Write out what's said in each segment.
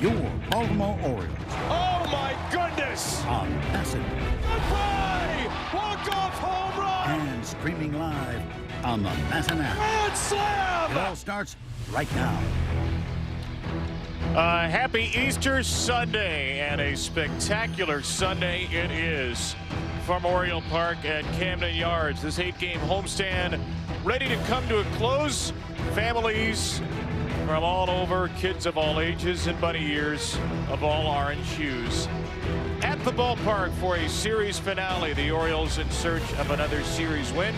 your Baltimore Orioles. Oh my goodness! On Bassett. Goodbye! Walk-off home run! And streaming live on the Bassett app. Grand slam! It all starts right now. Happy Easter Sunday, and a spectacular Sunday it is from Oriole Park at Camden Yards. This 8-game homestand ready to come to a close. Families from all over, kids of all ages and bunny ears of all orange hues. At the ballpark for a series finale, the Orioles in search of another series win.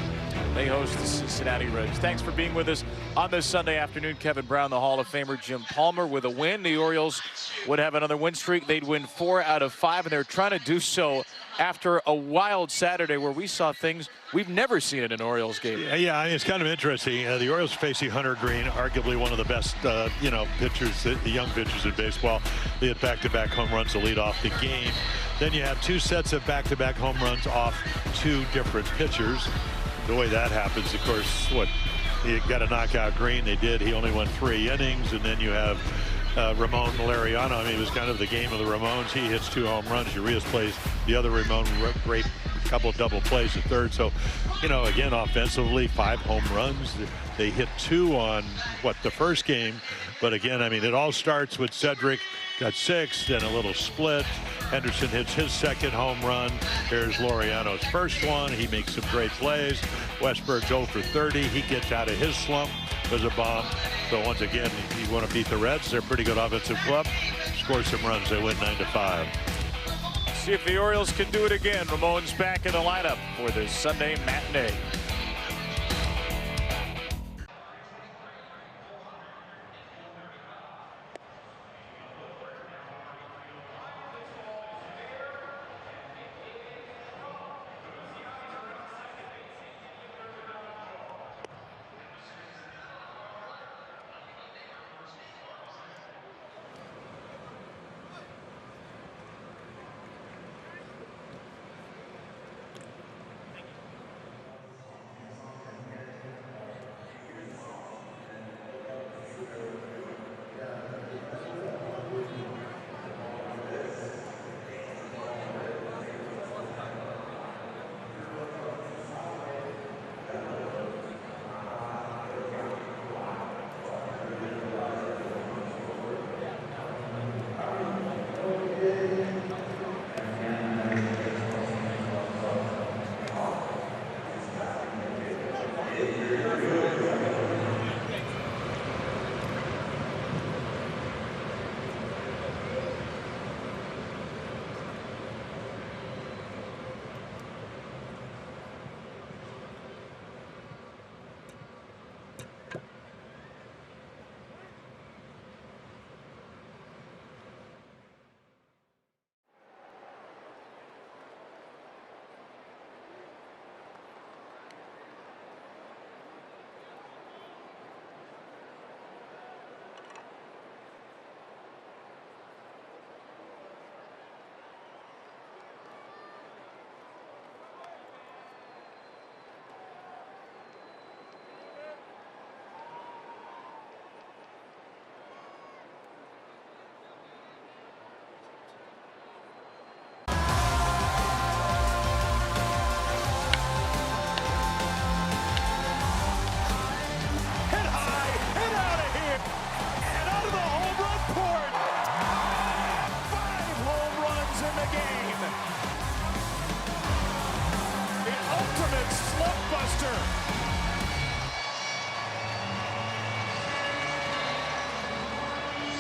They host the Cincinnati Reds. Thanks for being with us on this Sunday afternoon. Kevin Brown, the Hall of Famer, Jim Palmer with a win. The Orioles would have another win streak. They'd win 4 out of 5, and they're trying to do so after a wild Saturday where we saw things we've never seen in an Orioles game. Yeah, I mean, it's kind of interesting. The Orioles facing Hunter Green, arguably one of the best, pitchers, the young pitchers in baseball. They had back-to-back home runs to lead off the game. Then you have 2 sets of back-to-back home runs off 2 different pitchers. The way that happens, of course, you got to knock out Green. They did. He only went 3 innings, and then you have Ramon Laureano. I mean, it was kind of the game of the Ramones. He hits 2 home runs. Urias plays the other Ramon, great couple of double plays at third. So, again, offensively, 5 home runs. They hit 2 on the first game. But again, I mean, it all starts with Cedric got 6, then a little split. Henderson hits his 2nd home run. Here's Laureano's first one. He makes some great plays. Westberg's 0 for 30. He gets out of his slump. There's a bomb. So once again, you want to beat the Reds. They're a pretty good offensive club. Score some runs. They win 9-5. See if the Orioles can do it again. Ramon's back in the lineup for this Sunday matinee.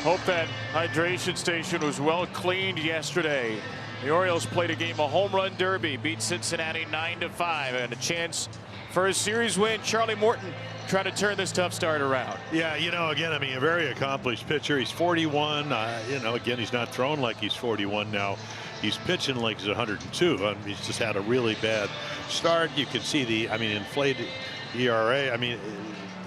Hope that hydration station was well cleaned yesterday. The Orioles played a game of home run derby, beat Cincinnati 9-5, and a chance for a series win. Charlie Morton trying to turn this tough start around. Yeah, again, I mean, a very accomplished pitcher. He's 41. Again, he's not thrown like he's 41 now. He's pitching like he's 102. He's just had a really bad start. You can see inflated ERA. I mean,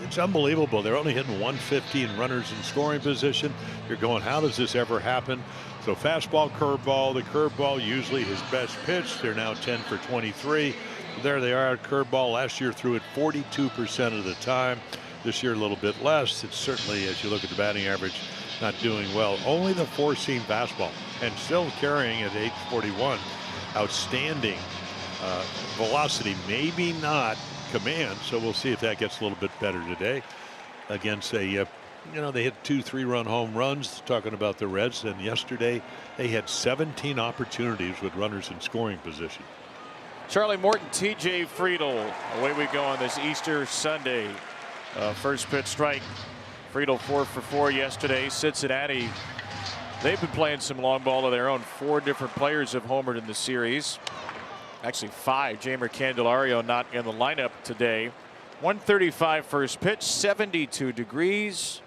it's unbelievable. They're only hitting 150 and runners in scoring position. You're going, how does this ever happen? So fastball, curveball. The curveball usually his best pitch. They're now 10 for 23. There they are at curveball. Last year threw it 42% of the time. This year a little bit less. It's certainly, as you look at the batting average, not doing well. Only the four-seam fastball, and still carrying at 841. Outstanding velocity, maybe not command. So we'll see if that gets a little bit better today against a they hit 2 3-run home runs, talking about the Reds, and yesterday they had 17 opportunities with runners in scoring position. Charlie Morton, TJ Friedl, away we go on this Easter Sunday. First pitch strike. Friedl 4 for 4 yesterday. Cincinnati, they've been playing some long ball of their own. 4 different players have homered in the series. Actually 5. Jeimer Candelario not in the lineup today. 135 first pitch, 72 degrees.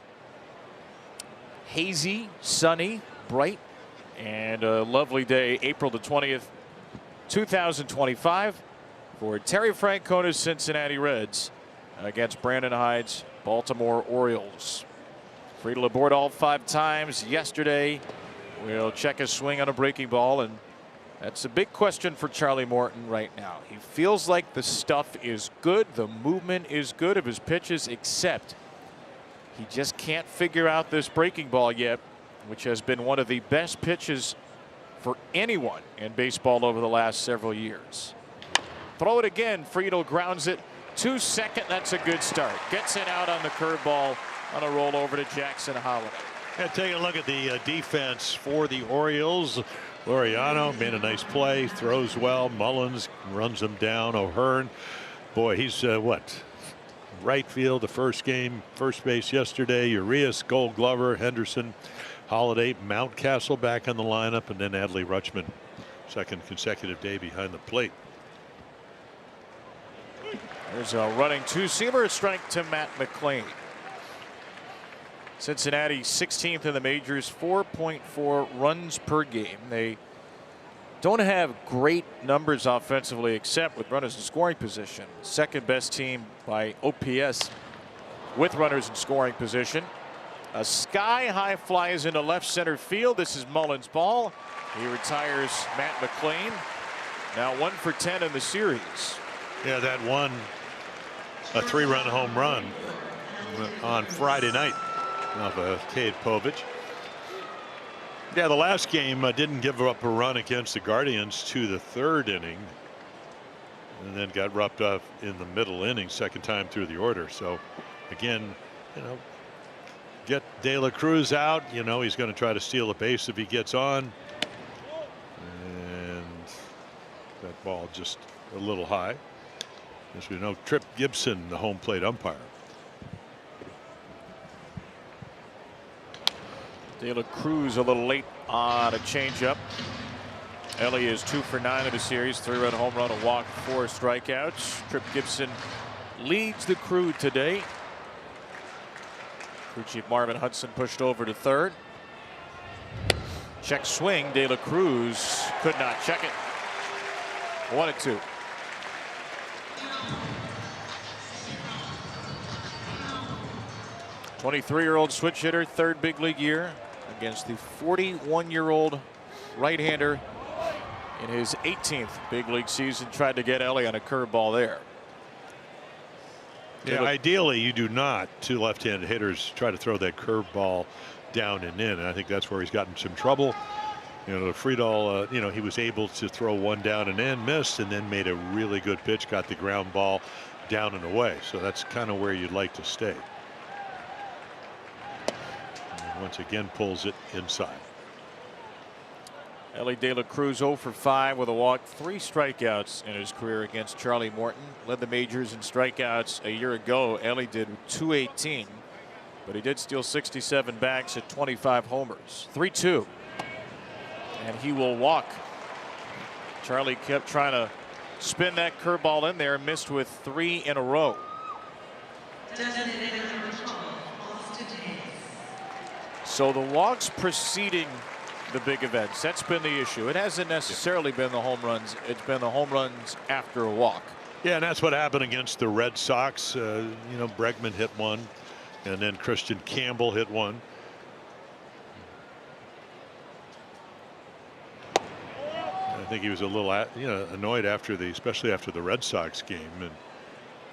Hazy, sunny, bright, and a lovely day, April the 20th, 2025, for Terry Francona's Cincinnati Reds against Brandon Hyde's Baltimore Orioles. Friedl aboard all 5 times yesterday. We'll check his swing on a breaking ball, and that's a big question for Charlie Morton right now. He feels like the stuff is good, the movement is good of his pitches, except he just can't figure out this breaking ball yet, which has been one of the best pitches for anyone in baseball over the last several years. Throw it again. Friedl grounds it to second. That's a good start. Gets it out on the curveball on a roll over to Jackson Holiday. Yeah, taking a look at the defense for the Orioles. Laureano made a nice play, throws well. Mullins runs him down. O'Hearn, boy, he's what? Right field the first game, first base yesterday. Urias, Gold Glover, Henderson, Holiday, Mountcastle back in the lineup, and then Adley Rutschman, second consecutive day behind the plate. There's a running two-seamer, strike to Matt McLean. Cincinnati 16th in the majors, 4.4 runs per game. They don't have great numbers offensively except with runners in scoring position. Second best team by OPS with runners in scoring position. A sky-high fly is into left center field. This is Mullins' ball. He retires Matt McLean. Now 1 for 10 in the series. Yeah, that one, a 3-run home run on Friday night off of Cade Povich. Yeah, the last game didn't give up a run against the Guardians to the 3rd inning, and then got roughed up in the middle inning, second time through the order. So again, get De La Cruz out. He's going to try to steal a base if he gets on, and that ball just a little high. As we know, Trip Gibson, the home plate umpire. De La Cruz a little late on a changeup. Ellie is 2 for 9 in the series, 3-run home run, a walk, 4 strikeouts. Trip Gibson leads the crew today. Crew chief Marvin Hudson pushed over to 3rd. Check swing. De La Cruz could not check it. 1-2. '23-year-old switch hitter, 3rd big league year against the 41-year-old right-hander in his 18th big league season. Tried to get Ellie on a curveball there. Yeah, ideally you do not, 2 left-handed hitters, try to throw that curveball down and in. And I think that's where he's gotten some trouble. Friedl, he was able to throw one down and in, missed, and then made a really good pitch, got the ground ball down and away. So that's kind of where you'd like to stay. And once again pulls it inside. Ellie De La Cruz 0 for 5 with a walk, 3 strikeouts in his career against Charlie Morton. Led the majors in strikeouts a year ago. Ellie did 218, but he did steal 67 bags at 25 homers. 3-2, and he will walk. Charlie kept trying to spin that curveball in there, missed with 3 in a row. So the walks preceding the big events, that's been the issue. It hasn't necessarily been the home runs. It's been the home runs after a walk. Yeah, and that's what happened against the Red Sox. Bregman hit one, and then Christian Campbell hit one. I think he was a little annoyed especially after the Red Sox game, and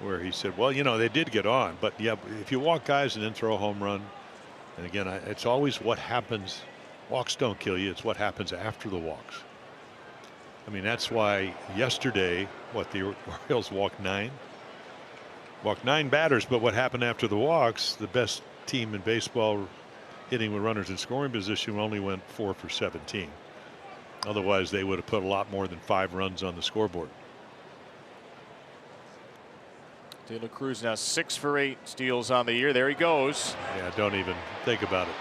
where he said, well, they did get on, but yeah, if you walk guys and then throw a home run, And again, it's always what happens. Walks don't kill you. It's what happens after the walks. I mean, that's why yesterday, the Orioles walked 9 batters, but what happened after the walks, the best team in baseball hitting with runners in scoring position only went 4 for 17. Otherwise, they would have put a lot more than 5 runs on the scoreboard. De La Cruz now 6 for 8 steals on the year. There he goes. Yeah, don't even think about it.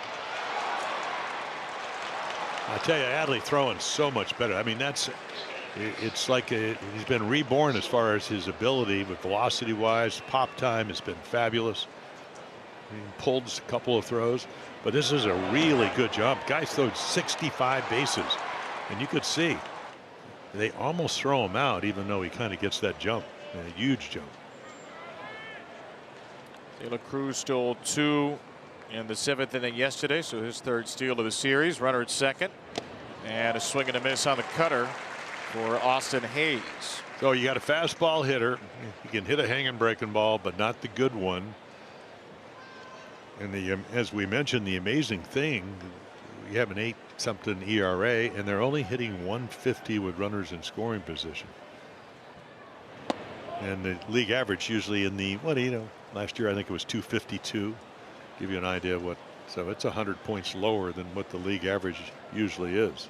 I tell you, Adley throwing so much better. I mean, it's like he's been reborn as far as his ability with velocity wise. Pop time has been fabulous. He pulled a couple of throws, but this is a really good jump. Guys throw 65 bases, and you could see they almost throw him out, even though he kind of gets that jump, a huge jump. De La Cruz stole 2 in the 7th inning yesterday, so his 3rd steal of the series. Runner at second, and a swing and a miss on the cutter for Austin Hayes. So you got a fastball hitter. He can hit a hanging breaking ball, but not the good one. And as we mentioned, the amazing thing, you have an 8-something ERA, and they're only hitting 150 with runners in scoring position. And the league average usually in the last year I think it was 252. Give you an idea of what. So it's 100 points lower than what the league average usually is.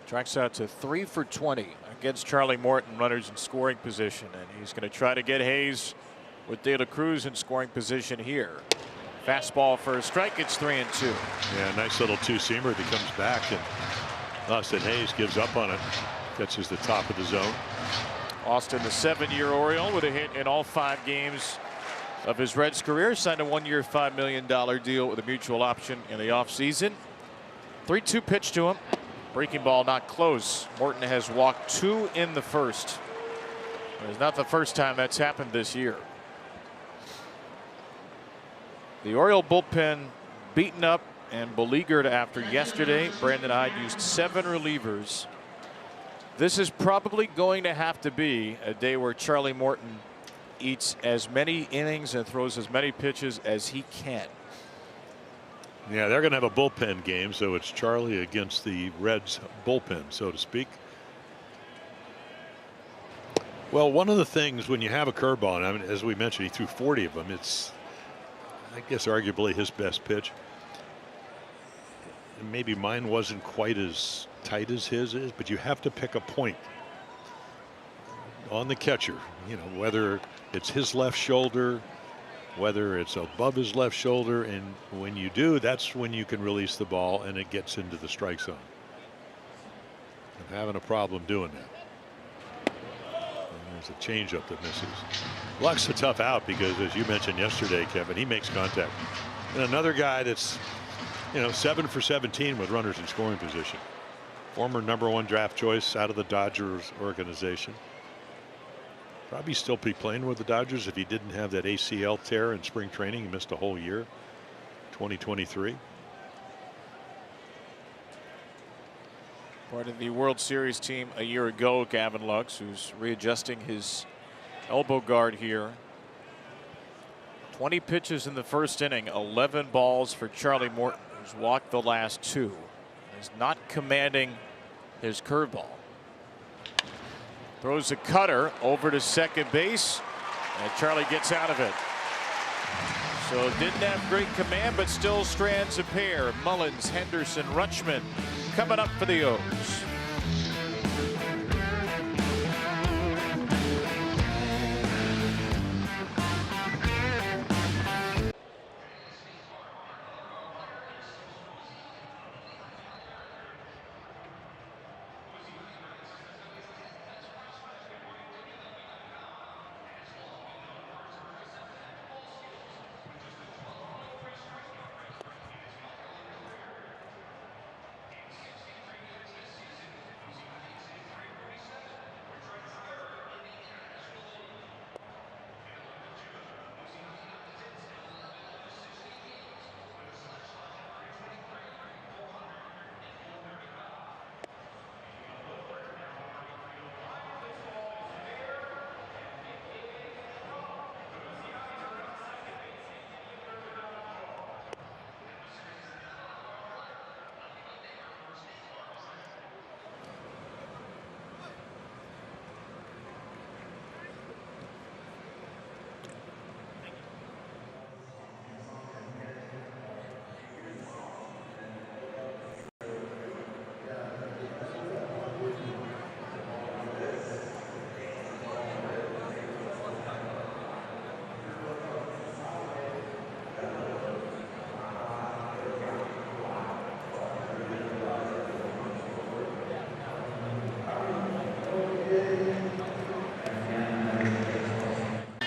Tracks out to 3 for 20 against Charlie Morton, runners in scoring position, and he's going to try to get Hayes with De La Cruz in scoring position here. Fastball for a strike. It's 3-2. Yeah, nice little two-seamer that comes back, and Austin Hayes gives up on it. Catches the top of the zone. Austin, the 7-year Oriole, with a hit in all 5 games of his Reds career, signed a 1-year $5 million deal with a mutual option in the offseason. 3-2 pitch to him. Breaking ball not close. Morton has walked 2 in the first. It's not the first time that's happened this year. The Oriole bullpen beaten up and beleaguered after yesterday. Brandon Hyde used 7 relievers. This is probably going to have to be a day where Charlie Morton eats as many innings and throws as many pitches as he can. Yeah, they're going to have a bullpen game, so it's Charlie against the Reds bullpen, so to speak. Well, one of the things when you have a curveball, and I mean, as we mentioned, he threw 40 of them. It's, I guess, arguably his best pitch. And maybe mine wasn't quite as tight as his is, but you have to pick a point on the catcher, whether it's his left shoulder, whether it's above his left shoulder, and when you do, that's when you can release the ball and it gets into the strike zone. I'm having a problem doing that. And there's a changeup that misses. Luck's a tough out because, as you mentioned yesterday, Kevin, he makes contact. And another guy that's 7 for 17 with runners in scoring position. Former #1 draft choice out of the Dodgers organization. Probably still be playing with the Dodgers if he didn't have that ACL tear in spring training. He missed a whole year. 2023. Part of the World Series team a year ago, Gavin Lux, who's readjusting his elbow guard here. 20 pitches in the first inning, 11 balls for Charlie Morton, who's walked the last 2. He's not commanding his curveball. Throws a cutter over to second base, and Charlie gets out of it. So didn't have great command, but still strands a pair. Mullins, Henderson, Rutschman coming up for the O's.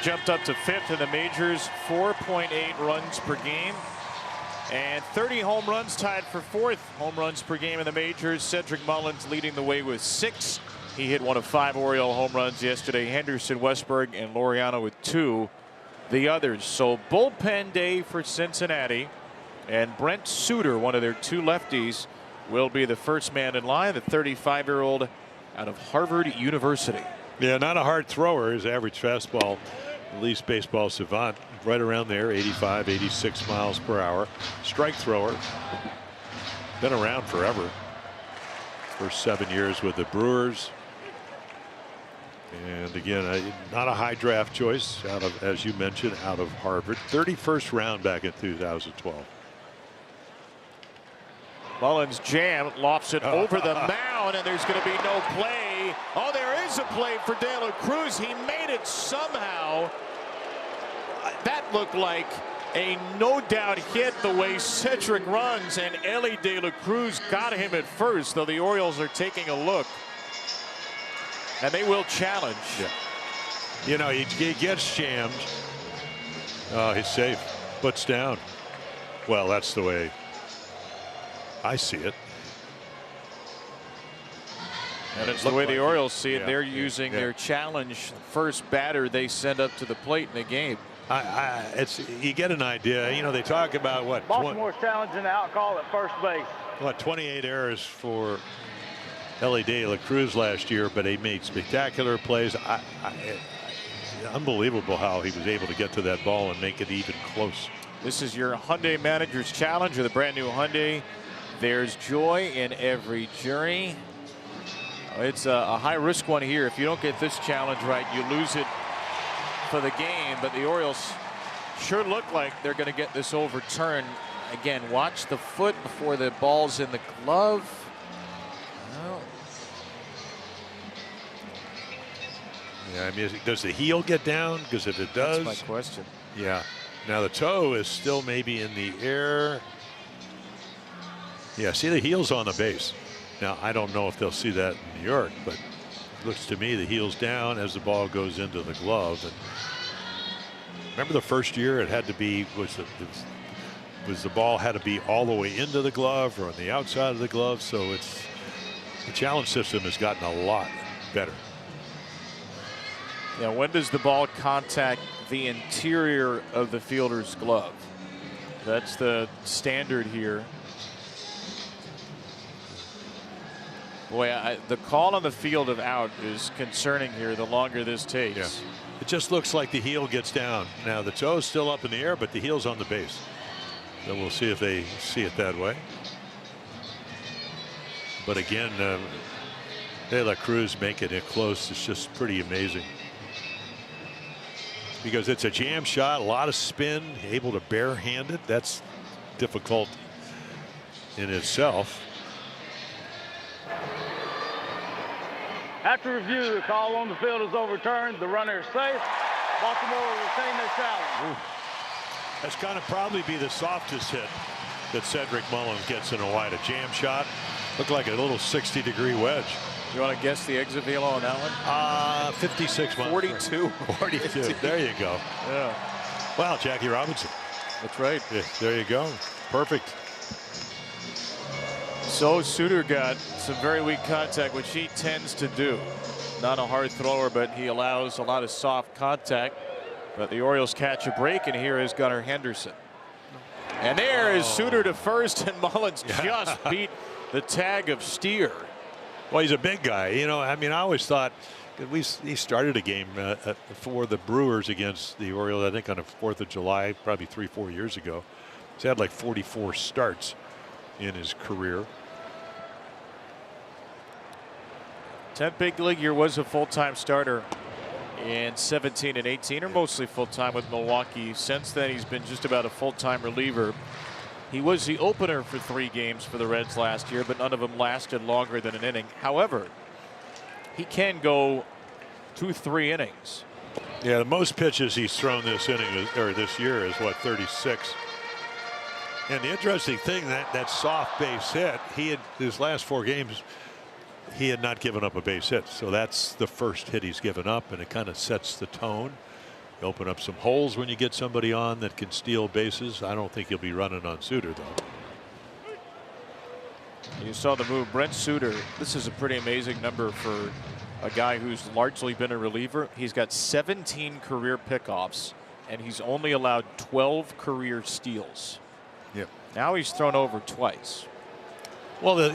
jumped up to 5th in the majors, 4.8 runs per game. And 30 home runs, tied for 4th home runs per game in the majors. Cedric Mullins leading the way with 6. He hit one of 5 Oriole home runs yesterday. Henderson, Westberg, and Laureano with 2. The others. So bullpen day for Cincinnati. And Brent Suter, one of their 2 lefties, will be the first man in line, the 35-year-old out of Harvard University. Yeah, not a hard thrower. His average fastball, at least baseball savant, right around there, 85, 86 miles per hour. Strike thrower. Been around forever. First 7 years with the Brewers. And again, not a high draft choice, out of, as you mentioned, out of Harvard. 31st round back in 2012. Mullins jam, lofts it over the mound, and there's going to be no play. Oh, there is a play for De La Cruz. He made it somehow. That looked like a no-doubt hit the way Cedric runs, and Ellie De La Cruz got him at first, though the Orioles are taking a look. And they will challenge. Yeah. You know, he gets jammed. He's safe. Puts down. Well, that's the way I see it. And it's the way the Orioles see it. Yeah, They're using their challenge first batter they send up to the plate in the game. You get an idea. You know, they talk about what Baltimore's challenging the out call at first base. What, 28 errors for Ellie De La Cruz last year, but he made spectacular plays. Unbelievable how he was able to get to that ball and make it even close. This is your Hyundai Manager's Challenge with a brand new Hyundai. There's joy in every journey. It's a high-risk one here. If you don't get this challenge right, you lose it for the game. But the Orioles sure look like they're going to get this overturned. Again, watch the foot before the ball's in the glove. Well, yeah, I mean, does the heel get down? Because if it does, that's my question. Yeah. Now the toe is still maybe in the air. Yeah, see, the heel's on the base. Now, I don't know if they'll see that in New York, but it looks to me the heel's down as the ball goes into the glove. And remember the first year it had to be, was the ball had to be all the way into the glove or on the outside of the glove. So it's, the challenge system has gotten a lot better. Now, when does the ball contact the interior of the fielder's glove? That's the standard here. Boy, the call on the field of out is concerning here the longer this takes. Yeah. It just looks like the heel gets down. Now the toe's still up in the air, but the heel's on the base. Then we'll see if they see it that way. But again, De La Cruz making it close is just pretty amazing. Because it's a jam shot, a lot of spin, able to barehand it. That's difficult in itself. After review, the call on the field is overturned. The runner is safe. Baltimore will retain their challenge. Ooh. That's got to probably be the softest hit that Cedric Mullins gets in a while. A jam shot. Looked like a little 60-degree wedge. You want to guess the exit velo on that one? 56 miles. 42. 42. There you go. Yeah. Wow, Jackie Robinson. That's right. Yeah, there you go. Perfect. So Suter got some very weak contact, which he tends to do. Not a hard thrower, but he allows a lot of soft contact. But the Orioles catch a break, and here is Gunnar Henderson. And there is Suter to first, and Mullins just beat the tag of Steer. Well, he's a big guy. You know, I mean, I always thought he started a game for the Brewers against the Orioles, I think on the 4th of July, probably 3-4 years ago. He's had like 44 starts in his career. 10th big league year, was a full-time starter in 17 and 18, or mostly full-time with Milwaukee. Since then, he's been just about a full-time reliever. He was the opener for 3 games for the Reds last year, but none of them lasted longer than an inning. However, he can go 2-3 innings. Yeah, the most pitches he's thrown this inning or this year is what, 36. And the interesting thing, that soft base hit, he had his last 4 games, he had not given up a base hit. So that's the first hit he's given up, and it kind of sets the tone. You open up some holes when you get somebody on that can steal bases. I don't think he'll be running on Suter, though. You saw the move. Brent Suter, this is a pretty amazing number for a guy who's largely been a reliever. He's got 17 career pickoffs, and he's only allowed 12 career steals. Yep. Now he's thrown over twice. Well,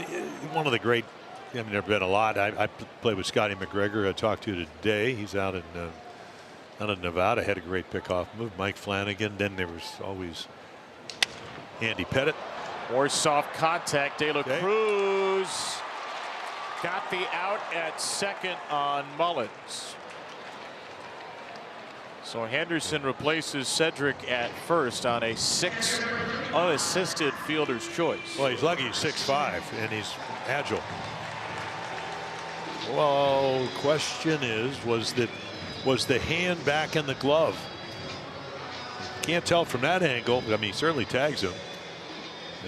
one of the great, I mean, there have been a lot. I played with Scotty McGregor. I talked to today. He's out in Nevada. Had a great pickoff move. Mike Flanagan. Then there was always Andy Pettit. More soft contact. De La Cruz got the out at second on Mullins. So Henderson replaces Cedric at first on a 6 unassisted fielder's choice. Well, he's lucky he's 6'5" and he's agile. Well, question is, was the hand back in the glove? Can't tell from that angle. I mean, he certainly tags him.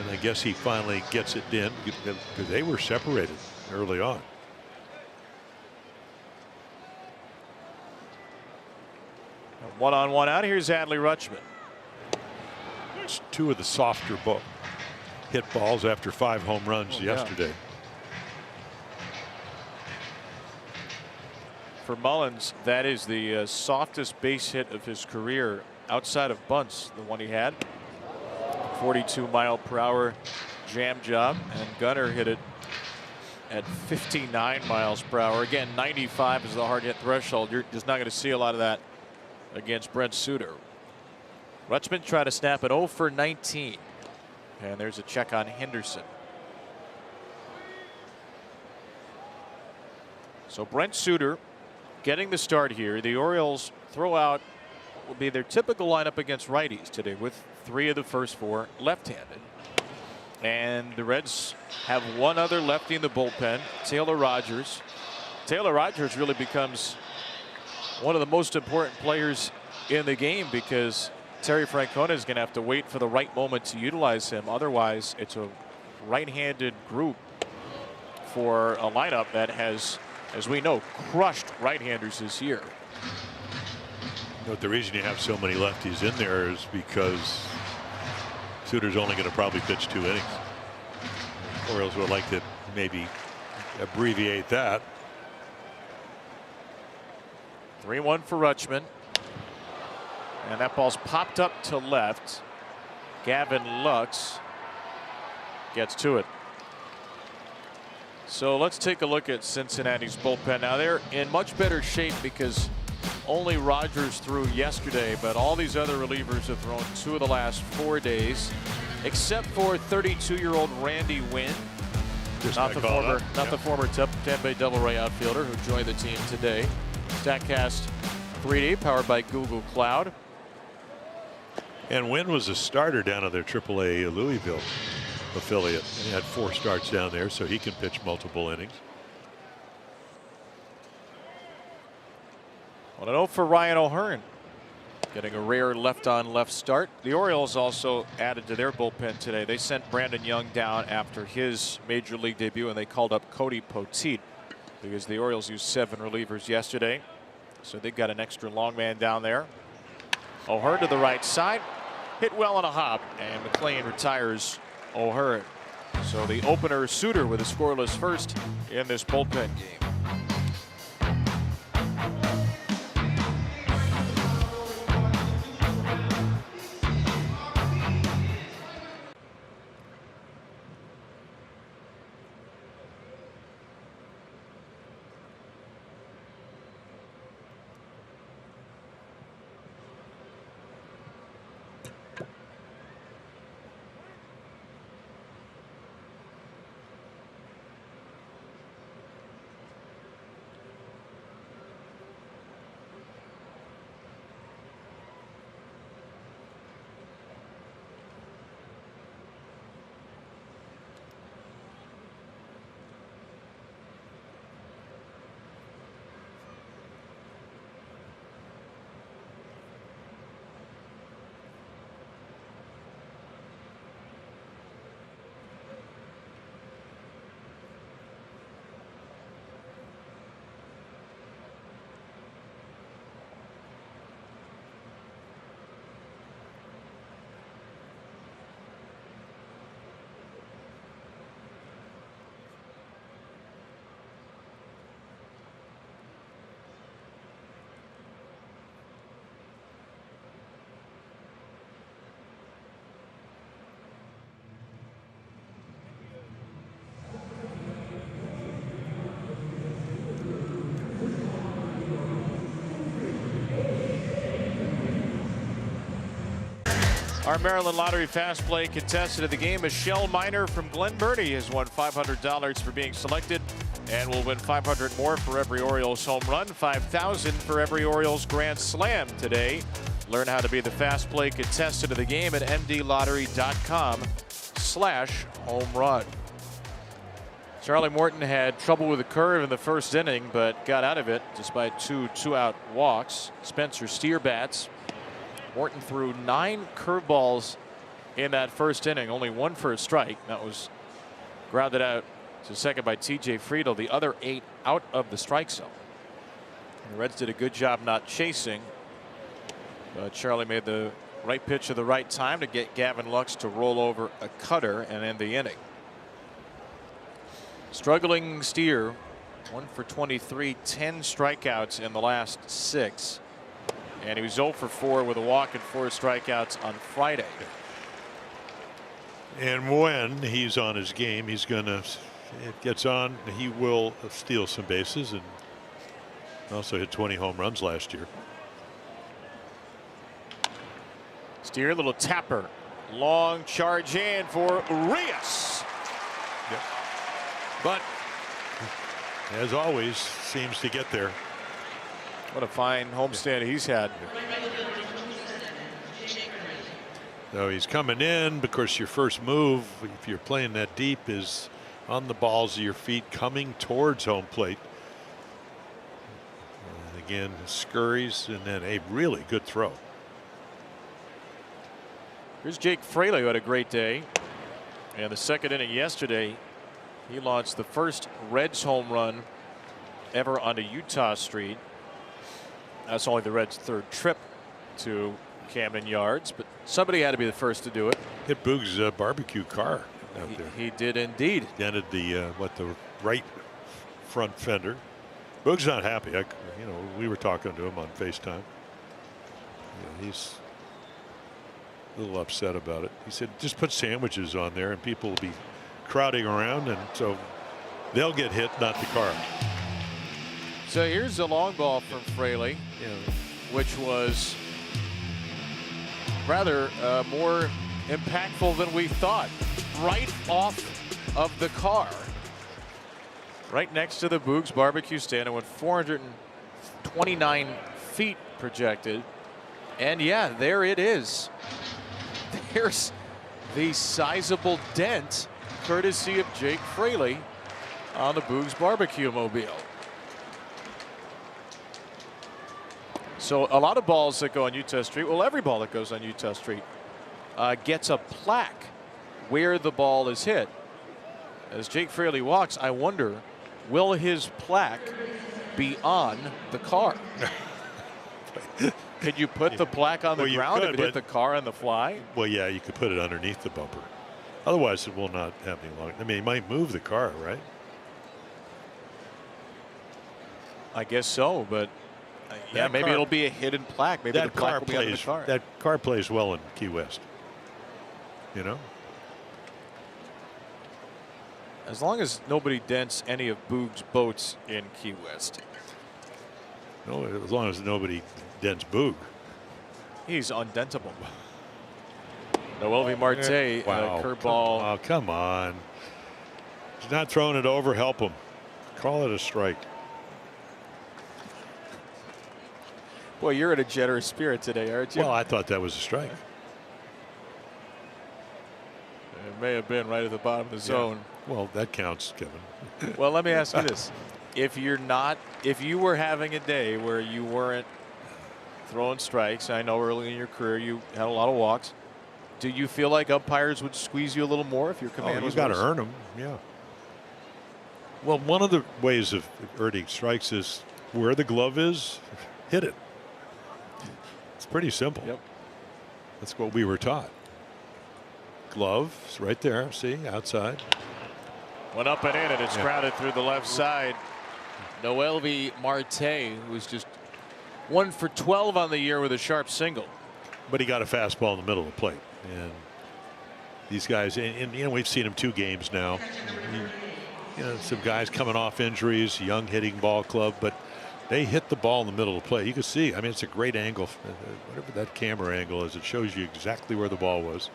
And I guess he finally gets it in because they were separated early on. One-on-one out. Here's Adley Rutschman. It's two of the softer hit balls after 5 home runs yesterday. For Mullins, that is the softest base hit of his career outside of bunts, the one he had. 42-mile-per-hour jam job, and Gunnar hit it at 59 miles per hour. Again, 95 is the hard hit threshold. You're just not going to see a lot of that against Brent Suter. Rutschman tried to snap it 0 for 19. And there's a check on Henderson. So Brent Suter getting the start here. The Orioles throw out what will be their typical lineup against righties today, with 3 of the first 4 left-handed. And the Reds have one other lefty in the bullpen, Taylor Rogers. Taylor Rogers really becomes one of the most important players in the game because Terry Francona is going to have to wait for the right moment to utilize him. Otherwise, it's a right-handed group for a lineup that has, as we know, crushed right-handers this year. But the reason you have so many lefties in there is because Suter's only going to probably pitch 2 innings. Orioles would like to maybe abbreviate that. 3-1 for Rutschman. And that ball's popped up to left. Gavin Lux gets to it. So let's take a look at Cincinnati's bullpen. Now they're in much better shape because only Rogers threw yesterday, but all these other relievers have thrown 2 of the last 4 days, except for 32-year-old Randy Wynn, not the former Tampa Bay Devil-Ray outfielder who joined the team today. StatCast 3D powered by Google Cloud. And Wynn was a starter down at their AAA Louisville affiliate. And he had 4 starts down there, so he can pitch multiple innings. 1-0 for Ryan O'Hearn, getting a rare left-on-left start. The Orioles also added to their bullpen today. They sent Brandon Young down after his major league debut, and they called up Cody Poteet because the Orioles used 7 relievers yesterday. So they got an extra long man down there. O'Hearn to the right side, hit well on a hop, and McLean retires O'Hearn. So the opener, Suter, with a scoreless first in this bullpen game. Our Maryland Lottery Fast Play contestant of the game, Michelle Miner from Glen Burnie, has won $500 for being selected and will win $500 more for every Orioles home run, $5,000 for every Orioles grand slam today. Learn how to be the Fast Play contestant of the game at mdlottery.com/home run. Charlie Morton had trouble with the curve in the first inning, but got out of it despite two-out walks. Spencer Steer bats. Morton threw 9 curveballs in that first inning, only 1 for a strike. That was grounded out to second by T.J. Friedel. The other 8 out of the strike zone. The Reds did a good job not chasing, but Charlie made the right pitch at the right time to get Gavin Lux to roll over a cutter and end the inning. Struggling Steer, 1 for 23, 10 strikeouts in the last 6. And he was 0 for 4 with a walk and 4 strikeouts on Friday. And when he's on his game, he's going to, it gets on, he will steal some bases and also hit 20 home runs last year. Steer, a little tapper. Long charge in for Urias. Yep. But as always, seems to get there. What a fine homestand he's had. So he's coming in because your first move, if you're playing that deep, is on the balls of your feet coming towards home plate. And again, scurries and then a really good throw. Here's Jake Fraley, who had a great day. And the second inning yesterday, he launched the first Reds home run ever onto Utah Street. That's only the Reds' 3rd trip to Camden Yards, but somebody had to be the first to do it. Hit Boog's barbecue car out there. He did indeed. Dented the the right front fender. Boog's not happy. We were talking to him on FaceTime. He's a little upset about it. He said, just put sandwiches on there and people will be crowding around, and so they'll get hit, not the car. So here's a long ball from Fraley, which was rather more impactful than we thought. Right off of the car, right next to the Boog's barbecue stand. It went 429 feet projected. And yeah, there it is. There's the sizable dent, courtesy of Jake Fraley, on the Boog's barbecue mobile. So a lot of balls that go on Utah Street, well, every ball that goes on Utah Street gets a plaque where the ball is hit. As Jake Fraley walks, I wonder, will his plaque be on the car? Could you put the plaque on the ground if it hit the car on the fly? Well, yeah, you could put it underneath the bumper. Otherwise, it will not have any long. I mean, it might move the car, right? I guess so, but yeah, maybe it'll be a hidden plaque. Maybe the plaque will be on the car. That car plays well in Key West. As long as nobody dents any of Boog's boats in Key West. No, as long as nobody dents Boog. He's undentable. Noelvi Marte, wow. curveball. Oh, come on. He's not throwing it over. Help him. Call it a strike. Boy, you're in a generous spirit today, aren't you? Well, I thought that was a strike. It may have been right at the bottom of the zone. Well, that counts, Kevin. Well, let me ask you this. If you were having a day where you weren't throwing strikes, I know early in your career you had a lot of walks. Do you feel like umpires would squeeze you a little more if your command was you got to worse? earn them, yeah. Well, one of the ways of earning strikes is where the glove is, hit it. It's pretty simple. Yep. That's what we were taught. Gloves right there. See, outside. Went up and in, and it's grounded through the left side. Noelvi Marte, who's just 1 for 12 on the year with a sharp single. But he got a fastball in the middle of the plate. And these guys, and we've seen him 2 games now. Some guys coming off injuries, young hitting ball club, but They hit the ball in the middle of the play. You can see, I mean, it's a great angle. Whatever that camera angle is, it shows you exactly where the ball was.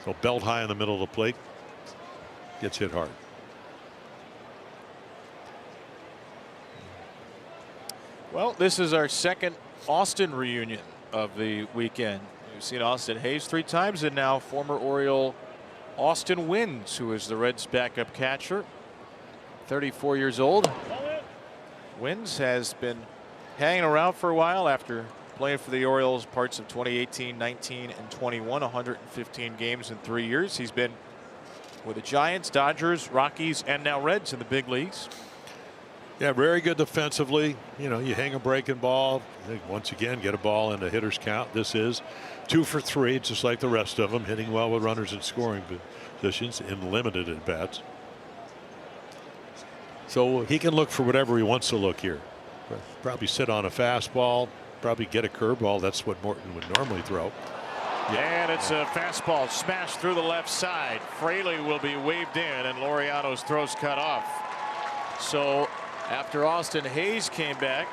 So belt high in the middle of the plate, gets hit hard. Well, this is our second Austin reunion of the weekend. We've seen Austin Hayes 3 times, and now former Oriole Austin WYNN, who is the Reds' backup catcher, 34 years old. WYNN has been hanging around for a while after playing for the Orioles parts of 2018, 19, and 21, 115 games in 3 years. He's been with the Giants, Dodgers, Rockies, and now Reds in the big leagues. Yeah, very good defensively. You know, you hang a breaking ball, once again get a ball in the hitter's count. This is 2 for 3, just like the rest of them, hitting well with runners in scoring positions in limited at bats. So he can look for whatever he wants to look here. Probably sit on a fastball, probably get a curveball. That's what Morton would normally throw. And it's a fastball smashed through the left side. Fraley will be waved in, and Laureano's throw's cut off. So after Austin Hayes came back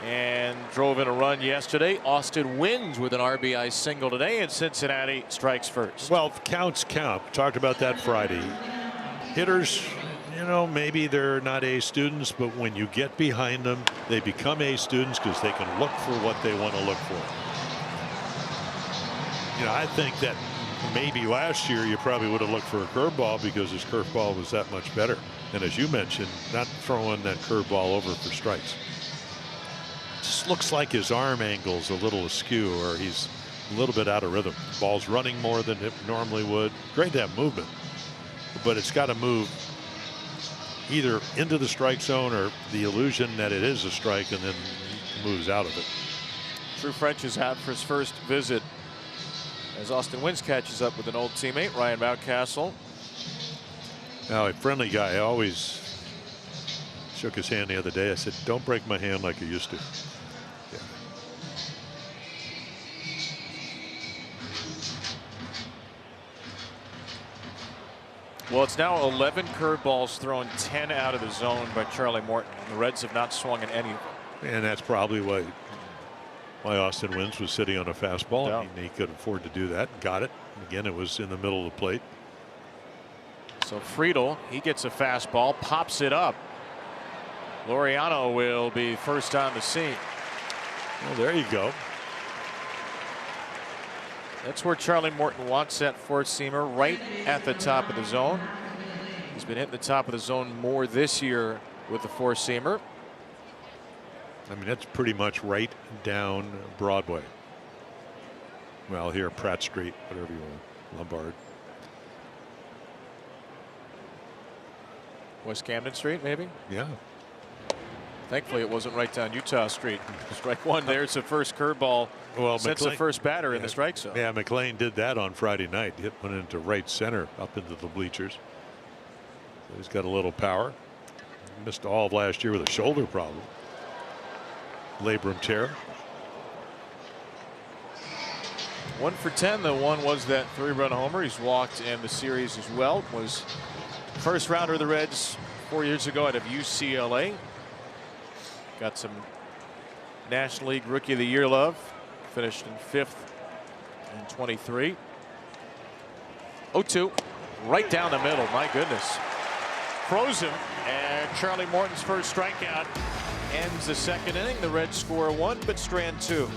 and drove in a run yesterday, Austin WYNN with an RBI single today, and Cincinnati strikes first. Well, counts count. Talked about that Friday. Hitters, you know, maybe they're not A students, but when you get behind them, they become A students because they can look for what they want to look for. You know, I think that maybe last year you probably would have looked for a curveball because his curveball was that much better. And as you mentioned, not throwing that curveball over for strikes. Just looks like his arm angle's a little askew, or he's a little bit out of rhythm. Ball's running more than it normally would. Great to have movement, but it's got to move either into the strike zone or the illusion that it is a strike and then moves out of it. Drew French is out for his first visit as Austin WYNN catches up with an old teammate, Ryan Mountcastle. Now, a friendly guy. I always shook his hand the other day. I said, don't break my hand like you used to. Yeah. Well, it's now 11 curveballs thrown, 10 out of the zone by Charlie Morton. The Reds have not swung at any of them. And that's probably why Austin WYNN was sitting on a fastball. Yeah. I mean, he could afford to do that. Got it. Again, it was in the middle of the plate. So Friedel, he gets a fastball, pops it up. Laureano will be first on the scene. Well, there you go. That's where Charlie Morton wants that four-seamer, right at the top of the zone. He's been hitting the top of the zone more this year with the four-seamer. I mean, that's pretty much right down Broadway. Well, here, Pratt Street, whatever you want, Lombard. West Camden Street, maybe? Yeah. Thankfully, it wasn't right down Utah Street. Strike one. There's the first curveball since the first batter in the strike zone. Yeah, McLean did that on Friday night. Hit one into right center up into the bleachers. So he's got a little power. Missed all of last year with a shoulder problem. Labrum tear. 1 for 10. The one was that 3-run homer. He's walked in the series as well. Was first rounder of the Reds 4 years ago out of UCLA. Got some National League Rookie of the Year love. Finished in 5th in 23. 0-2. Right down the middle. My goodness. Froze him. And Charlie Morton's first strikeout ends the second inning. The Reds score 1, but strand 2.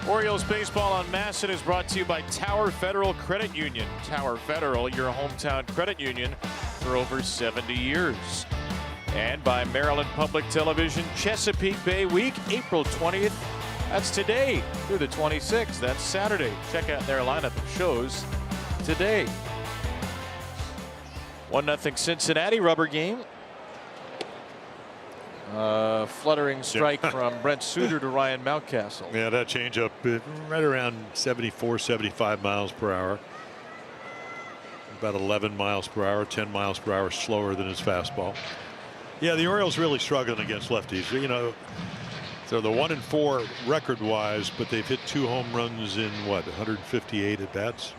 Orioles baseball on MASN is brought to you by Tower Federal Credit Union. Tower Federal, your hometown credit union for over 70 years. And by Maryland Public Television Chesapeake Bay Week, April 20th. That's today through the 26th. That's Saturday. Check out their lineup of shows today. 1-0 Cincinnati rubber game. Fluttering strike from Brent Suter to Ryan Mountcastle. Yeah, that changeup right around 74, 75 miles per hour. About 11 miles per hour, 10 miles per hour slower than his fastball. Yeah, the Orioles really struggling against lefties. You know, they're the 1-4 record-wise, but they've hit 2 home runs in what, 158 at bats.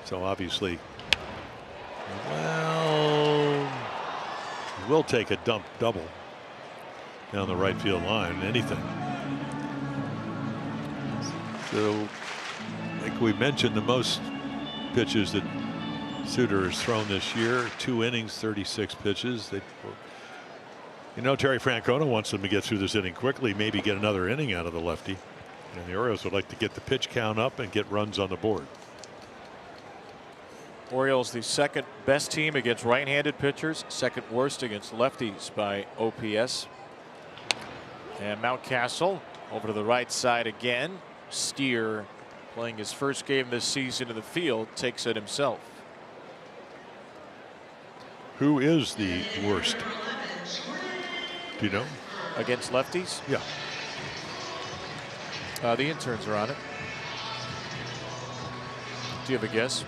So obviously, well, will take a dump double down the right field line, anything. So, like we mentioned, the most pitches that Suter has thrown this year, 2 innings, 36 pitches. You know, Terry Francona wants them to get through this inning quickly, maybe get another inning out of the lefty. And the Orioles would like to get the pitch count up and get runs on the board. Orioles the second best team against right-handed pitchers, second worst against lefties by OPS. And Mountcastle over to the right side again. Steer, playing his first game this season in the field, takes it himself. Who is the worst? Do you know? Against lefties? Yeah. The interns are on it. Do you have a guess?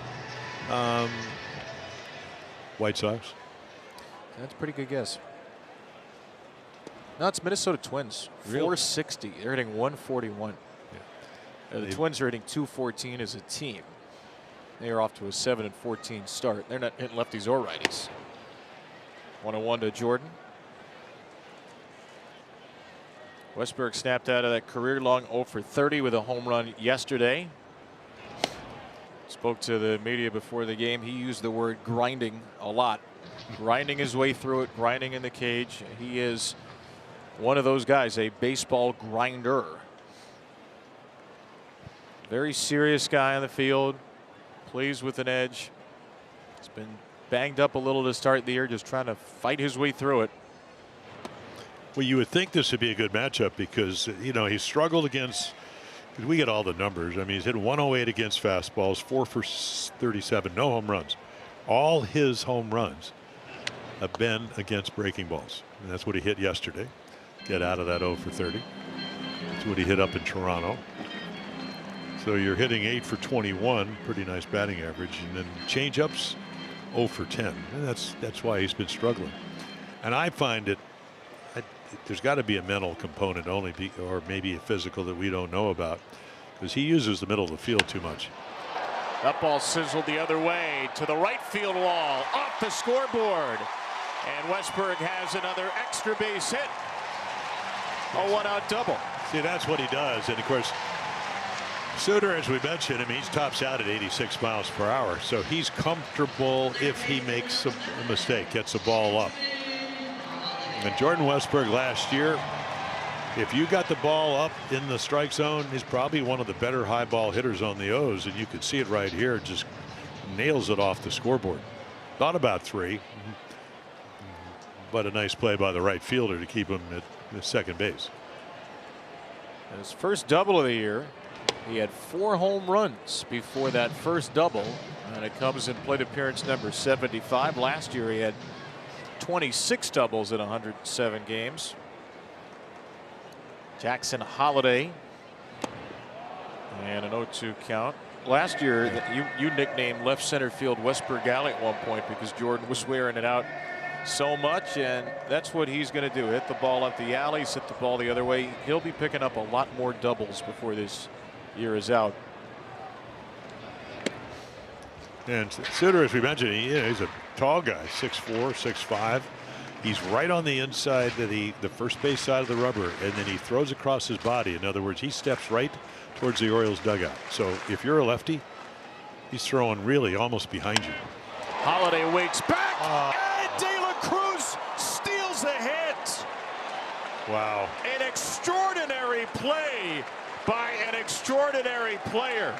White Sox. That's a pretty good guess. No, it's Minnesota Twins. Really? 460. They're hitting 141. Yeah. The Twins are hitting 214 as a team. They are off to a 7-14 start. They're not hitting lefties or righties. 1-1 to Jordan. Westberg snapped out of that career-long 0 for 30 with a home run yesterday. Spoke to the media before the game. He used the word grinding a lot. Grinding his way through it, grinding in the cage. He is one of those guys, a baseball grinder. Very serious guy on the field. Plays with an edge. He's been banged up a little to start the year, just trying to fight his way through it. Well, you would think this would be a good matchup because, you know, he struggled against. We get all the numbers. I mean, he's hit 108 against fastballs, 4 for 37, no home runs. All his home runs have been against breaking balls. And that's what he hit yesterday. Get out of that 0 for 30. That's what he hit up in Toronto. So you're hitting 8 for 21, pretty nice batting average. And then changeups, 0 for 10. And that's why he's been struggling. And I find it, there's got to be a mental component or maybe a physical that we don't know about, because he uses the middle of the field too much. That ball sizzled the other way to the right field wall, off the scoreboard. And Westberg has another extra base hit. A 1-out double. See, that's what he does. And of course, Suter, as we mentioned, I mean, he tops out at 86 miles per hour. So he's comfortable if he makes a mistake, gets the ball up. And Jordan Westberg last year, if you got the ball up in the strike zone, he's probably one of the better high ball hitters on the O's. And you can see it right here, just nails it off the scoreboard. Thought about 3, but a nice play by the right fielder to keep him at second base. His first double of the year. He had 4 home runs before that first double, and it comes in plate appearance number 75. Last year he had 26 doubles in 107 games. Jackson Holiday, and an 0-2 count. Last year you nicknamed left center field Westberg Alley at one point because Jordan was wearing it out so much, and that's what he's going to do. Hit the ball up the alleys, hit the ball the other way. He'll be picking up a lot more doubles before this year is out. And Suter, as we mentioned, he's a tall guy, 6'4", 6'5". He's right on the inside of the first base side of the rubber, and then he throws across his body. In other words, he steps right towards the Orioles dugout. So if you're a lefty, he's throwing really almost behind you. Holiday waits back, and De La Cruz steals a hit. Wow. An extraordinary play by an extraordinary player.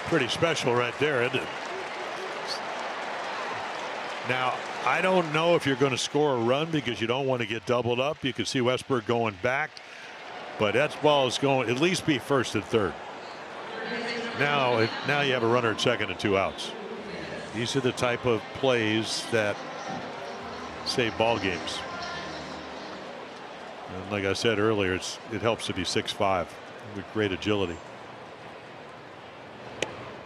Pretty special right there, isn't it? Now, I don't know if you're going to score a run because you don't want to get doubled up. You can see Westberg going back, but that ball is going at least be first and third. Now you have a runner at second and 2 outs. These are the type of plays that save ball games. And like I said earlier, it helps to be 6'5" with great agility.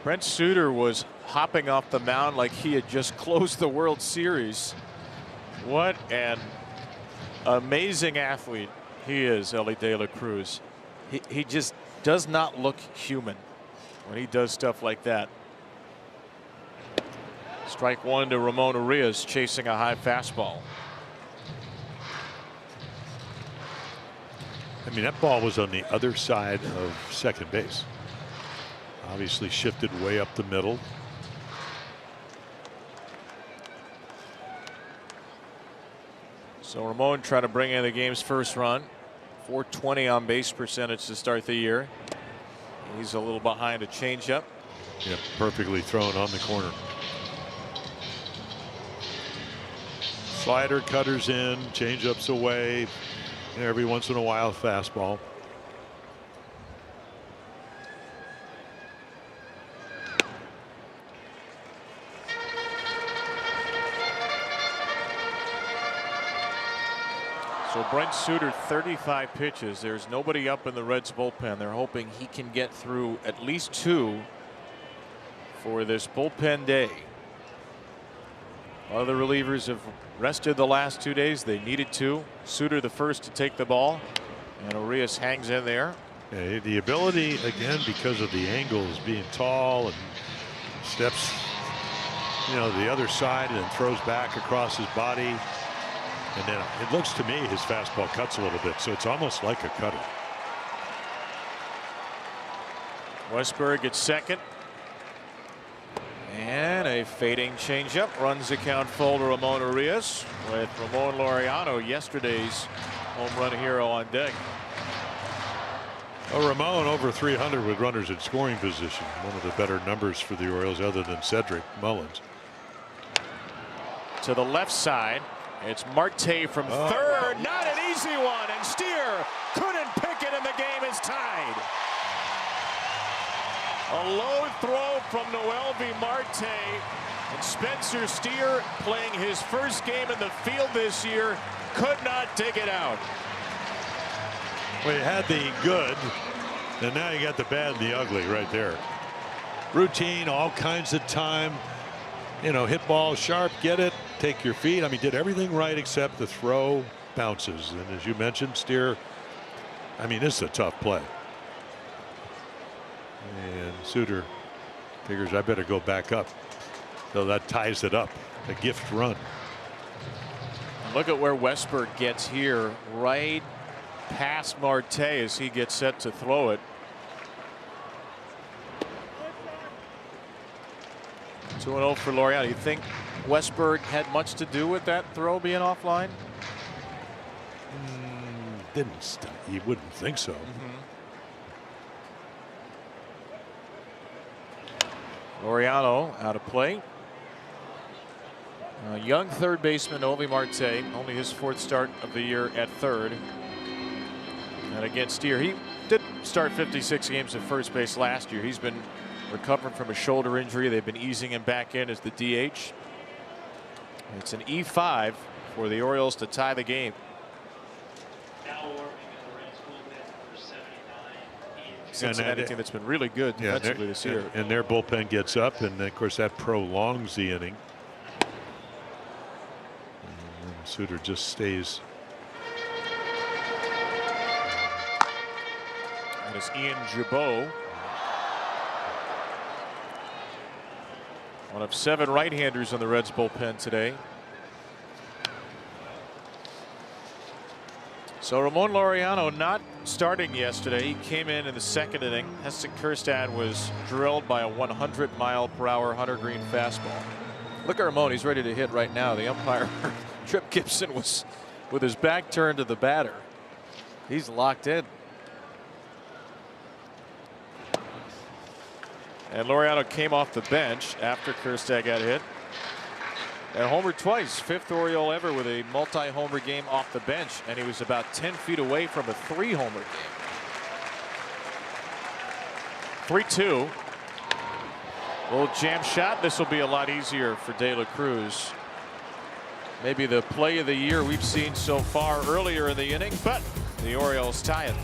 Brent Suter was hopping off the mound like he had just closed the World Series. What an amazing athlete he is, Ellie De La Cruz. He just does not look human when he does stuff like that. Strike one to Ramon Urias, chasing a high fastball. I mean, that ball was on the other side of second base. Obviously shifted way up the middle. So Ramon trying to bring in the game's first run. .420 on base percentage to start the year. He's a little behind a changeup. Yeah, perfectly thrown on the corner. Slider, cutters in, changeups away. Every once in a while, fastball. So Brent Suter, 35 pitches. There's nobody up in the Reds bullpen. They're hoping he can get through at least 2 for this bullpen day. Other relievers have rested the last 2 days. They needed to. Suter the first to take the ball, and Urias hangs in there. Yeah, the ability, again, because of the angles, being tall and steps, the other side and then throws back across his body. And then it looks to me his fastball cuts a little bit, so it's almost like a cutter. Westberg at second. And a fading changeup runs the count full to Ramon Urias, with Ramon Laureano, yesterday's home run hero, on deck. Well, Ramon over 300 with runners in scoring position. One of the better numbers for the Orioles other than Cedric Mullins. To the left side. It's Marte from third. Not an easy one, and Steer couldn't pick it, and the game is tied. A low throw from Noelvi Marte, and Spencer Steer, playing his first game in the field this year, could not dig it out. Well, you had the good, and now you got the bad and the ugly right there. Routine, all kinds of time. Hit ball sharp, get it, take your feet. I mean, did everything right except the throw bounces. And as you mentioned, Steer, I mean, this is a tough play. And Suter figures I better go back up. So that ties it up. A gift run. Look at where Westberg gets here, right past Marte as he gets set to throw it. 2-0 for Laureano. You think Westberg had much to do with that throw being offline? You wouldn't think so. Laureano out of play. Young third baseman Noelvi Marte, only his 4th start of the year at third. And against Steer, he did start 56 games at first base last year. He's been recovering from a shoulder injury. They've been easing him back in as the DH. It's an E5 for the Orioles to tie the game. Cincinnati team that's been really good defensively this year. And their bullpen gets up, and of course that prolongs the inning. And Suter just stays. That is Ian Gibaut. One of 7 right-handers on the Reds bullpen today. So Ramon Laureano not starting yesterday. He came in the 2nd inning. Heston Kjerstad was drilled by a 100-mile-per-hour Hunter Green fastball. Look at Ramon. He's ready to hit right now. The umpire, Trip Gibson, was with his back turned to the batter. He's locked in. And Laureano came off the bench after Kjerstad got hit. And homered twice. 5th Oriole ever with a multi-homer game off the bench. And he was about 10 feet away from a 3-homer game. 3-2. Little jam shot. This will be a lot easier for De La Cruz. Maybe the play of the year we've seen so far earlier in the inning, but the Orioles tie it.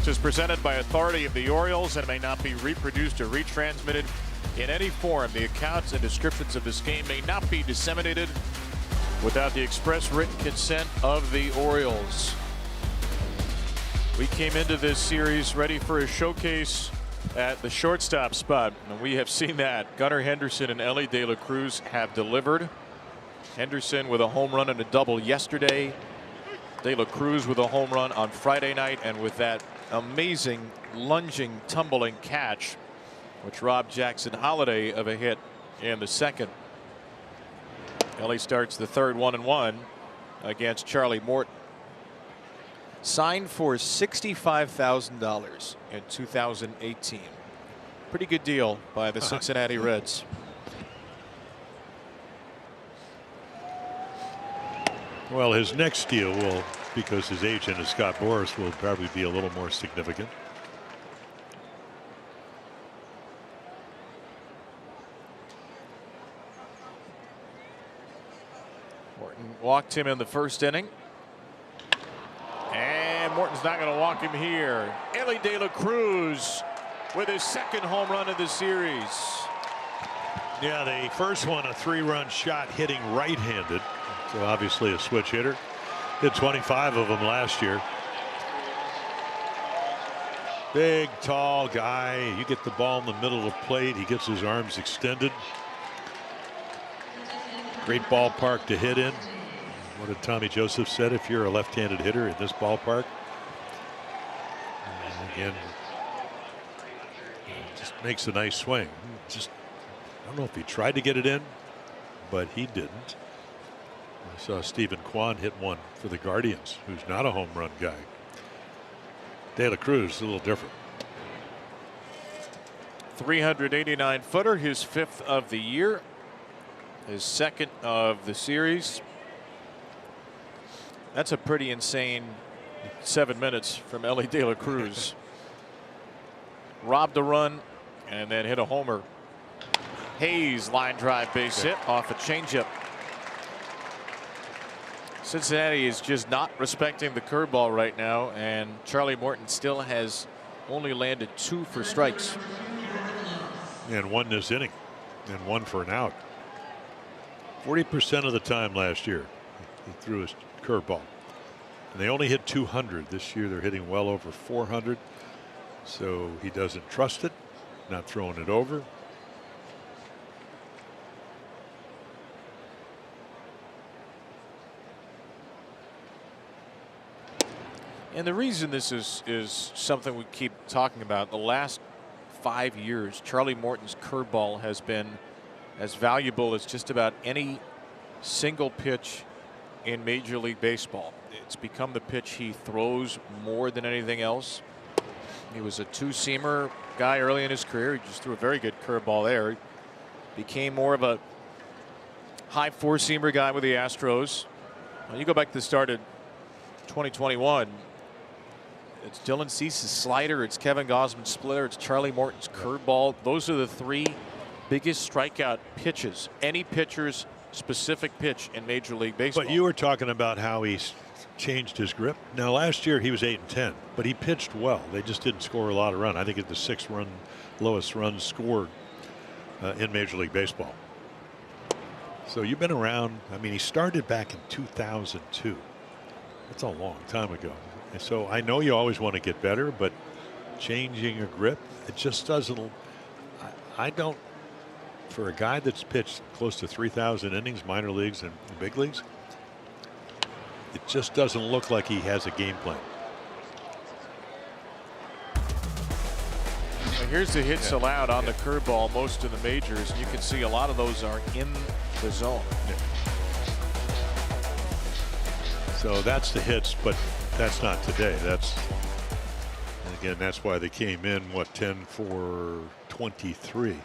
Is presented by authority of the Orioles and may not be reproduced or retransmitted in any form. The accounts and descriptions of this game may not be disseminated without the express written consent of the Orioles. We came into this series ready for a showcase at the shortstop spot, and we have seen that. Gunnar Henderson and Elly De La Cruz have delivered. Henderson with a home run and a double yesterday. De La Cruz with a home run on Friday night, and with that amazing lunging, tumbling catch, which robbed Jackson Holiday of a hit in the second. Elly starts the third 1-1 against Charlie Morton. Signed for $65,000 in 2018. Pretty good deal by the Cincinnati Reds. Well, his next deal will, because his agent is Scott Boras, will probably be a little more significant. Morton walked him in the first inning. And Morton's not going to walk him here. Elly De La Cruz with his second home run of the series. Yeah, the first one, a 3-run shot hitting right-handed. So obviously a switch hitter. Hit 25 of them last year. Big, tall guy. You get the ball in the middle of the plate. He gets his arms extended. Great ballpark to hit in. What did Tommy Joseph said? If you're a left-handed hitter in this ballpark, and again, just makes a nice swing. Just, I don't know if he tried to get it in, but he didn't. I saw Stephen Kwan hit one for the Guardians, who's not a home run guy. De La Cruz is a little different. 389-footer, his 5th of the year, his 2nd of the series. That's a pretty insane 7 minutes from Elly De La Cruz. Robbed a run and then hit a homer. Hayes line drive base hit off a changeup. Cincinnati is just not respecting the curveball right now, and Charlie Morton still has only landed 2 for strikes. And 1 this inning, and 1 for an out. 40% of the time last year he threw his curveball, and they only hit 200. This year they're hitting well over 400, so he doesn't trust it, not throwing it over. And the reason this is something we keep talking about, the last 5 years, Charlie Morton's curveball has been as valuable as just about any single pitch in Major League Baseball. It's become the pitch he throws more than anything else. He was a two-seamer guy early in his career. He just threw a very good curveball there. He became more of a high four-seamer guy with the Astros. When you go back to the start of 2021, it's Dylan Cease's slider, it's Kevin Gausman's splitter, it's Charlie Morton's curveball. Those are the three biggest strikeout pitches, any pitcher's specific pitch in Major League Baseball. But you were talking about how he's changed his grip. Now last year he was 8-10, but he pitched well. They just didn't score a lot of runs. I think it's the 6th lowest runs scored in Major League Baseball. So you've been around. I mean, he started back in 2002. That's a long time ago. And so I know you always want to get better, but changing a grip, it just doesn't. I don't. For a guy that's pitched close to 3,000 innings, minor leagues and big leagues, it just doesn't look like he has a game plan. Well, here's the hits allowed on the curveball, most of the majors. And you can see a lot of those are in the zone. So that's the hits, but that's not today. That's, and again, that's why they came in, what, 10 for 23.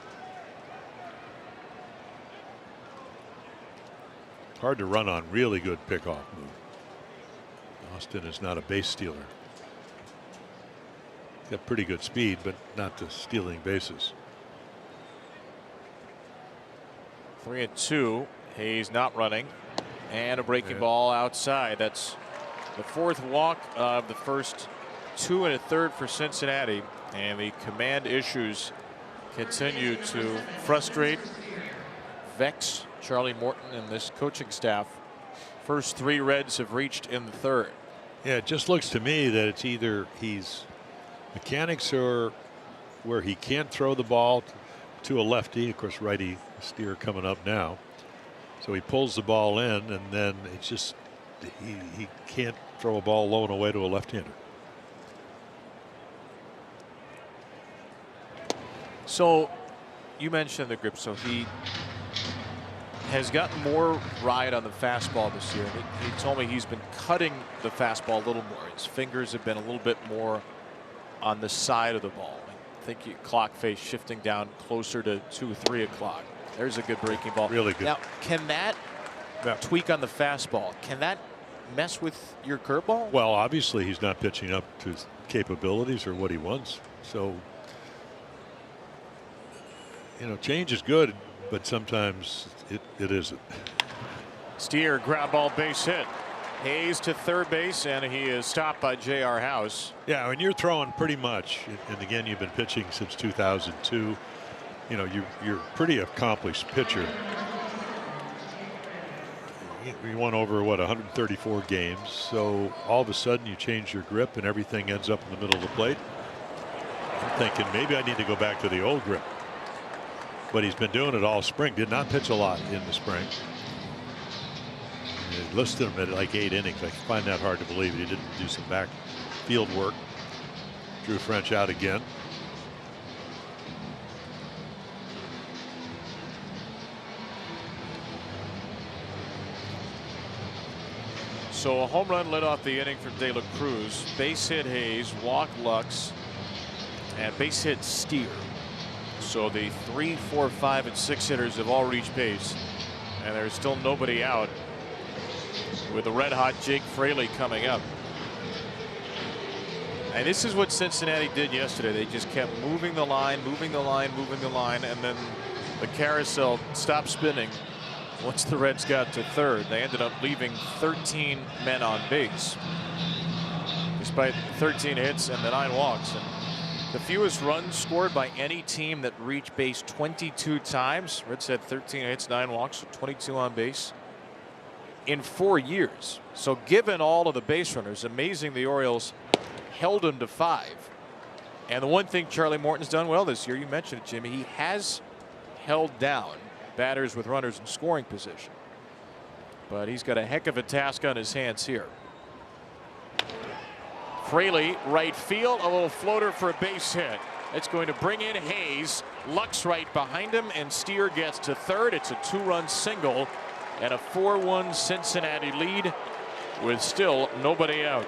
Hard to run on really good pickoff move. Austin is not a base stealer. He's got pretty good speed, but not the stealing bases. 3-2. Hayes not running, and a breaking ball outside. That's the 4th walk of the first 2 1/3 for Cincinnati, and the command issues continue to frustrate, vex Charlie Morton and this coaching staff. First 3 Reds have reached in the 3rd. Yeah, it just looks to me that it's either he's mechanics or where he can't throw the ball to a lefty. Of course, righty steer coming up now. So he pulls the ball in, and then it's just he can't throw a ball low and away to a left-hander. So you mentioned the grip. So he has gotten more ride on the fastball this year. He told me he's been cutting the fastball a little more. His fingers have been a little bit more on the side of the ball. I think clock face shifting down closer to 2 or 3 o'clock. There's a good breaking ball. Really good. Now, can that tweak on the fastball, can that mess with your curveball? Well, obviously he's not pitching up to his capabilities or what he wants. So, you know, change is good, but sometimes it isn't. Steer, grab ball, base hit. Hayes to third base, and he is stopped by J.R. House. Yeah, when you're throwing pretty much, and again, you've been pitching since 2002. You know, you're a pretty accomplished pitcher. You won over, what, 134 games. So all of a sudden you change your grip and everything ends up in the middle of the plate. I'm thinking maybe I need to go back to the old grip. But he's been doing it all spring. Did not pitch a lot in the spring. They listed him at like 8 innings. I find that hard to believe. He didn't do some back field work. Drew French out again. So a home run led off the inning from De La Cruz. Base hit Hayes, walk Lux, and base hit Steer. So the 3, 4, 5, and 6 hitters have all reached base, and there's still nobody out, with the red hot Jake Fraley coming up. And this is what Cincinnati did yesterday. They just kept moving the line, moving the line, moving the line, and then the carousel stopped spinning. Once the Reds got to third, they ended up leaving 13 men on base, despite 13 hits and the 9 walks. And the fewest runs scored by any team that reached base 22 times. Reds had 13 hits, 9 walks, 22 on base in 4 years. So given all of the base runners, amazing the Orioles held him to 5. And the one thing Charlie Morton's done well this year, you mentioned it, Jimmy, he has held down batters with runners in scoring position. But he's got a heck of a task on his hands here. Fraley, right field, a little floater for a base hit. It's going to bring in Hayes. Lux right behind him, and Steer gets to third. It's a 2-run single and a 4-1 Cincinnati lead with still nobody out.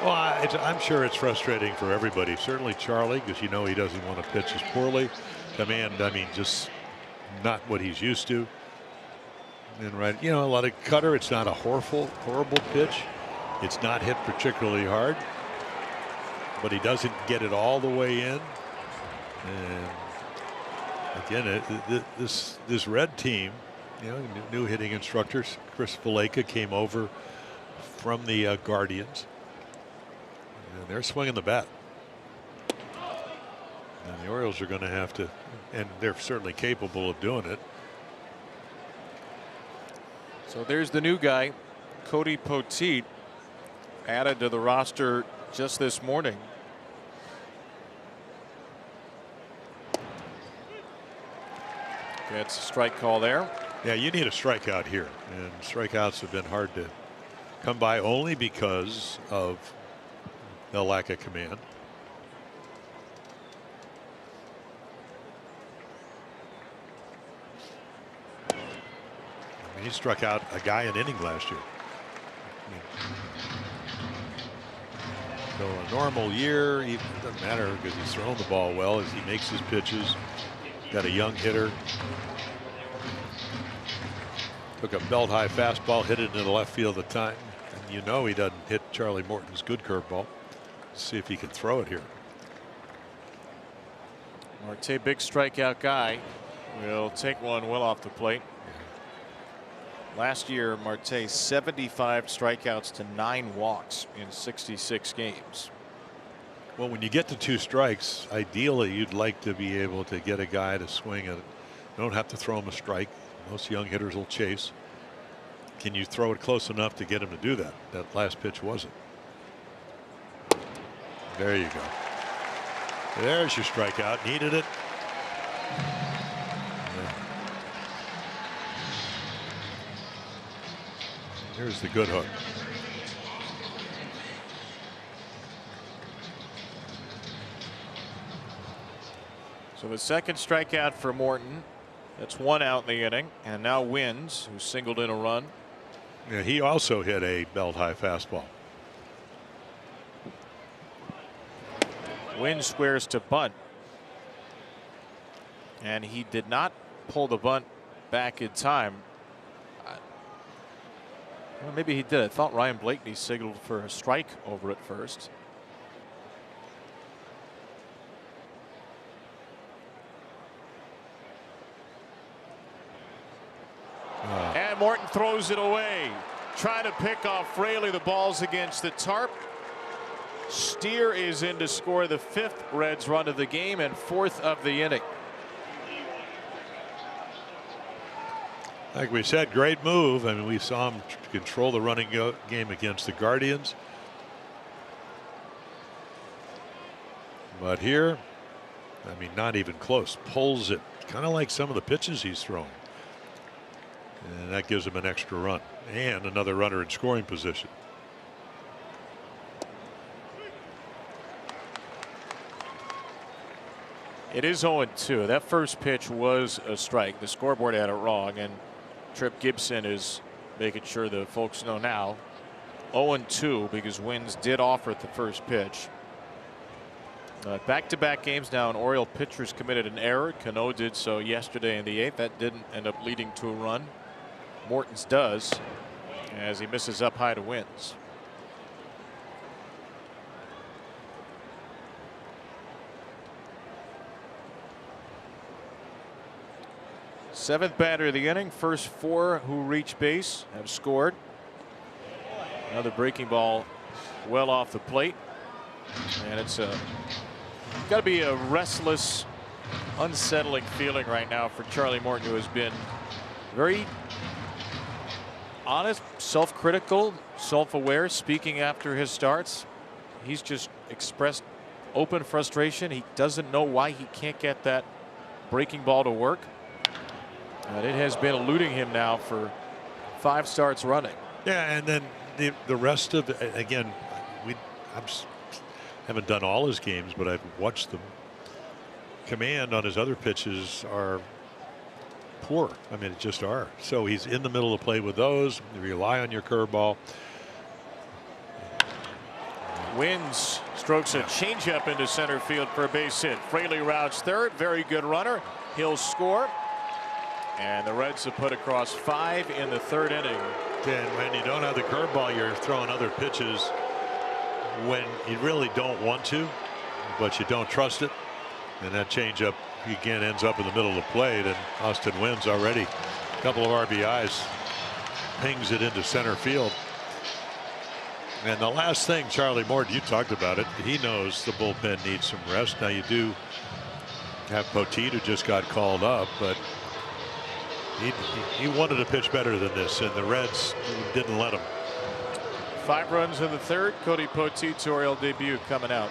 Well, I'm sure it's frustrating for everybody. Certainly Charlie, because you know he doesn't want to pitch as poorly. Command, I mean, just not what he's used to. And right, you know, a lot of cutter. It's not a horrible pitch. It's not hit particularly hard, but he doesn't get it all the way in. And again, this red team, you know, new hitting instructors. Chris Valleca came over from the Guardians, and they're swinging the bat. And the Orioles are going to have to, and they're certainly capable of doing it. So there's the new guy, Cody Poteet, added to the roster just this morning. Gets a strike call there. Yeah, you need a strikeout here, and strikeouts have been hard to come by only because of the lack of command. I mean, he struck out a guy an inning last year. So a normal year, it doesn't matter because he's throwing the ball well as he makes his pitches. Got a young hitter. Took a belt high fastball, hit it into the left field at the time. And you know he doesn't hit Charlie Morton's good curveball. Let's see if he can throw it here. Marte, big strikeout guy, will take one well off the plate. Last year, Marte 75 strikeouts to 9 walks in 66 games. Well, when you get to 2 strikes, ideally you'd like to be able to get a guy to swing at it. You don't have to throw him a strike. Most young hitters will chase. Can you throw it close enough to get him to do that? That last pitch wasn't. There you go. There's your strikeout. Needed it. Here's the good hook. So the second strikeout for Morton. That's 1 out in the inning, and now WYNN's, who singled in a run. Yeah, he also hit a belt high fastball. WYNN squares to bunt, and he did not pull the bunt back in time. Well, maybe he did. I thought Ryan Blakeney signaled for a strike over at first. And Morton throws it away. Trying to pick off Fraley. The ball's against the tarp. Steer is in to score the 5th Reds run of the game and 4th of the inning. Like we said, great move. I mean, we saw him control the running game against the Guardians. But here, I mean, not even close. Pulls it, kind of like some of the pitches he's throwing. And that gives him an extra run and another runner in scoring position. It is 0-2. That first pitch was a strike. The scoreboard had it wrong, and Trip Gibson is making sure the folks know now. 0-2 because WYNN's did offer at the first pitch. Back-to-back games now, and Oriole pitchers committed an error. Cano did so yesterday in the 8th. That didn't end up leading to a run. Morton's does, as he misses up high to WYNN's. Seventh batter of the inning. First 4 who reach base have scored. Another breaking ball well off the plate, and it's got to be a restless, unsettling feeling right now for Charlie Morton, who has been very honest, self-critical, self-aware, speaking after his starts. He's just expressed open frustration. He doesn't know why he can't get that breaking ball to work. And it has been eluding him now for 5 starts running. Yeah, and then the rest of again, Haven't done all his games, but I've watched them. Command on his other pitches are poor. I mean, it just are. So he's in the middle of the plate with those. You rely on your curveball. WYNN strokes a changeup into center field for a base hit. Fraley routes third. Very good runner. He'll score. And the Reds have put across 5 in the 3rd inning. And when you don't have the curveball, you're throwing other pitches when you really don't want to, but you don't trust it. And that changeup again ends up in the middle of the plate, and Austin Wynn's already a couple of RBIs, pings it into center field. And the last thing, Charlie Morton, you talked about it. He knows the bullpen needs some rest. Now you do have Poteet, who just got called up, but he wanted to pitch better than this, and the Reds didn't let him. 5 runs in the 3rd. Cody Poteet's Oriole debut coming out.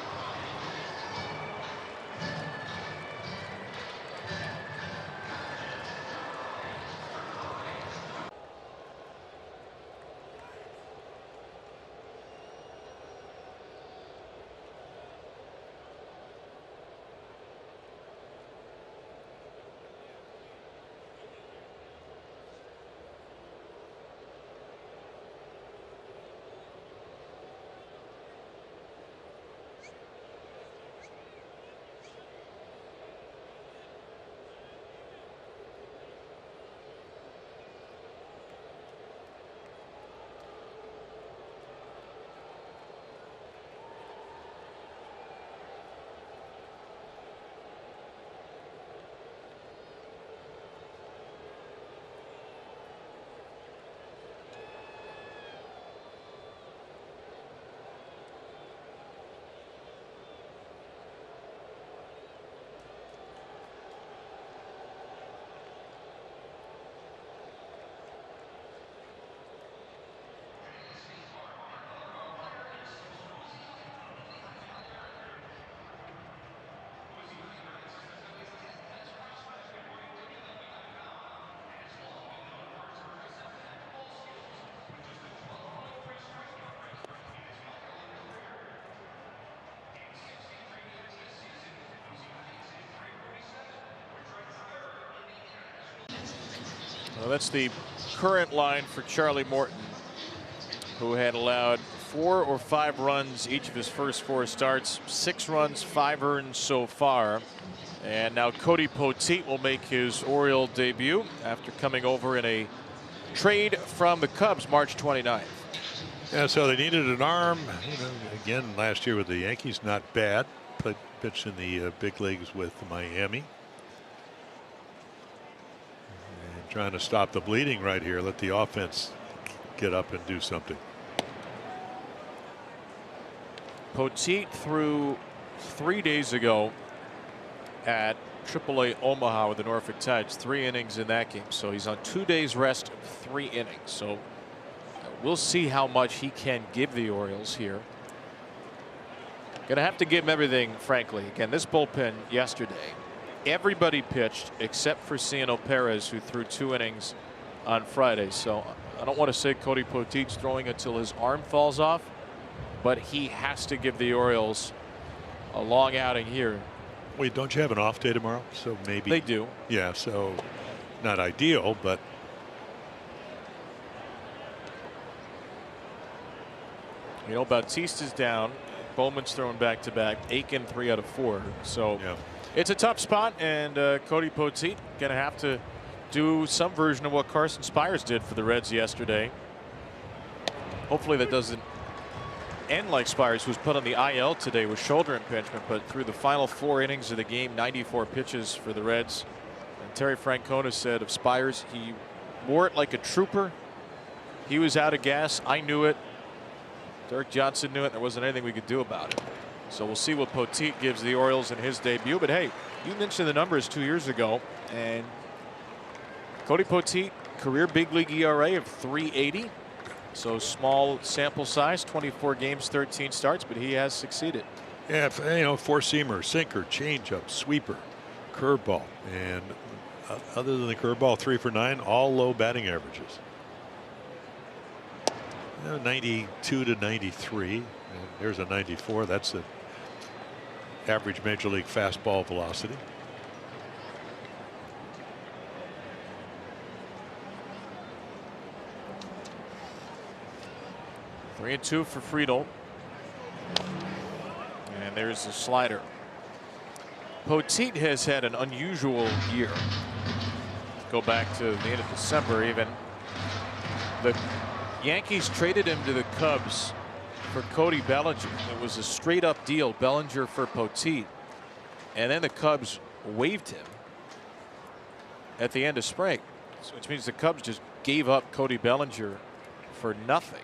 Well, that's the current line for Charlie Morton, who had allowed 4 or 5 runs each of his first 4 starts. 6 runs, 5 earned so far. And now Cody Poteet will make his Oriole debut after coming over in a trade from the Cubs March 29th. Yeah, so they needed an arm. You know, again, last year with the Yankees, not bad. Pitched in the big leagues with Miami. And trying to stop the bleeding right here. Let the offense get up and do something. Poteet threw 3 days ago at AAA Omaha with the Norfolk Tides. 3 innings in that game. So he's on 2 days rest, 3 innings. So we'll see how much he can give the Orioles here. Gonna have to give him everything, frankly. Again, this bullpen yesterday, everybody pitched except for Ciano Perez, who threw 2 innings on Friday. So I don't want to say Cody Poteet's throwing until his arm falls off, but he has to give the Orioles a long outing here. Wait, don't you have an off day tomorrow? So maybe they do. Yeah, so not ideal, but you know, Bautista's down. Bowman's throwing back-to-back. Aiken 3 out of 4. So yeah, it's a tough spot, and Cody Poteet gonna have to do some version of what Carson Spires did for the Reds yesterday. Hopefully that doesn't end like Spires, who was put on the IL today with shoulder impingement, but through the final 4 innings of the game, 94 pitches for the Reds. And Terry Francona said of Spires, he wore it like a trooper. He was out of gas. I knew it. Derek Johnson knew it. There wasn't anything we could do about it. So we'll see what Poteet gives the Orioles in his debut. But hey, you mentioned the numbers 2 years ago, and Cody Poteet, career big league ERA of 3.80. So small sample size, 24 games, 13 starts, but he has succeeded. yeah, you know, 4-seamer, sinker, changeup, sweeper, curveball, and other than the curveball, 3 for 9, all low batting averages. 92 to 93. And there's a 94. That's average major league fastball velocity. Three and two for Friedel. And there's the slider. Poteet has had an unusual year. Go back to the end of December even. The Yankees traded him to the Cubs for Cody Bellinger. It was a straight up deal, Bellinger for Poteet. And then the Cubs waived him at the end of spring, which means the Cubs just gave up Cody Bellinger for nothing.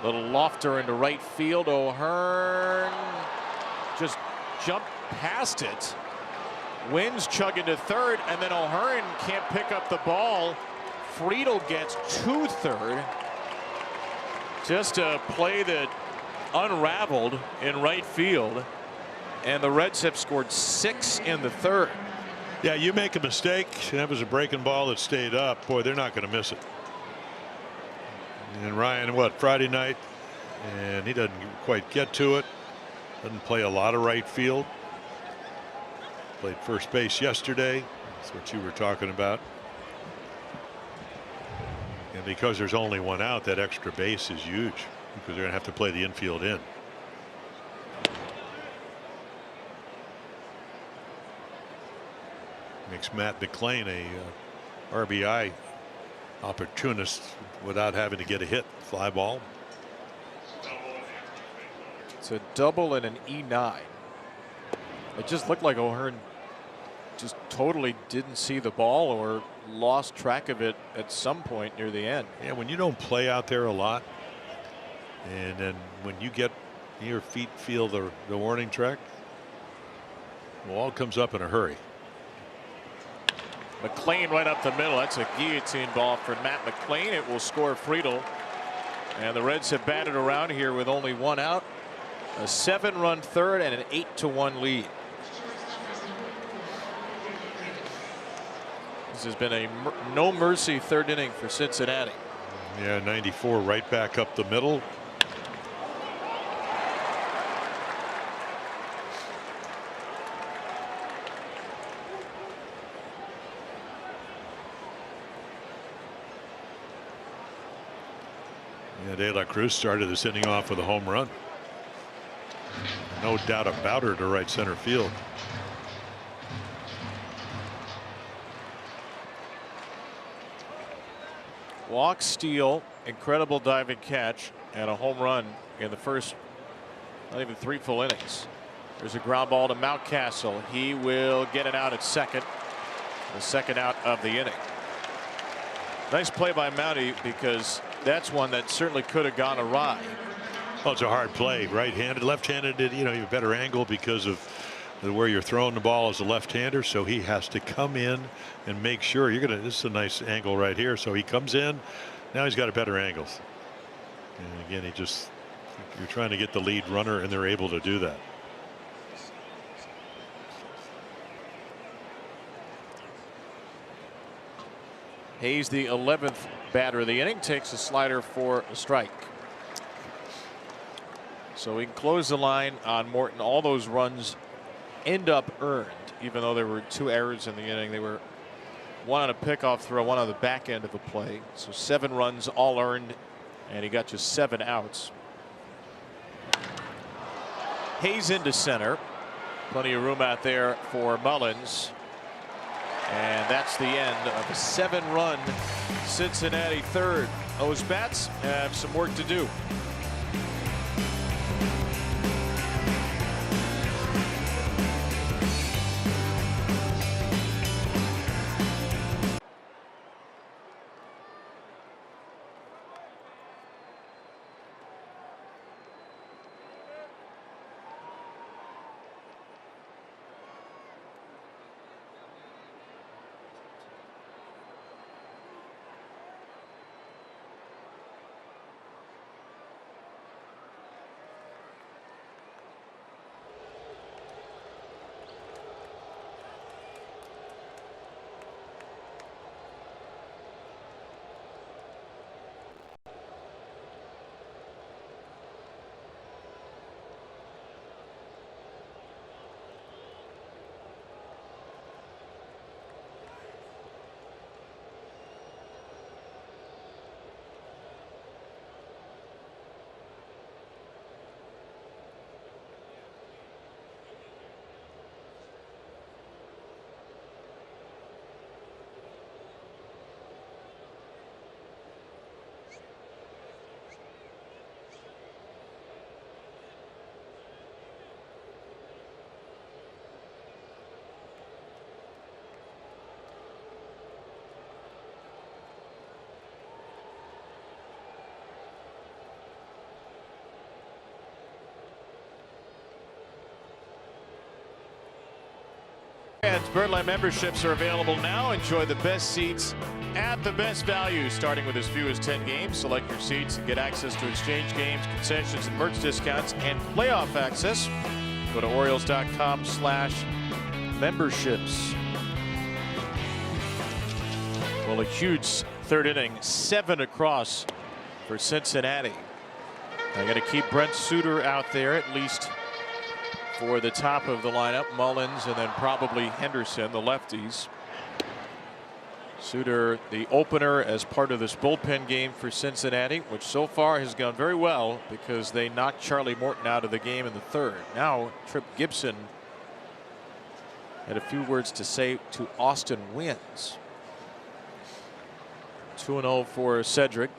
Little lofter into right field. O'Hearn just jumped past it. Wynn's chugging to third, and then O'Hearn can't pick up the ball. Friedel gets to third. Just a play that unraveled in right field, and the Reds have scored 6 in the third. Yeah, you make a mistake, that was a breaking ball that stayed up. Boy, they're not going to miss it. And Ryan, what, Friday night, and he doesn't quite get to it. Doesn't play a lot of right field. Played first base yesterday. That's what you were talking about. And because there's only one out, that extra base is huge because they're going to have to play the infield in. Makes Matt McLain a RBI opportunist without having to get a hit. Fly ball. It's a double and an E9. It just looked like O'Hearn just totally didn't see the ball or lost track of it at some point near the end. Yeah, when you don't play out there a lot, and then when you get your feet feel the warning track, the ball comes up in a hurry. McLain right up the middle. That's a guillotine ball for Matt McLain. It will score Friedel. And the Reds have batted around here with only one out. A 7-run third and an 8-1 lead. This has been a no mercy third inning for Cincinnati. Yeah, 94 right back up the middle. Yeah, De La Cruz started this inning off with a home run. No doubt about her to right center field. Walk, steal, incredible diving catch, and a home run in the first not even 3 full innings. There's a ground ball to Mountcastle. He will get it out at second. The second out of the inning. Nice play by Mountie, because that's one that certainly could have gone awry. Well, it's a hard play. Right-handed, left-handed, you know, you have a better angle because of where you're throwing the ball as a left-hander. So he has to come in and make sure you're gonna. This is a nice angle right here. So he comes in. Now he's got a better angle. And again, you're trying to get the lead runner, and they're able to do that. Hayes, the 11th batter of the inning, takes a slider for a strike. So we can close the line on Morton. All those runs end up earned, even though there were 2 errors in the inning. They were 1 on a pickoff throw, 1 on the back end of the play. So 7 runs all earned, and he got just 7 outs. Hayes into center. Plenty of room out there for Mullins. And that's the end of a 7-run Cincinnati third. Those bats have some work to do. Birdland memberships are available now. Enjoy the best seats at the best value, starting with as few as 10 games. Select your seats and get access to exchange games, concessions, and merch discounts, and playoff access. Go to Orioles.com/memberships. Well, a huge third inning, 7 across for Cincinnati. I got to keep Brent Suter out there at least for the top of the lineup. Mullins and then probably Henderson, the lefties. Suter, the opener as part of this bullpen game for Cincinnati, which so far has gone very well because they knocked Charlie Morton out of the game in the third. Now Tripp Gibson had a few words to say to Austin Wynns. 2-0 for Cedric,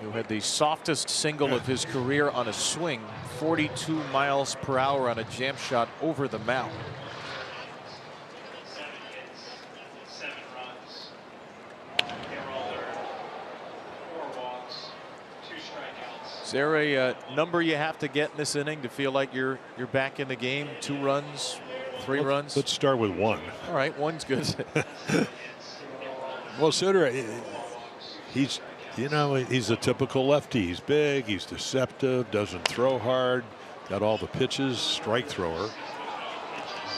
who had the softest single of his career on a swing, 42 miles per hour on a jam shot over the mound. Is there a number you have to get in this inning to feel like you're back in the game? 2 runs, 3 runs? Let's start with 1. All right, 1's good. Well, Suter, he's a typical lefty. He's big, he's deceptive, doesn't throw hard, got all the pitches, strike thrower.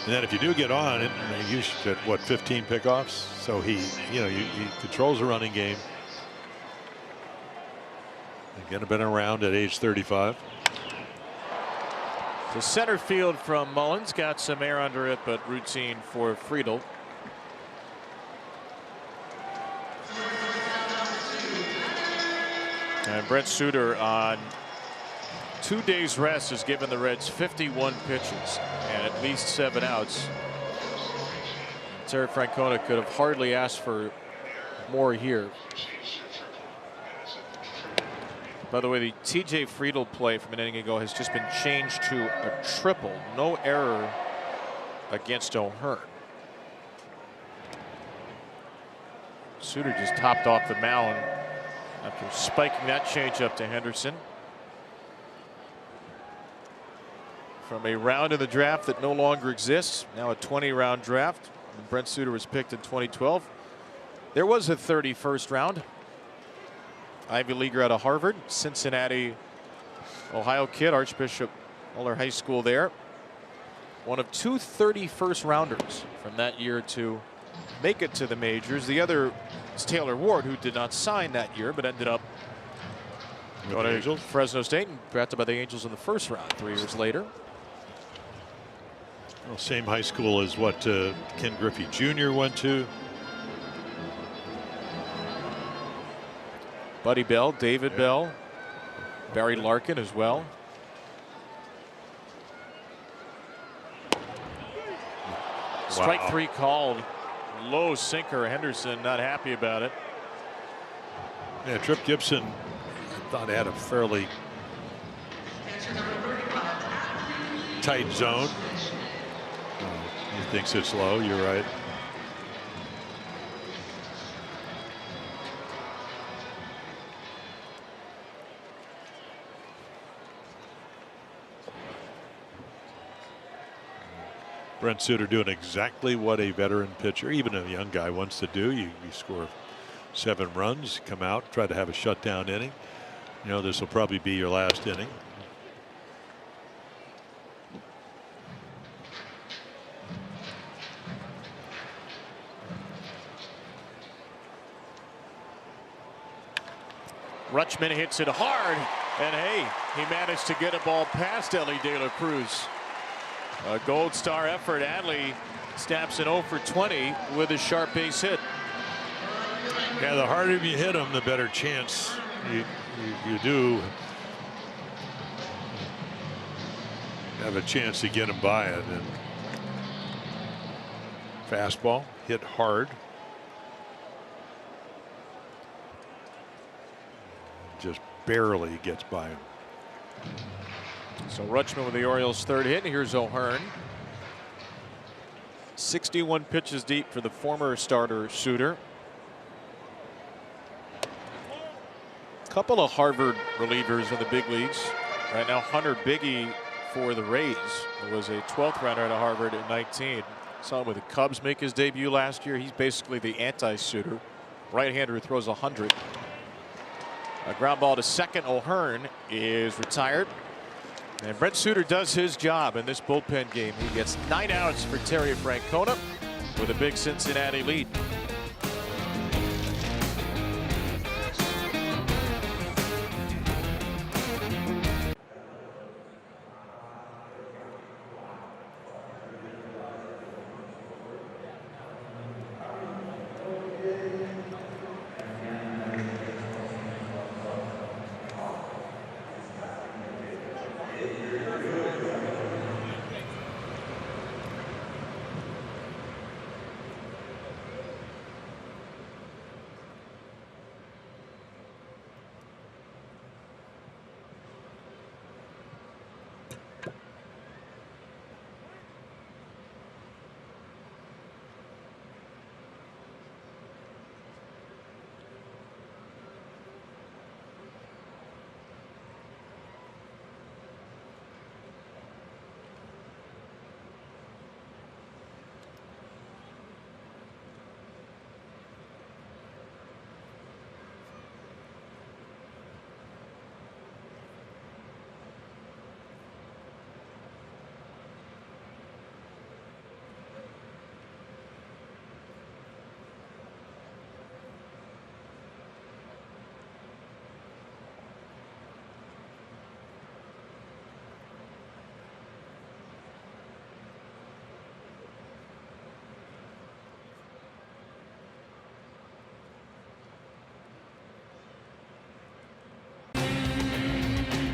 And then if you do get on it, you should get what, 15 pickoffs. So he controls the running game. Again, been around at age 35. The center field from Mullins, got some air under it, but routine for Friedel. And Brent Suter on 2 days rest has given the Reds 51 pitches and at least 7 outs. Terry Francona could have hardly asked for more here. By the way, the TJ Friedel play from an inning ago has just been changed to a triple. No error against O'Hearn. Suter just topped off the mound after spiking that changeup to Henderson. From a round in the draft that no longer exists, now a 20-round draft. Brent Suter was picked in 2012. There was a 31st round. Ivy Leaguer out of Harvard, Cincinnati, Ohio kid, Archbishop Muller High School there. One of 2 31st rounders from that year to make it to the majors. The other is Taylor Ward, who did not sign that year but ended up going to Fresno State and drafted by the Angels in the 1st round 3 years later. Well, same high school as what Ken Griffey Jr. went to. Buddy Bell, David Bell, Barry Larkin as well. Strike 3 called. Low sinker. Henderson not happy about it. Yeah, Tripp Gibson, I thought, had a fairly tight zone. He thinks it's low. You're right. Brent Suter doing exactly what a veteran pitcher, even a young guy, wants to do. You score 7 runs, come out, try to have a shutdown inning. You know, this will probably be your last inning. Rutschman hits it hard, and hey, he managed to get a ball past Ellie De La Cruz. A gold star effort. Adley snaps an 0 for 20 with a sharp base hit. Yeah, the harder you hit him, the better chance you do have a chance to get him by it. And fastball hit hard. Just barely gets by him. So Rutschman with the Orioles' 3rd hit. Here's O'Hearn. 61 pitches deep for the former starter Suter. Couple of Harvard relievers in the big leagues right now. Hunter Biggie for the Rays, who was a 12th rounder out of Harvard at 19. Saw him with the Cubs make his debut last year. He's basically the anti-Suter. Right-hander who throws 100. A ground ball to second. O'Hearn is retired. And Brent Suter does his job in this bullpen game. He gets 9 outs for Terry Francona with a big Cincinnati lead.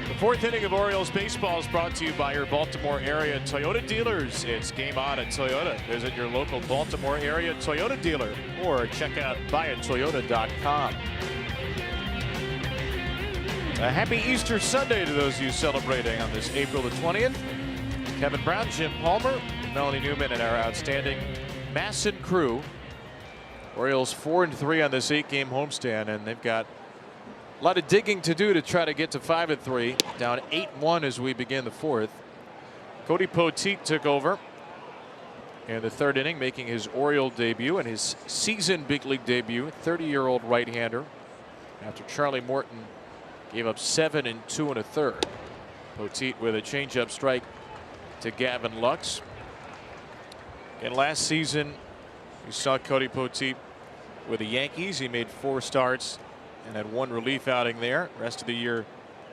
The fourth inning of Orioles baseball is brought to you by your Baltimore area Toyota dealers. It's game on at Toyota. Visit your local Baltimore area Toyota dealer or check out buyatoyota.com. A happy Easter Sunday to those of you celebrating on this April the 20th. Kevin Brown, Jim Palmer, Melanie Newman, and our outstanding Masson crew. Orioles 4-3 on this 8-game homestand, and they've got a lot of digging to do to try to get to 5-3. Down 8-1 as we begin the fourth. Cody Poteet took over in the third inning, making his Oriole debut and his season big league debut. 30-year-old right-hander after Charlie Morton gave up 7 and 2 1/3. Poteet with a changeup strike to Gavin Lux. And last season we saw Cody Poteet with the Yankees. He made 4 starts and had 1 relief outing there. Rest of the year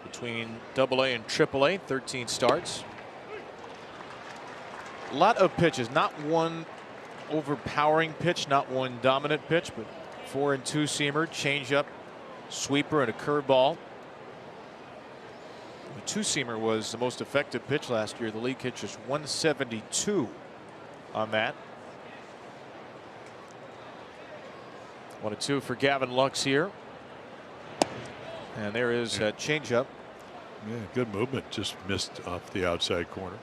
between AA and AAA, 13 starts. A lot of pitches, not one overpowering pitch, not one dominant pitch, but 4 and 2-seamer, changeup, sweeper, and a curveball. The 2-seamer was the most effective pitch last year. The league hit just 172 on that. 1-2 for Gavin Lux here. And there is a changeup. Yeah, good movement. Just missed off the outside corner.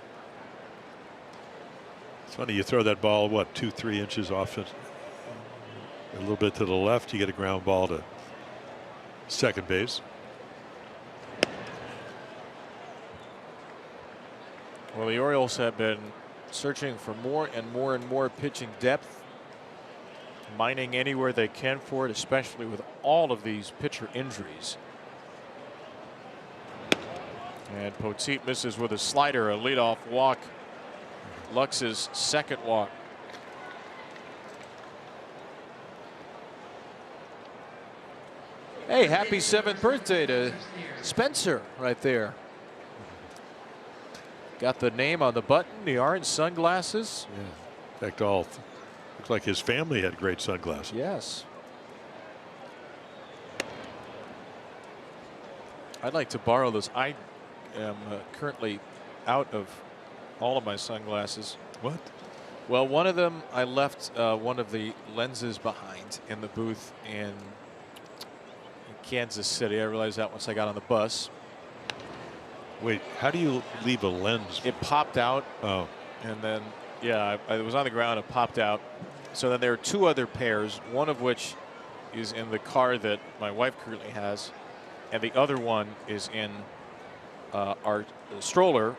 It's funny, you throw that ball, what, 2-3 inches off it, a little bit to the left, you get a ground ball to second base. Well, the Orioles have been searching for more and more and more pitching depth, mining anywhere they can for it, especially with all of these pitcher injuries. And Poteet misses with a slider, a leadoff walk. Lux's second walk. Hey, happy 7th birthday to Spencer right there. Got the name on the button, the orange sunglasses. Yeah. In fact, looks like his family had great sunglasses. Yes. I'd like to borrow those. I am currently out of all of my sunglasses. What? Well, one of them I left one of the lenses behind in the booth in Kansas City. I realized that once I got on the bus. Wait, how do you leave a lens? It popped out. Oh. And then, yeah, I was on the ground. It popped out. So then there are 2 other pairs, one of which is in the car that my wife currently has, and the other one is in our stroller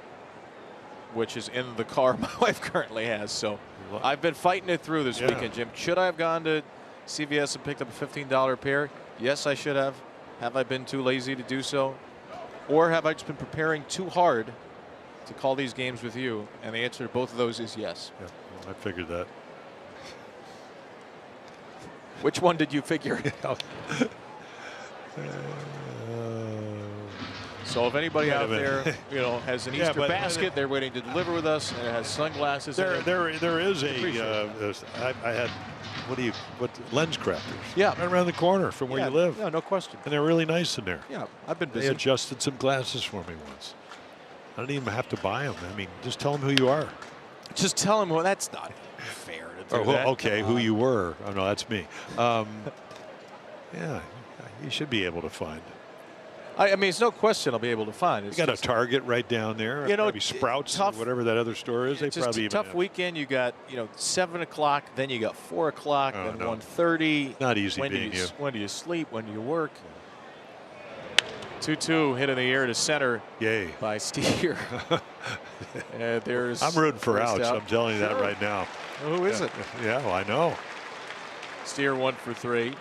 which is in the car my wife currently has. So I've been fighting it through this weekend, Jim. Should I have gone to CVS and picked up a $15 pair? Yes, I should have. Have I been too lazy to do so? Or have I just been preparing too hard to call these games with you? And the answer to both of those is yes. Yeah, well, I figured that. Which one did you figure? So if anybody out there, has an Easter basket, they're waiting to deliver with us, and it has sunglasses. There is I had what lens crafters? Yeah, right around the corner from where you live. Yeah, no question. And they're really nice in there. Yeah, I've been busy. They adjusted some glasses for me once. I didn't even have to buy them. I mean, just tell them who you are. Just tell them. Well, that's not fair to do that. Okay, who you were. Oh no, that's me. Yeah, you should be able to find. I mean, it's no question I'll be able to find. It's you got a Target right down there. Maybe Sprouts, or whatever that other store is. They probably even tough weekend. You got 7 o'clock, then you got 4 o'clock, then 1:30. Not easy when being you. When do you sleep? When do you work? 2-2 hit in the air to center. Yay! By Steer. I'm rooting for outs. I'm telling you that right now. Well, who is it? Yeah, well, I know. Steer 1 for 3.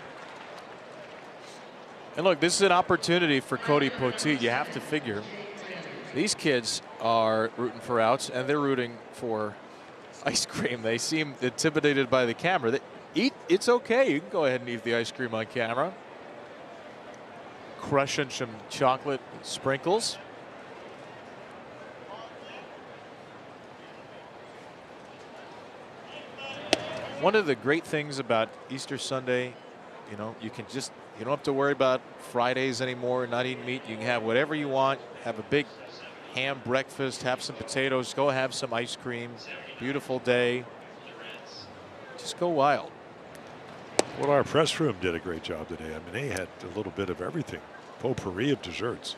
And look, this is an opportunity for Cody Poteet. You have to figure these kids are rooting for outs, and they're rooting for ice cream. They seem intimidated by the camera. It's okay. You can go ahead and eat the ice cream on camera. Crushing some chocolate sprinkles. One of the great things about Easter Sunday, you don't have to worry about Fridays anymore, not eating meat. You can have whatever you want. Have a big ham breakfast, have some potatoes, go have some ice cream. Beautiful day. Just go wild. Well, our press room did a great job today. I mean, they had a little bit of everything. Potpourri of desserts.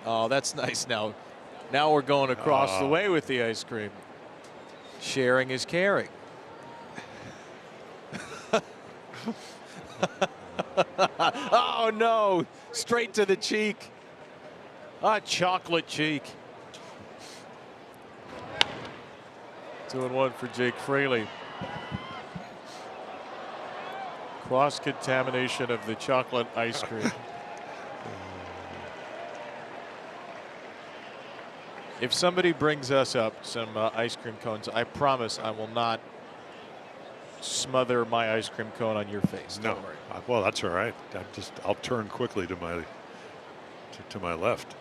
Oh, that's nice. Now we're going across the way with the ice cream. Sharing is caring. Oh no, straight to the cheek. A chocolate cheek. 2-1 for Jake Fraley. Cross contamination of the chocolate ice cream. If somebody brings us up some ice cream cones, I promise I will not smother my ice cream cone on your face. No, well, that's all right. I'll turn quickly to my left.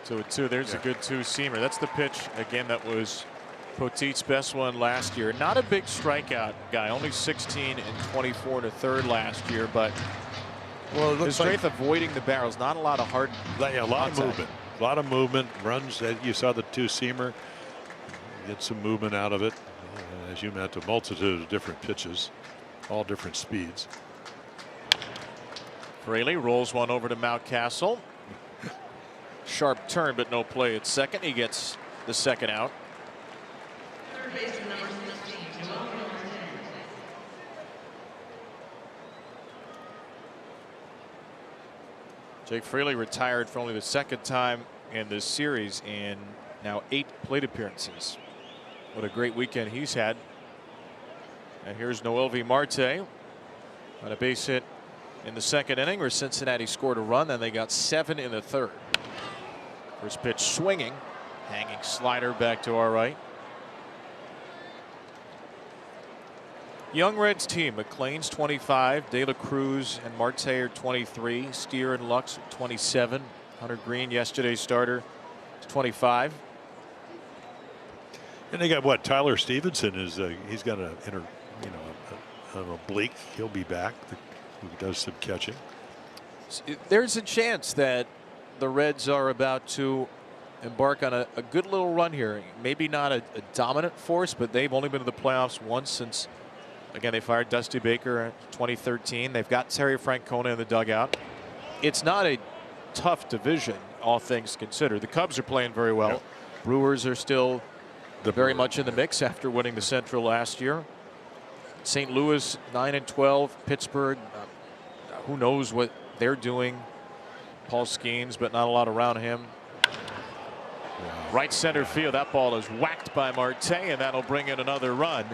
2-2. There's a good two-seamer. That's the pitch again. That was Poteet's best one last year. Not a big strikeout guy. Only 16 and 24 and a third last year, but his strength avoiding the barrels. Not a lot of hard. Yeah, a lot of movement. A lot of movement. Runs. You saw the two-seamer. Get some movement out of it. As you meant, a multitude of different pitches, all different speeds. Fraley rolls one over to Mountcastle. Sharp turn, but no play at second. He gets the second out. Jake Fraley retired for only the second time in this series in now 8 plate appearances. What a great weekend he's had. And here's Noelvi Marte on a base hit in the second inning where Cincinnati scored a run. Then they got 7 in the third. First pitch swinging, hanging slider back to our right. Young Reds team: McLean's 25, De La Cruz and Marte are 23, Steer and Lux are 27. Hunter Green, yesterday's starter, is 25. And they got what? Tyler Stevenson is. He's got an oblique. He'll be back. He does some catching. There's a chance that the Reds are about to embark on a good little run here. Maybe not a dominant force, but they've only been to the playoffs once since, again, they fired Dusty Baker in 2013. They've got Terry Francona in the dugout. It's not a tough division, all things considered. The Cubs are playing very well. Yep. Brewers are still very much in the mix after winning the Central last year. St. Louis 9-12. Pittsburgh, who knows what they're doing. Paul Skeens, but not a lot around him. Right center field. That ball is whacked by MARTE, and that'll bring in another run.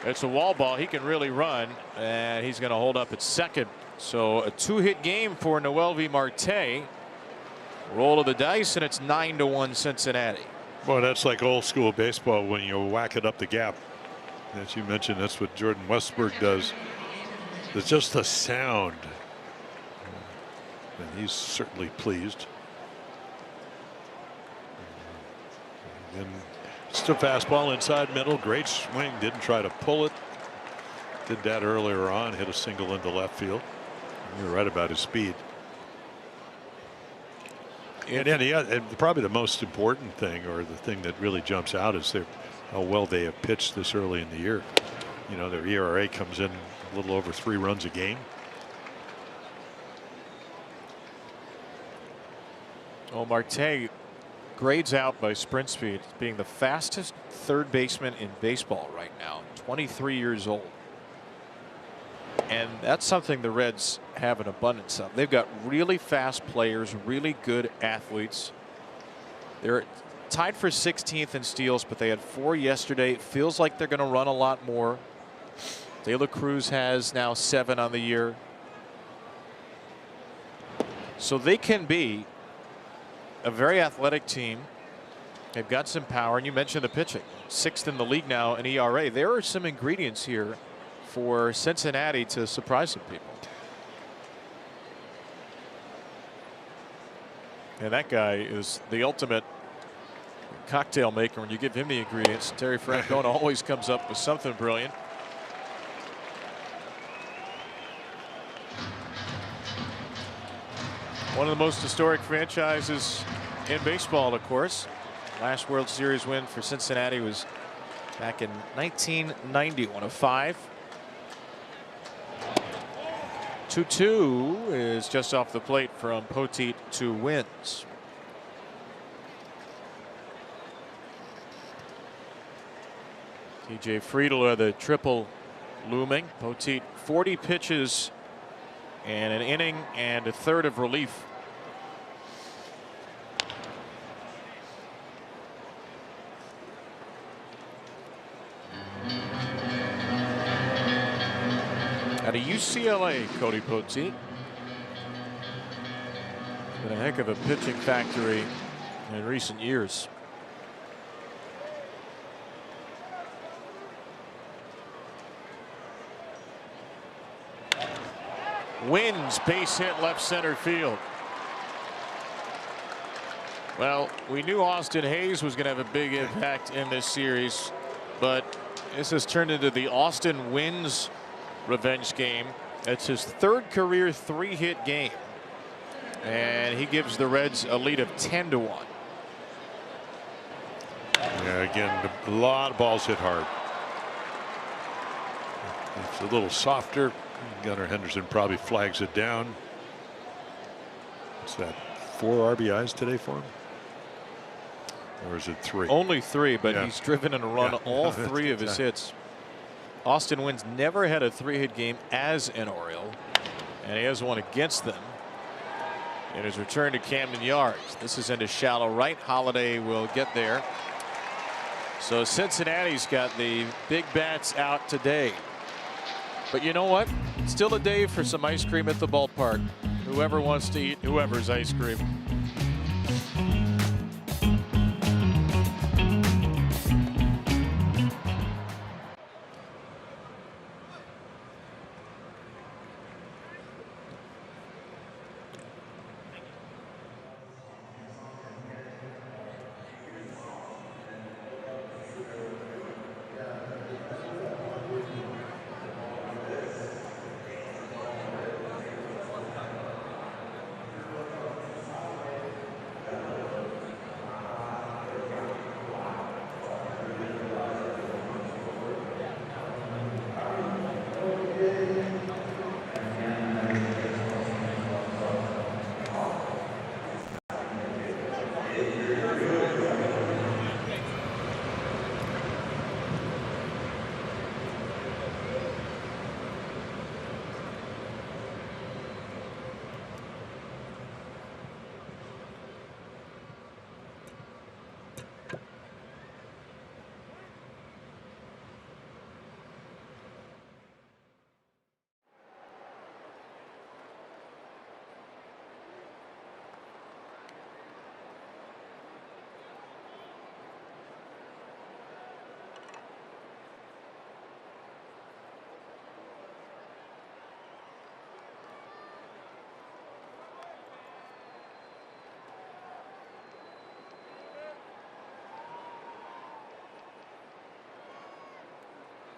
It's a wall ball. He can really run, and he's going to hold up at second. So a 2-hit game for Noelvi Marte. Roll of the dice, and it's 9-1 Cincinnati. Boy, that's like old school baseball when you whack it up the gap. As you mentioned, that's what Jordan Westberg does. It's just the sound. And he's certainly pleased. And just a fastball inside middle. Great swing. Didn't try to pull it. Did that earlier on. Hit a single into left field. You're right about his speed. And probably the most important thing, or the thing that really jumps out, is how well they have pitched this early in the year. You know, their ERA comes in a little over 3 runs a game. Well, Marte grades out by sprint speed, being the fastest third baseman in baseball right now, 23 years old. And that's something the Reds have an abundance of. They've got really fast players, really good athletes. They're tied for 16th in steals, but they had 4 yesterday. It feels like they're going to run a lot more. De La Cruz has now 7 on the year. So they can be a very athletic team. They've got some power, and you mentioned the pitching. 6th in the league now in ERA. There are some ingredients here for Cincinnati to surprise some people. And that guy is the ultimate cocktail maker when you give him the ingredients. Terry Francona always comes up with something brilliant. One of the most historic franchises in baseball, of course. Last World Series win for Cincinnati was back in 1990, 1-5. 2-2 is just off the plate from Poteet to WYNNs. TJ Friedler, the triple looming. Poteet 40 pitches and an inning and a third of relief. Out of UCLA, Cody Poteet. Been a heck of a pitching factory in recent years. WYNNs base hit left center field. Well, we knew Austin Hayes was going to have a big impact in this series, but this has turned into the Austin WYNNs revenge game. It's his 3rd career 3-hit game, and he gives the Reds a lead of 10-1. Yeah, again, a lot of balls hit hard. It's a little softer. Gunnar Henderson probably flags it down. What's that, 4 RBIs today for him? Or is it 3? Only 3, but he's driven in a run all 3 of his hits. Austin WYNNs never had a 3-hit game as an Oriole, and he has one against them in his return to Camden Yards. This is into shallow right. Holiday will get there. So Cincinnati's got the big bats out today. But you know what? Still a day for some ice cream at the ballpark. Whoever wants to eat whoever's ice cream.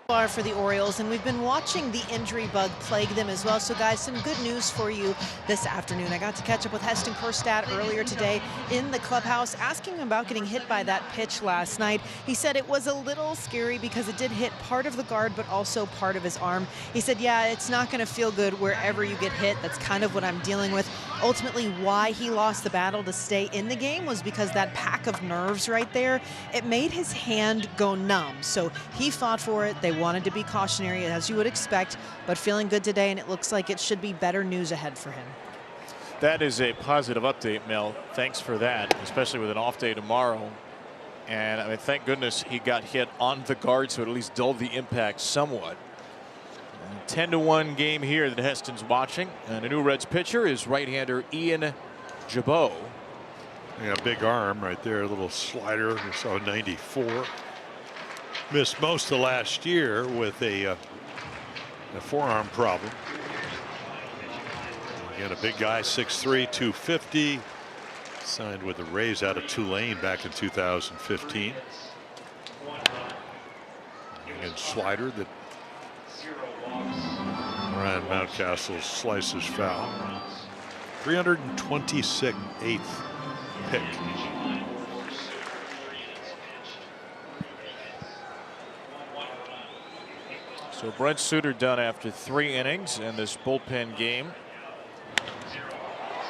For the Orioles, and we've been watching the injury bug plague them as well. So guys, some good news for you this afternoon. I got to catch up with Heston Kjerstad earlier today in the clubhouse, asking him about getting hit by that pitch last night. He said it was a little scary because it did hit part of the guard but also part of his arm. He said, yeah, it's not going to feel good wherever you get hit. That's kind of what I'm dealing with. Ultimately, why he lost the battle to stay in the game was because that pack of nerves right there, it made his hand go numb. So he fought for it. They wanted to be cautionary, as you would expect, but feeling good today, and it looks like it should be better news ahead for him. That is a positive update, Mel. Thanks for that, especially with an off day tomorrow. And I mean, thank goodness he got hit on the guard, so it at least dulled the impact somewhat. 10-1 game here that Heston's watching, and the new Reds pitcher is right-hander Ian Gibaut. Yeah, big arm right there, a little slider. We saw 94. Missed most of last year with a forearm problem. Again, a big guy, 6'3", 250. Signed with the Rays out of Tulane back in 2015. And slider that Ryan Mountcastle slices foul. 328th pick. So Brent Suter done after 3 innings in this bullpen game.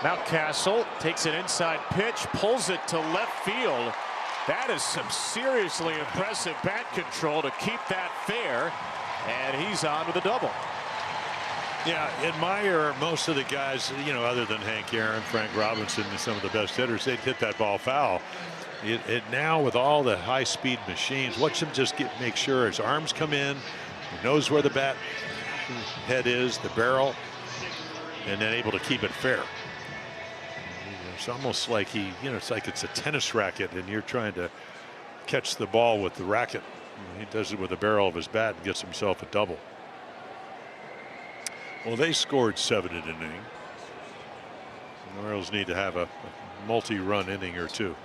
Mountcastle takes an inside pitch, pulls it to left field. That is some seriously impressive bat control to keep that fair, and he's on with a double. Yeah, admire most of the guys, you know, other than Hank Aaron, Frank Robinson, and some of the best hitters, they'd hit that ball foul. It now with all the high-speed machines, watch him just make sure his arms come in, he knows where the bat head is, the barrel, and then able to keep it fair. It's almost like it's like it's a tennis racket and you're trying to catch the ball with the racket. He does it with the barrel of his bat and gets himself a double. Well, they scored 7 in an inning. The Orioles need to have a multi-run inning or two.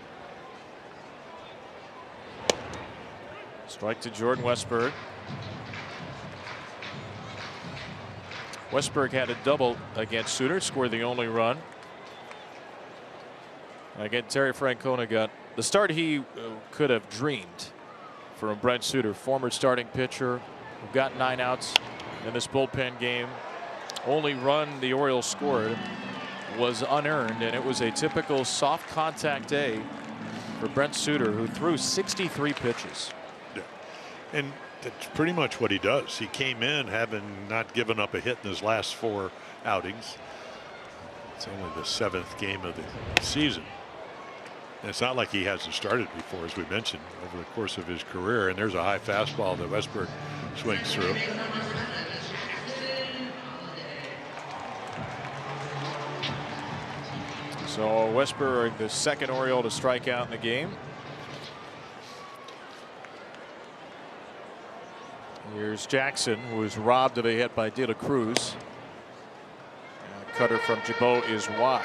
Strike to Jordan Westburg. Westburg had a double against Suter, scored the only run. Again, Terry Francona got the start he could have dreamed from Brent Suter, former starting pitcher who got 9 outs in this bullpen game. Only run the Orioles scored was unearned, and it was a typical soft contact day for Brent Suter, who threw 63 pitches. Yeah. And that's pretty much what he does. He came in having not given up a hit in his last 4 outings. It's only the 7th game of the season. And it's not like he hasn't started before, as we mentioned, over the course of his career. And there's a high fastball that Westburg swings through. So Westburg, the second Oriole to strike out in the game. Here's Jackson, who was robbed of a hit by De La Cruz. Cutter from Gibaut is wide.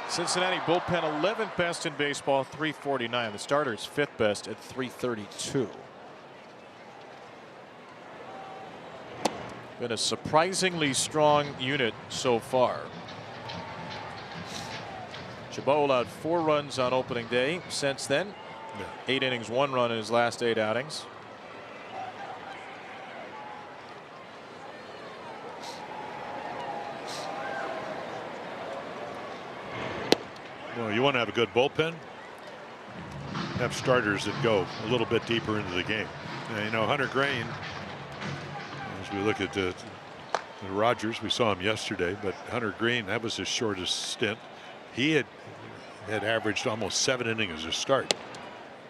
Cincinnati bullpen 11th best in baseball, 349. The starter's 5th best at 332. Been a surprisingly strong unit so far. Gibaut allowed 4 runs on opening day. Since then, 8 innings, 1 run in his last 8 outings. Well, you want to have a good bullpen, have starters that go a little bit deeper into the game. You know, Hunter Grain, as we look at the Rogers, we saw him yesterday, but Hunter Grain, that was his shortest stint. He had averaged almost 7 innings as a start.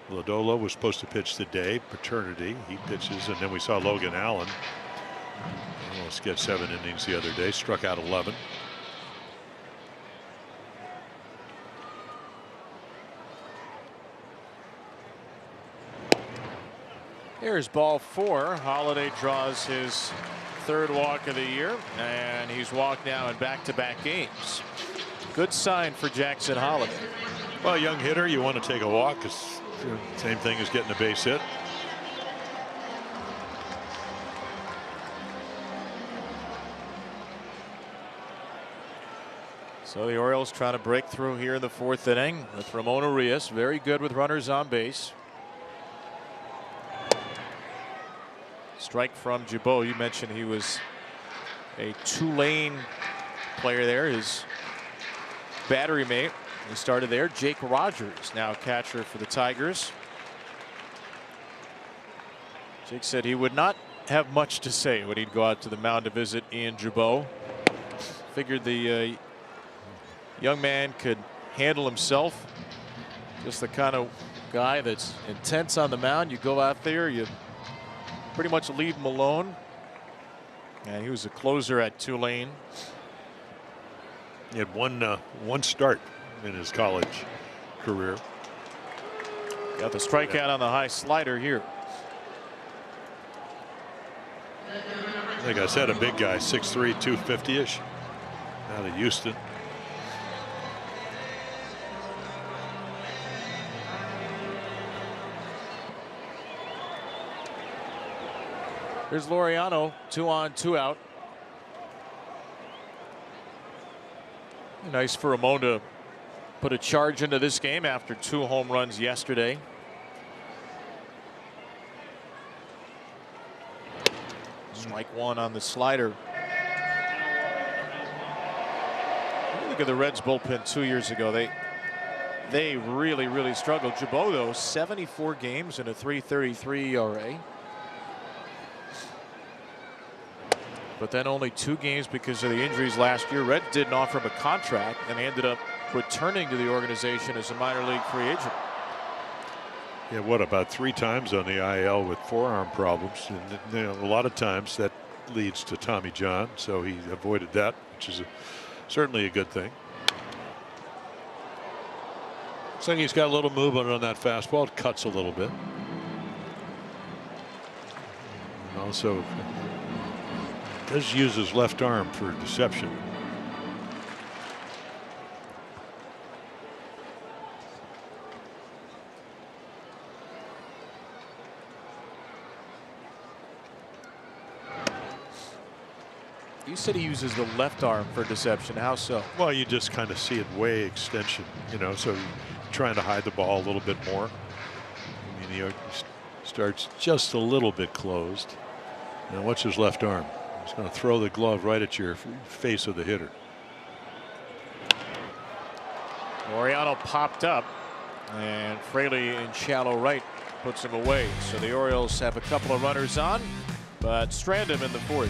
Lodolo was supposed to pitch today, paternity, he pitches, and then we saw Logan Allen almost get 7 innings the other day, struck out 11. Here's ball 4. Holiday draws his 3rd walk of the year, and he's walked now in back-to-back games. Good sign for Jackson Holiday. Well, young hitter, you want to take a walk. Same thing as getting a base hit. So the Orioles trying to break through here in the 4th inning with Ramon Urias, very good with runners on base. Strike from Gibaut. You mentioned he was a Tulane player there. His battery mate, he started there. Jake Rogers, now catcher for the Tigers. Jake said he would not have much to say when he'd go out to the mound to visit Ian Gibaut. Figured the young man could handle himself. Just the kind of guy that's intense on the mound. You go out there, you pretty much leave him alone. And he was a closer at Tulane. He had one start in his college career. Got the strikeout on the high slider here. Like I said, a big guy, 6'3", 250-ish, out of Houston. There's Laureano, 2 on, 2 out. Nice for Ramon to put a charge into this game after 2 home runs yesterday. Strike 1 on the slider. Look at the Reds bullpen 2 years ago. They really struggled. Gibaut, though, 74 games and a 3.33 ERA. But then only 2 games because of the injuries last year. Reds didn't offer him a contract and he ended up returning to the organization as a minor league free agent. Yeah, what, about 3 times on the IL with forearm problems, and you know, a lot of times that leads to Tommy John, so he avoided that, which is certainly a good thing. Looks like he's got a little movement on that fastball. It cuts a little bit, and also does use his left arm for deception. You said he uses the left arm for deception. How so? Well, you just kind of see it way extension, you know, so trying to hide the ball a little bit more. I mean, he starts just a little bit closed. Now, what's his left arm? He's going to throw the glove right at your face of the hitter. Laureano popped up, and Fraley in shallow right puts him away. So the Orioles have a couple of runners on, but strand him in the 4th.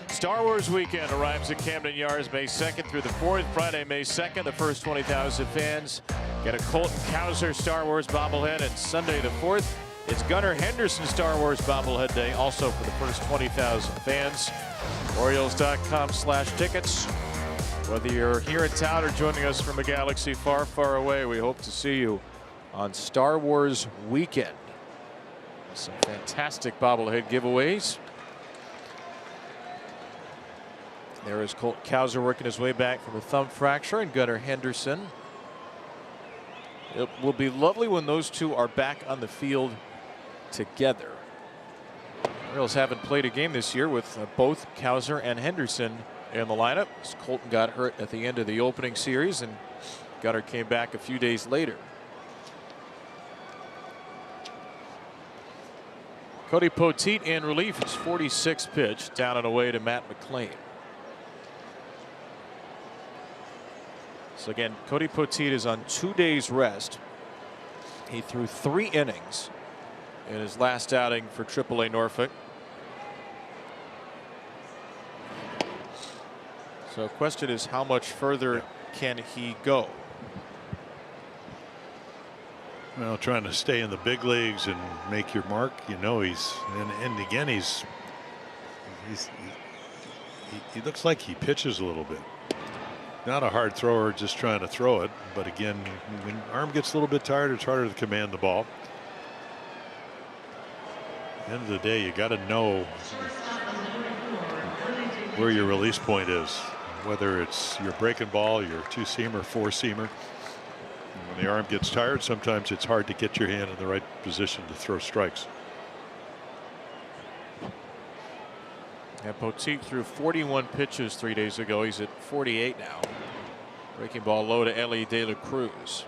Star Wars weekend arrives at Camden Yards May 2nd through the 4th. Friday, May 2nd, the first 20,000 fans get a Colton Cowser Star Wars bobblehead. And Sunday the 4th, it's Gunnar Henderson Star Wars bobblehead day, also for the first 20,000 fans. Orioles.com/tickets. Whether you're here in town or joining us from a galaxy far, far away, we hope to see you on Star Wars weekend. Some fantastic bobblehead giveaways. There is Colt Cowser working his way back from a thumb fracture, and Gunnar Henderson. It will be lovely when those two are back on the field together. Orioles haven't played a game this year with both Cowser and Henderson in the lineup. Colton got hurt at the end of the opening series, and Gunnar came back a few days later. Cody Poteet in relief. His 46th pitch, down and away to Matt McLean. So again, Cody Poteet is on 2 days rest. He threw 3 innings in his last outing for AAA Norfolk. So the question is, how much further can he go? Well, trying to stay in the big leagues and make your mark, you know, he looks like he pitches a little bit. Not a hard thrower, just trying to throw it. But again, when arm gets a little bit tired, it's harder to command the ball. At the end of the day, you got to know where your release point is, whether it's your breaking ball, your 2-seamer, 4-seamer. When the arm gets tired, sometimes it's hard to get your hand in the right position to throw strikes. And Poteet threw 41 pitches 3 days ago. He's at 48 now. Breaking ball low to Elly De La Cruz.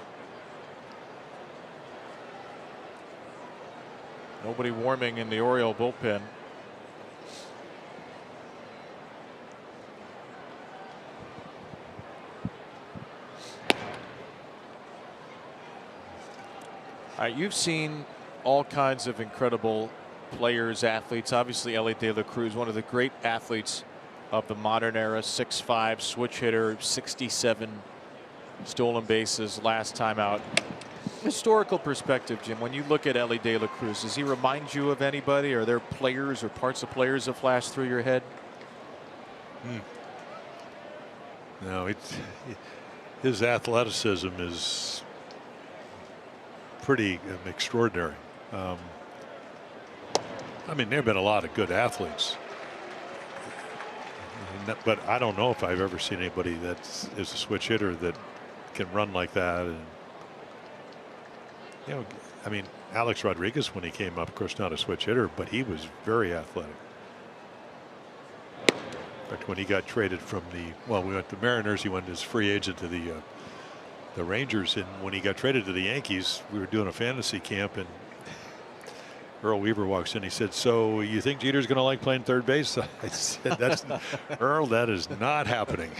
Nobody warming in the Oriole bullpen. You've seen all kinds of incredible players, athletes. Obviously, Elly De La Cruz, one of the great athletes of the modern era. 6'5", switch hitter, 67 stolen bases last time out. Historical perspective, Jim, when you look at Elly De La Cruz, does he remind you of anybody? Are there players or parts of players that flash through your head? No, his athleticism is pretty extraordinary. I mean, there have been a lot of good athletes, but I don't know if I've ever seen anybody that is a switch hitter that can run like that. And you know, I mean, Alex Rodriguez, when he came up, of course not a switch hitter, but he was very athletic. In fact, when he got traded from we went to the Mariners, he went as free agent to the Rangers, and when he got traded to the Yankees, we were doing a fantasy camp, and Earl Weaver walks in. He said, "So you think Jeter's going to like playing third base?" I said, "That's Earl. That is not happening."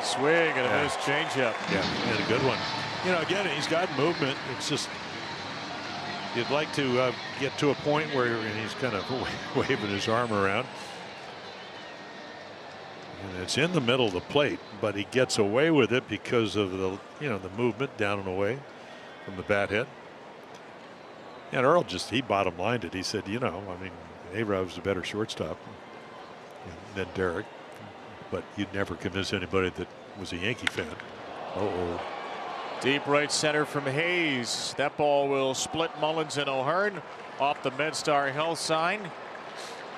Swing and a missed changeup. Yeah, and a good one. You know, again, he's got movement. It's just you'd like to get to a point where he's kind of waving his arm around. And it's in the middle of the plate, but he gets away with it because of the movement down and away from the bat head. And Earl he bottom lined it. He said, I mean, A-Rod was a better shortstop than Derek, but you'd never convince anybody that was a Yankee fan. Deep right center from Hayes. That ball will split Mullins and O'Hearn off the MedStar Health sign.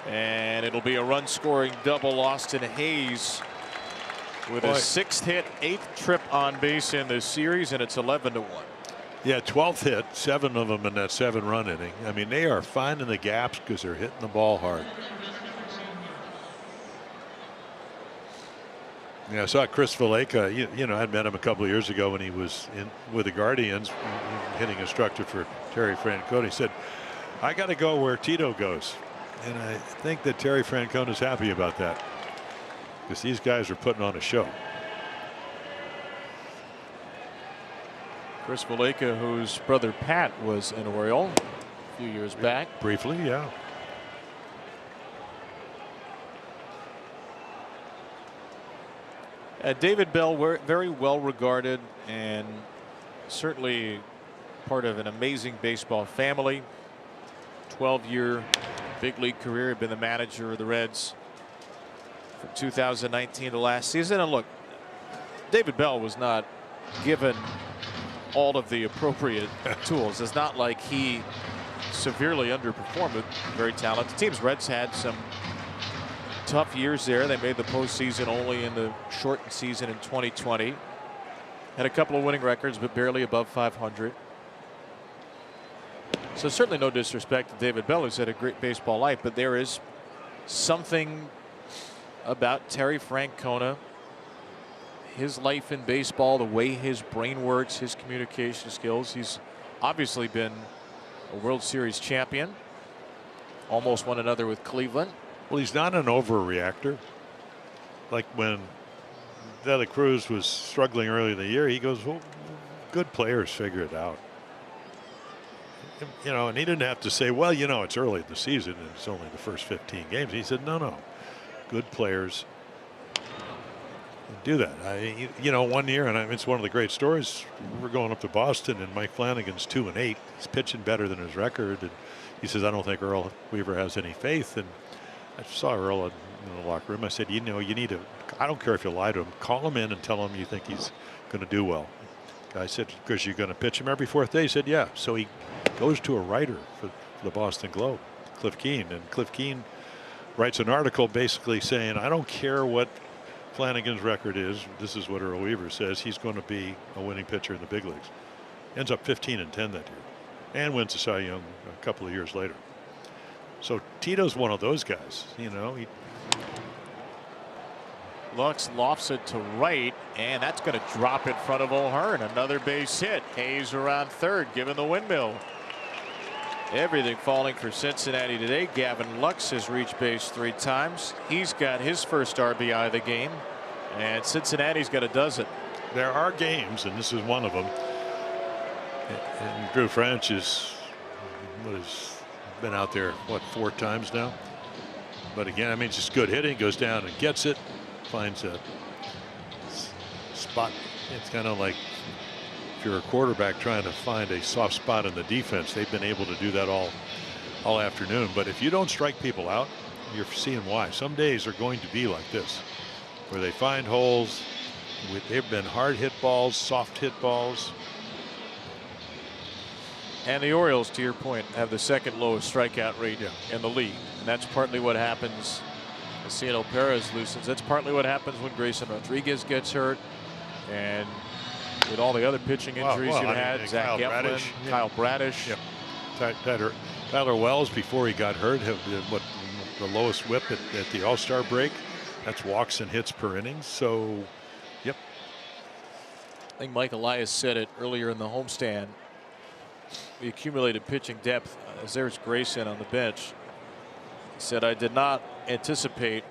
And it'll be a run scoring double. Austin Hayes with his 6th hit, 8th trip on base in this series, and it's 11-1. Yeah, 12th hit, 7 of them in that 7-run inning. I mean, they are finding the gaps because they're hitting the ball hard. Yeah, I saw Chris Valaika. I'd met him a couple of years ago when he was with the Guardians, hitting a structure for Terry Francona. He said, "I got to go where Tito goes." And I think that Terry Francona is happy about that, because these guys are putting on a show. Chris Valaika, whose brother Pat was an Oriole a few years back. Briefly, yeah. David Bell, very well regarded and certainly part of an amazing baseball family. 12-year big league career, had been the manager of the Reds from 2019 to last season. And look, David Bell was not given all of the appropriate tools. It's not like he severely underperformed with very talented teams. Reds had some tough years there. They made the postseason only in the shortened season in 2020. Had a couple of winning records, but barely above 500. So certainly no disrespect to David Bell, who's had a great baseball life, but there is something about Terry Francona, his life in baseball, the way his brain works, his communication skills. He's obviously been a World Series champion, almost won another with Cleveland. Well, he's not an overreactor. Like when De La Cruz was struggling early in the year, he goes, well, good players figure it out. You know, and he didn't have to say, well, you know, it's early in the season and it's only the first 15 games. He said, no, good players do that. You know, one year, and it's one of the great stories, we're going up to Boston and Mike Flanagan's 2-8. He's pitching better than his record. And he says, I don't think Earl Weaver has any faith. And I saw Earl in the locker room. I said, you know, you need to, I don't care if you lie to him, call him in and tell him you think he's going to do well. I said, because you're going to pitch him every fourth day. He said, yeah. So he goes to a writer for the Boston Globe, Cliff Keen, and Cliff Keen writes an article basically saying, I don't care what Flanagan's record is. This is what Earl Weaver says. He's going to be a winning pitcher in the big leagues. Ends up 15-10 that year and wins the Cy Young a couple of years later. So Tito's one of those guys, you know. Lux lofts it to right, and that's going to drop in front of O'Hearn. Another base hit. Hayes around third, giving the windmill. Everything falling for Cincinnati today. Gavin Lux has reached base 3 times. He's got his first RBI of the game, and Cincinnati's got a dozen. There are games, and this is one of them. And Drew French has been out there, what, 4 times now? But again, I mean, it's just good hitting. Goes down and gets it. Finds a spot. It's kind of like if you're a quarterback trying to find a soft spot in the defense. They've been able to do that all afternoon. But if you don't strike people out, you're seeing why. Some days are going to be like this, where they find holes. They've been hard hit balls, soft hit balls. And the Orioles, to your point, have the second lowest strikeout rate in the league. And that's partly what happens. Luciano Perez loosens. That's partly what happens when Grayson Rodriguez gets hurt, and with all the other pitching injuries you've had, Zach Eflin, Kyle Bradish. Yeah. Tyler Wells, before he got hurt, had the lowest whip at the All-Star break. That's walks and hits per inning. So, yep. I think Mike Elias said it earlier in the homestand. The accumulated pitching depth, as there's Grayson on the bench. He said, I did not anticipate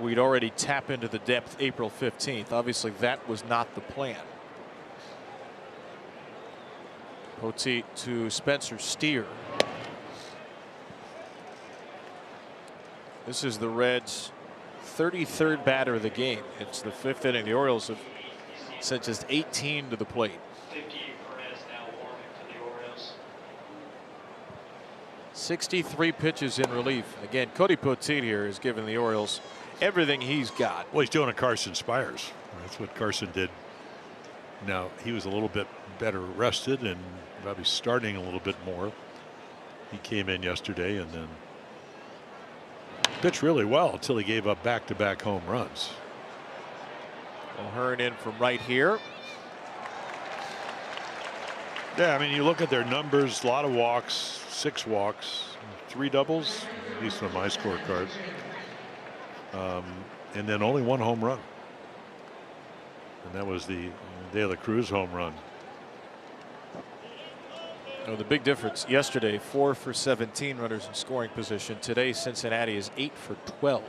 we'd already tap into the depth April 15th. Obviously, that was not the plan. Poteet to Spencer Steer. This is the Reds' 33rd batter of the game. It's the 5th inning. The Orioles have sent just 18 to the plate. 63 pitches in relief. Again, Cody Poteet here has given the Orioles everything he's got. Well, he's doing a Carson Spires. That's what Carson did. Now, he was a little bit better rested and probably starting a little bit more. He came in yesterday and then pitched really well until he gave up back-to-back home runs. O'Hearn in from right here. Yeah, I mean, you look at their numbers, a lot of walks, 6 walks, 3 doubles, at least on my scorecard. And then only 1 home run. And that was the De La Cruz home run. Oh, the big difference yesterday, 4 for 17 runners in scoring position. Today, Cincinnati is 8 for 12.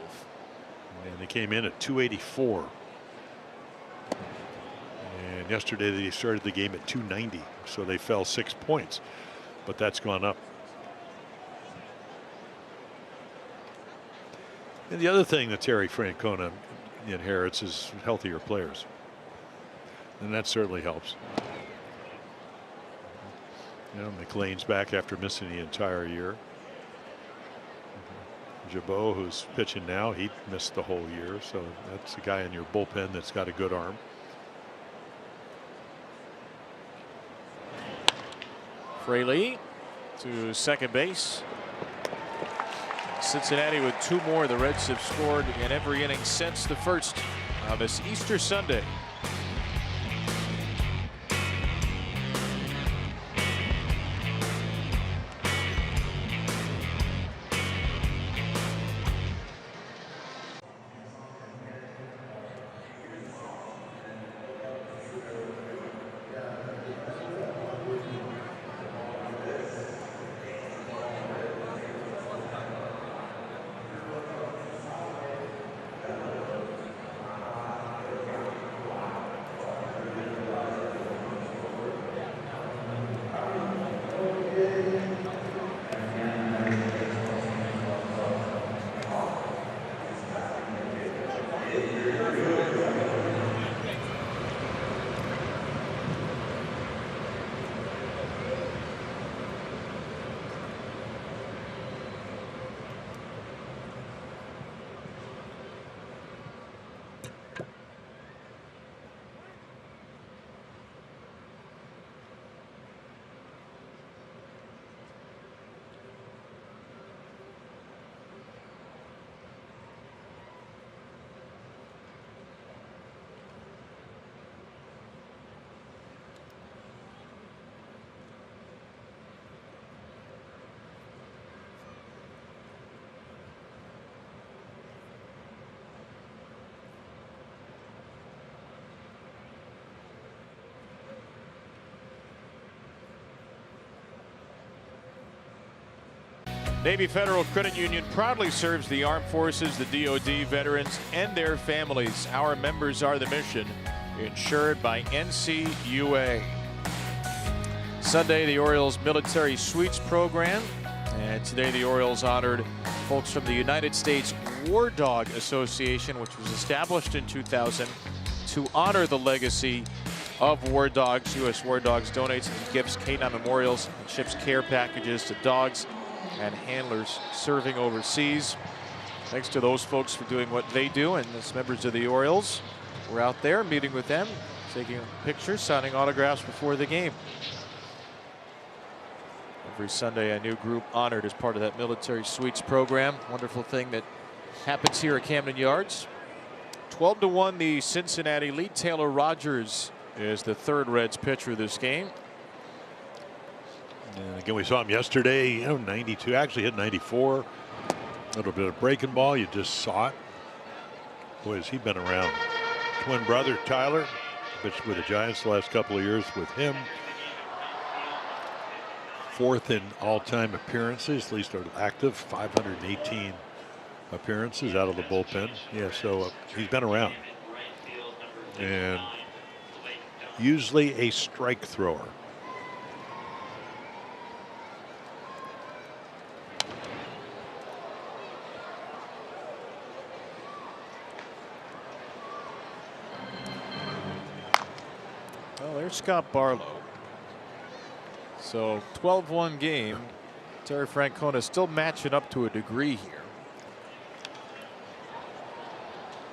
And they came in at 284. And yesterday they started the game at 290. So they fell 6 points. But that's gone up. And the other thing that Terry Francona inherits is healthier players. And that certainly helps. You know, McLean's back after missing the entire year. Jabot, who's pitching now, he missed the whole year, so that's a guy in your bullpen that's got a good arm. Fraley to second base. Cincinnati with 2 more. The Reds have scored in every inning since the first on this Easter Sunday. Navy Federal Credit Union proudly serves the armed forces, the DoD, veterans, and their families. Our members are the mission, insured by NCUA. Sunday, the Orioles Military Suites program. And today, the Orioles honored folks from the United States War Dog Association, which was established in 2000 to honor the legacy of war dogs. U.S. War Dogs donates and gifts canine memorials and ships care packages to dogs and handlers serving overseas. Thanks to those folks for doing what they do, and as members of the Orioles, we're out there meeting with them, taking pictures, signing autographs before the game. Every Sunday, a new group honored as part of that Military Suites program. Wonderful thing that happens here at Camden Yards. 12-1, the Cincinnati lead. Taylor Rogers is the third Reds pitcher this game. And again, we saw him yesterday, 92, actually hit 94. A little bit of breaking ball, you just saw it. Boy, has he been around. Twin brother Tyler, pitched with the Giants the last couple of years with him. 4th in all-time appearances, at least active, 518 appearances out of the bullpen. Yeah, so he's been around. And usually a strike thrower. Well, there's Scott Barlow. So 12-1 game. Terry Francona still matching up to a degree here.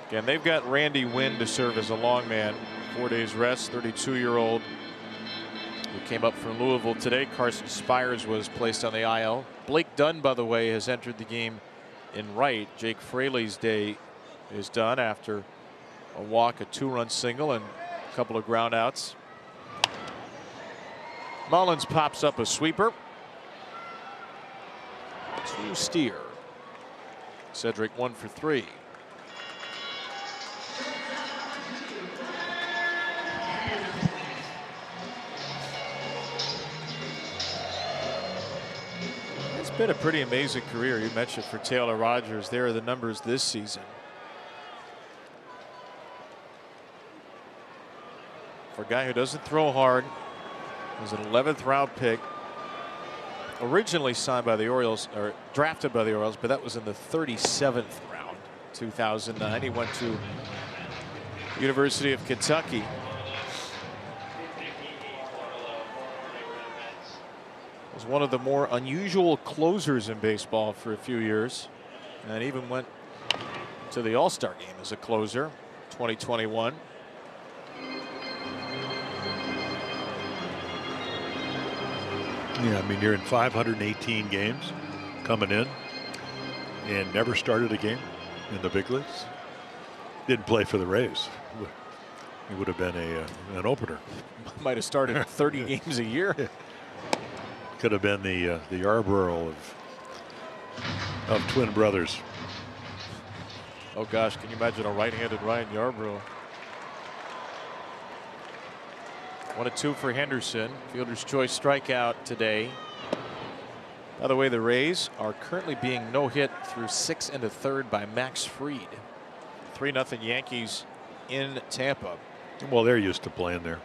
Again, they've got Randy Wynn to serve as a long man. 4 days rest, 32-year-old who came up from Louisville today. Carson Spires was placed on the IL. Blake Dunn, by the way, has entered the game in right. Jake Fraley's day is done after a walk, a 2-run single, and a couple of ground outs. Mullins pops up a sweeper to Steer. Cedric 1 for 3. It's been a pretty amazing career. You mentioned for Taylor Rogers, there are the numbers this season. For a guy who doesn't throw hard, was an 11th round pick, originally signed by the Orioles, or drafted by the Orioles, but that was in the 37th round, 2009. He went to University of Kentucky. Was one of the more unusual closers in baseball for a few years. and even went to the All-Star game as a closer, 2021. Yeah, I mean, you're in 518 games coming in and never started a game in the big leagues. Didn't play for the Rays. He would have been an opener. Might have started 30 games a year. Could have been the Yarborough of twin brothers. Oh gosh, can you imagine a right-handed Ryan Yarbrough? 1-2 for Henderson. Fielder's choice strikeout today. By the way, the Rays are currently being no-hit through 6 1/3 by Max Fried. 3-0 Yankees in Tampa. Well, they're used to playing there.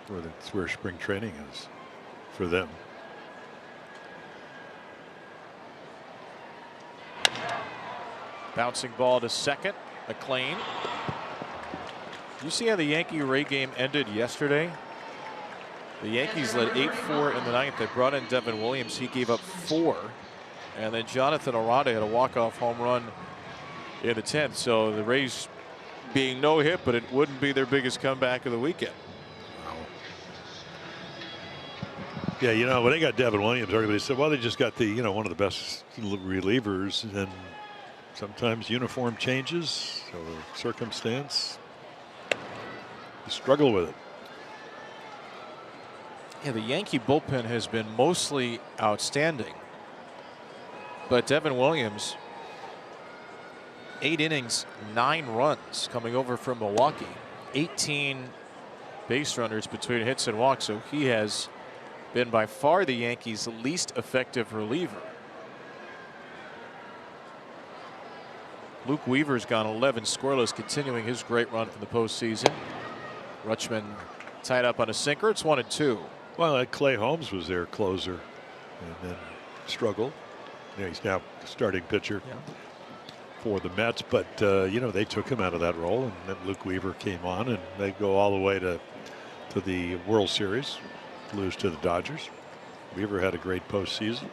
That's where spring training is for them. Bouncing ball to second. McLean. You see how the Yankee-Ray game ended yesterday? The Yankees led 8-4 in the ninth. They brought in Devin Williams. He gave up 4. And then Jonathan Aranda had a walk-off home run in the 10th. So the Rays being no hit, but it wouldn't be their biggest comeback of the weekend. Wow. Yeah, you know, when they got Devin Williams, everybody said, well, they just got the, one of the best relievers. And sometimes uniform changes or circumstance. You struggle with it. Yeah, the Yankee bullpen has been mostly outstanding. But Devin Williams, 8 innings, 9 runs coming over from Milwaukee. 18 base runners between hits and walks. So he has been by far the Yankees' least effective reliever. Luke Weaver's gone 11 scoreless, continuing his great run from the postseason. Rutschman tied up on a sinker. It's 1-2. Well, Clay Holmes was their closer and then struggled. Yeah, he's now starting pitcher for the Mets, but they took him out of that role, and then Luke Weaver came on, and they go all the way to the World Series, lose to the Dodgers. Weaver had a great postseason.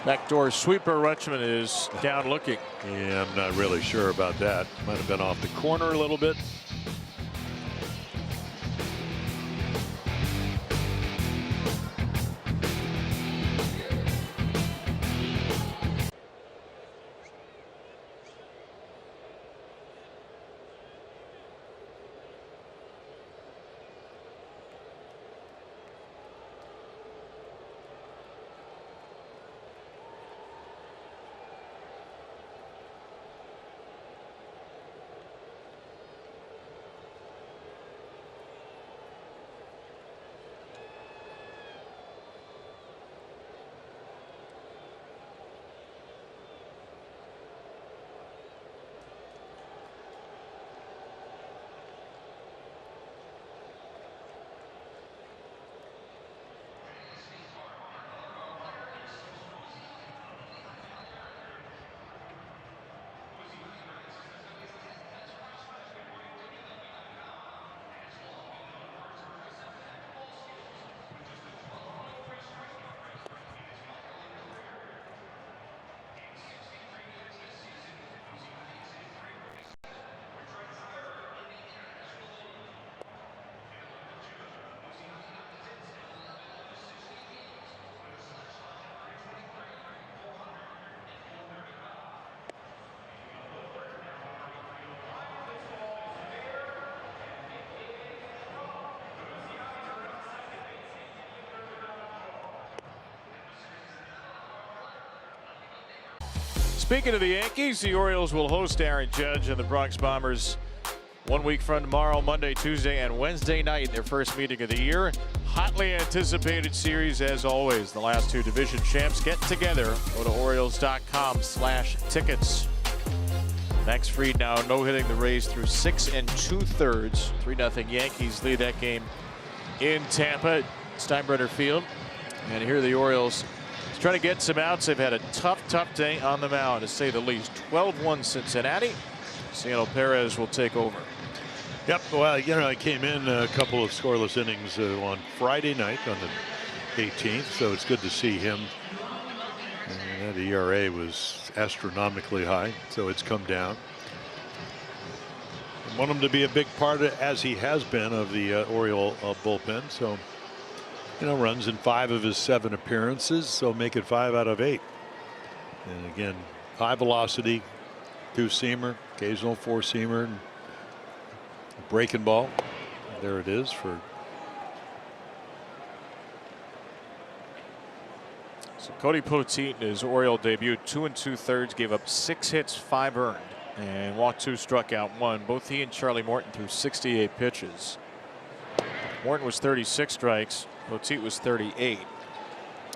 Backdoor sweeper. Rutschman is down looking. Yeah, I'm not really sure about that. Might have been off the corner a little bit. Speaking of the Yankees, the Orioles will host Aaron Judge and the Bronx Bombers 1 week from tomorrow, Monday, Tuesday, and Wednesday night, their first meeting of the year. Hotly anticipated series as always. The last 2 division champs get together. Go to Orioles.com/tickets. Max Fried now no-hitting the Rays through 6 2/3. 3-0 Yankees lead that game in Tampa, Steinbrenner Field. And here are the Orioles trying to get some outs. They've had a tough day on the mound, to say the least. 12-1 Cincinnati. Cielo Perez will take over. Yep. Well, I came in a couple of scoreless innings on Friday night on the 18th, so it's good to see him. And that ERA was astronomically high, so it's come down. I want him to be a big part, as he has been, of the Oriole bullpen. So, you know, runs in 5 of his 7 appearances, so make it 5 out of 8. And again, high velocity, 2-seamer, occasional 4-seamer, and breaking ball. There it is for. So Cody Poteet in his Oriole debut, 2 2/3, gave up 6 hits, 5 earned, and walked 2, struck out 1. Both he and Charlie Morton threw 68 pitches. Morton was 36 strikes, Poteet was 38.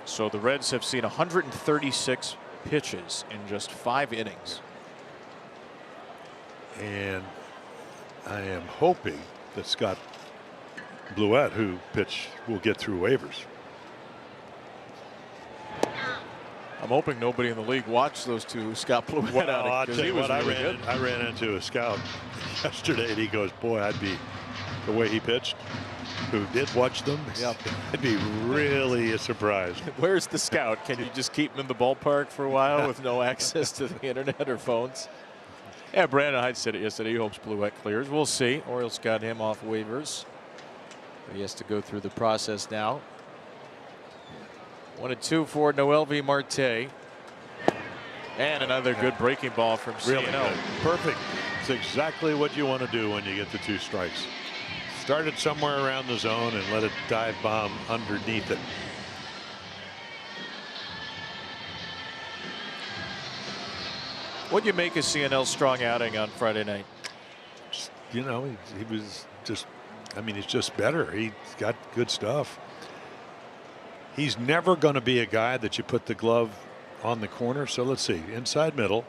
So the Reds have seen 136 pitches in just 5 innings. And I am hoping that Scott Blewett, who pitched, will get through waivers. I'm hoping nobody in the league watched those two Scott Blewett Well, outings, I'll 'cause tell he you was what, really good. I ran into a scout yesterday, and he goes, "Boy, I'd be the way he pitched. Who did watch them? Yep. I'd be really surprised." Where's the scout? Can you just keep him in the ballpark for a while with no access to the internet or phones? Yeah, Brandon Hyde said it yesterday. He hopes Blewett clears. We'll see. Orioles got him off waivers. He has to go through the process now. 1-2 for Noelvi Marte. And another good breaking ball from Really CNL. good. Perfect. It's exactly what you want to do when you get the 2 strikes. Start it somewhere around the zone and let it dive bomb underneath it. What'd you make of CNL's strong outing on Friday night? You know, he was just, I mean, he's just better. He's got good stuff. He's never going to be a guy that you put the glove on the corner. So let's see, inside middle,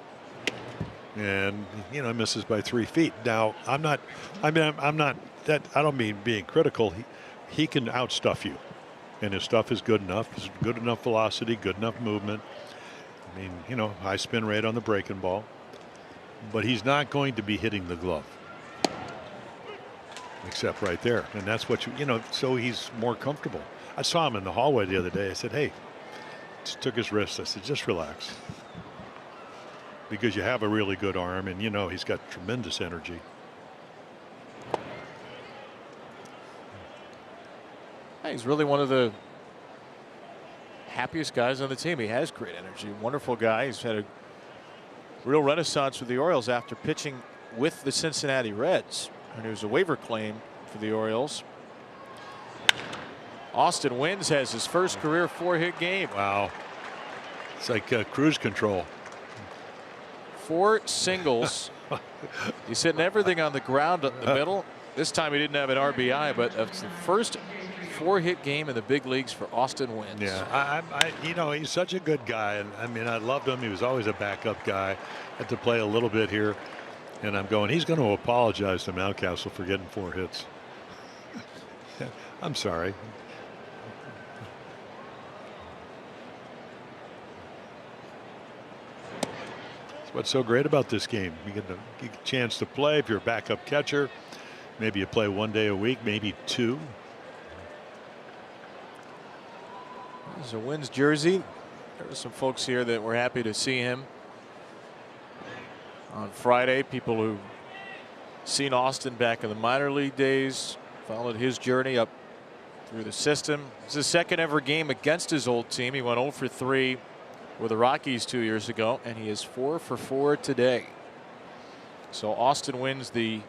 and you know, misses by 3 feet. Now I'm not that, I don't mean being critical. He can outstuff you, and his stuff is good enough. It's good enough velocity, good enough movement. I mean, you know, high spin rate on the breaking ball, but he's not going to be hitting the glove, except right there, and that's what you know. So he's more comfortable. I saw him in the hallway the other day. I said, "Hey," just took his wrist. I said, "Just relax," because you have a really good arm, and you know he's got tremendous energy. He's really one of the happiest guys on the team. He has great energy. Wonderful guy. He's had a real renaissance with the Orioles after pitching with the Cincinnati Reds. And it was a waiver claim for the Orioles. Austin Wynns has his first career 4-hit game. Wow. It's like cruise control. 4 singles. He's hitting everything on the ground in the middle. This time he didn't have an RBI, but it's the first 4-hit game in the big leagues for Austin Wynns. Yeah, you know, he's such a good guy, and I mean, I loved him. He was always a backup guy. Had to play a little bit here, and I'm going, he's going to apologize to Mountcastle for getting 4 hits. I'm sorry. That's what's so great about this game. You get a chance to play if you're a backup catcher. Maybe you play 1 day a week, maybe 2. There's a Wynns jersey. There were some folks here that were happy to see him on Friday. People who seen Austin back in the minor league days, followed his journey up through the system. It's his second ever game against his old team. He went 0 for 3 with the Rockies 2 years ago, and he is 4 for 4 today. So Austin wins the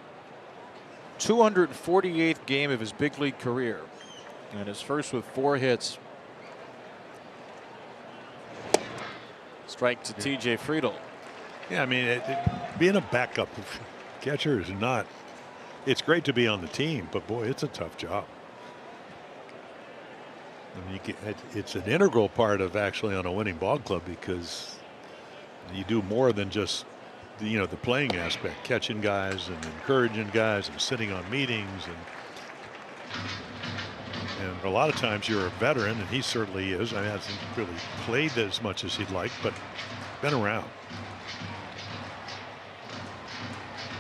248th game of his big league career, and his first with 4 hits. Strike to TJ Friedl. Yeah, I mean, being a backup catcher is not. It's great to be on the team, but boy, it's a tough job. I mean, it's an integral part of actually on a winning ball club, because you do more than just the playing aspect, catching guys and encouraging guys and sitting on meetings, and a lot of times you're a veteran, and he certainly is. I mean, hasn't really played as much as he'd like, but been around.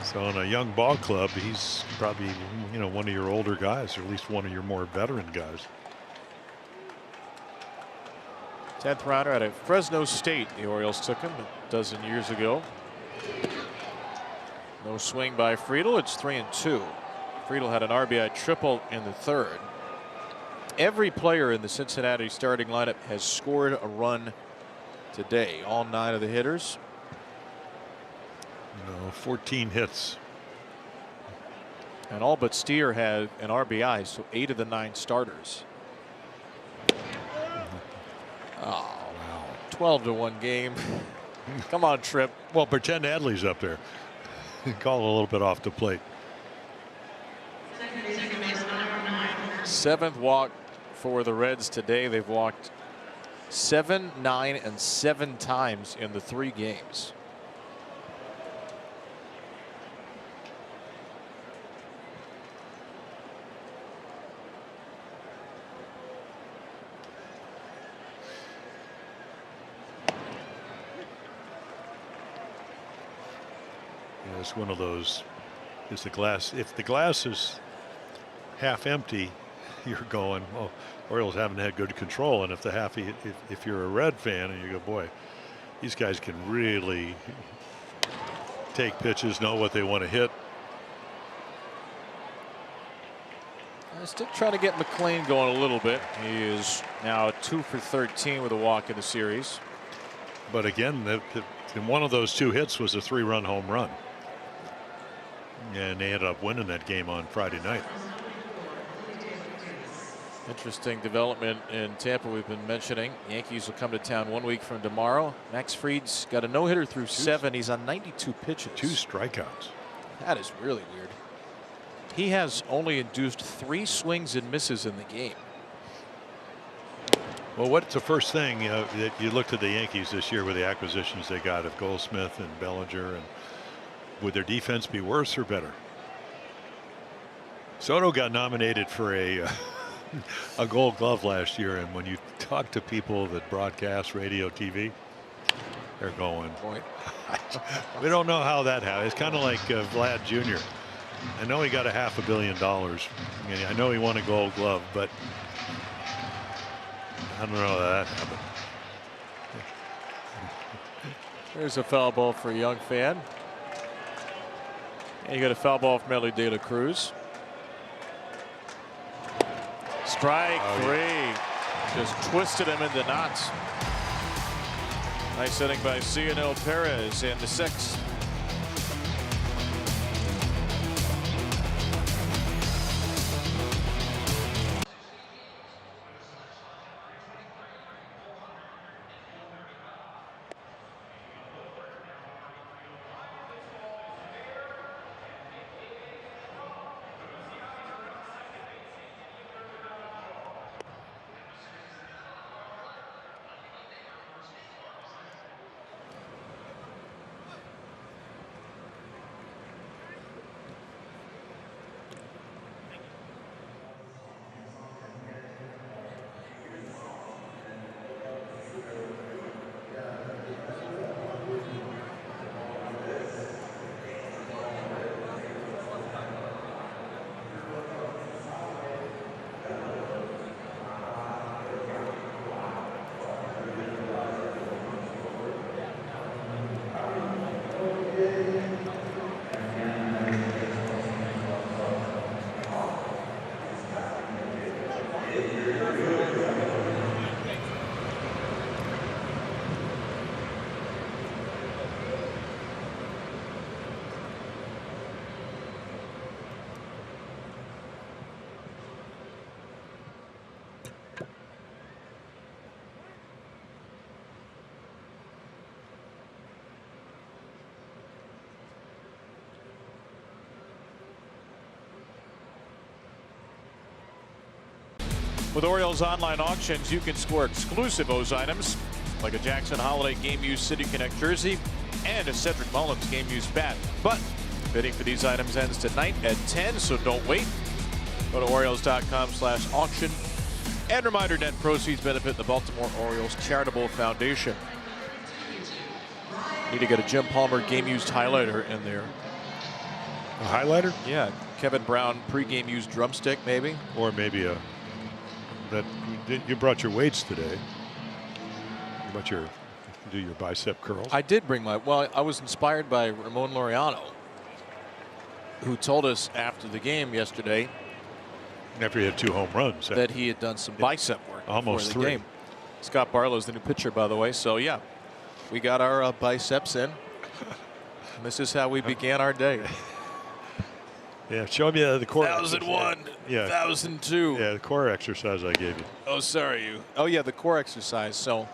So in a young ball club, he's probably one of your older guys, or at least one of your more veteran guys. 10th rounder out of Fresno State. The Orioles took him a dozen years ago. No swing by Friedel. It's 3-2. Friedel had an RBI triple in the third. Every player in the Cincinnati starting lineup has scored a run today. All 9 of the hitters. 14 hits. And all but Steer had an RBI, so 8 of the 9 starters. Oh, wow. 12-1 game. Come on, Tripp. Well, pretend Adley's up there. Call a little bit off the plate. 7th walk for the Reds today. They've walked 7, 9, and 7 times in the 3 games. Yeah, it's one of those. Is the glass? If the glass is half empty, you're going, well, Orioles haven't had good control. And if the half, if you're a Red fan and you go, boy, these guys can really take pitches, know what they want to hit. Still trying to get McLean going a little bit. He is now 2 for 13 with a walk in the series. But again, one of those 2 hits was a 3-run home run. And they ended up winning that game on Friday night. Interesting development in Tampa we've been mentioning. Yankees will come to town 1 week from tomorrow. Max Fried's got a no-hitter through 7. He's on 92 pitches. 2 strikeouts. That is really weird. He has only induced 3 swings and misses in the game. Well, what's the first thing that you looked at the Yankees this year with the acquisitions they got of Goldsmith and Bellinger, and would their defense be worse or better? Soto got nominated for a Gold Glove last year, and when you talk to people that broadcast radio, TV, they're going, we don't know how that happened. It's kind of like Vlad Jr. I know he got $500 million. I know he won a Gold Glove, but I don't know how that happened. There's a foul ball for a young fan. And you got a foul ball from Ellie De La Cruz. Strike 3. Just twisted him into knots. Nice hitting by Cionel Perez in the 6th. With Orioles online auctions, you can score exclusive O's items like a Jackson Holiday Game Used City Connect jersey and a Cedric Mullins Game Used bat. But bidding for these items ends tonight at 10, so don't wait. Go to Orioles.com/auction. And reminder, net proceeds benefit the Baltimore Orioles Charitable Foundation. Need to get a Jim Palmer Game Used highlighter in there. A highlighter? Yeah, Kevin Brown pre-game used drumstick maybe. Or maybe that you brought your weights today. about your do your bicep curls? I did bring my. Well, I was inspired by Ramon Laureano, who told us after the game yesterday After he had 2 home runs, that he had done some bicep work almost before the 3. game. Scott Barlow's the new pitcher, by the way. So yeah, we got our biceps in. And this is how we began our day. Yeah, show me the core. 1001, yeah, 1002. Yeah, the core exercise I gave you. Oh, sorry, you. Oh yeah, the core exercise. So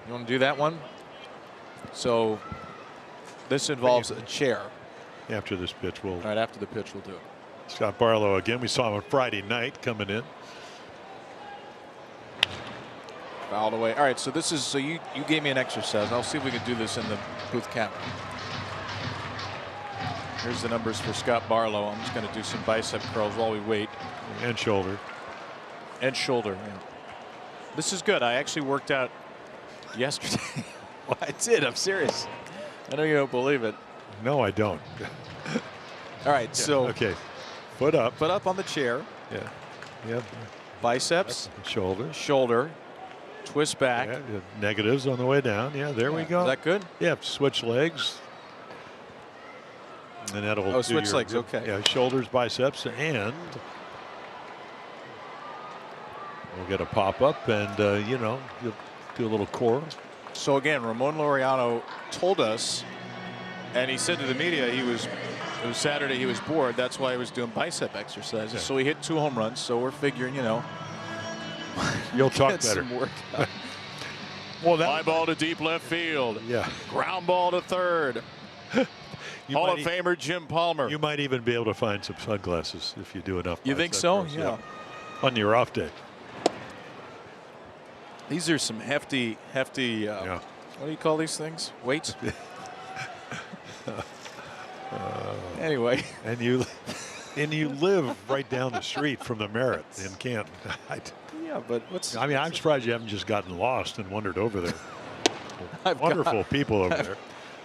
you want to do that one? So this involves a chair. After this pitch, we'll. All right, after the pitch, we'll do it. Scott Barlow again. We saw him on Friday night coming in. Fouled away. All right, so this is, so you gave me an exercise. I'll see if we can do this in the booth camera. Here's the numbers for Scott Barlow. I'm just going to do some bicep curls while we wait. And shoulder. And shoulder, yeah. This is good. I actually worked out yesterday. Well, I did. I'm serious. I know you don't believe it. No, I don't. All right, so. Okay. Foot up. Foot up on the chair. Yeah. Yep. Biceps. Shoulder. Shoulder. Twist back. Yeah, negatives on the way down. Yeah, there we go. Is that good? Yeah, switch legs. And that'll do switch your, legs, okay. Yeah, shoulders, biceps, and we'll get a pop up, and you know, you'll do a little core. So again, Ramon Laureano told us, and he said to the media, it was Saturday, he was bored. That's why he was doing bicep exercises. Yeah. So he hit 2 home runs. So we're figuring, you know, You'll talk get better. some workout. Well, Fly ball to deep left field. Yeah. Ground ball to third. Hall of Famer Jim Palmer. You might even be able to find some sunglasses if you do enough. You think bicep so? curls, Yeah. On your off day. These are some hefty. Yeah. What do you call these things? Weights. Anyway. And you live right down the street from the MARTE in Canton. Yeah, but what's? I mean, I'm surprised you haven't just gotten lost and wandered over there. Wonderful people over there.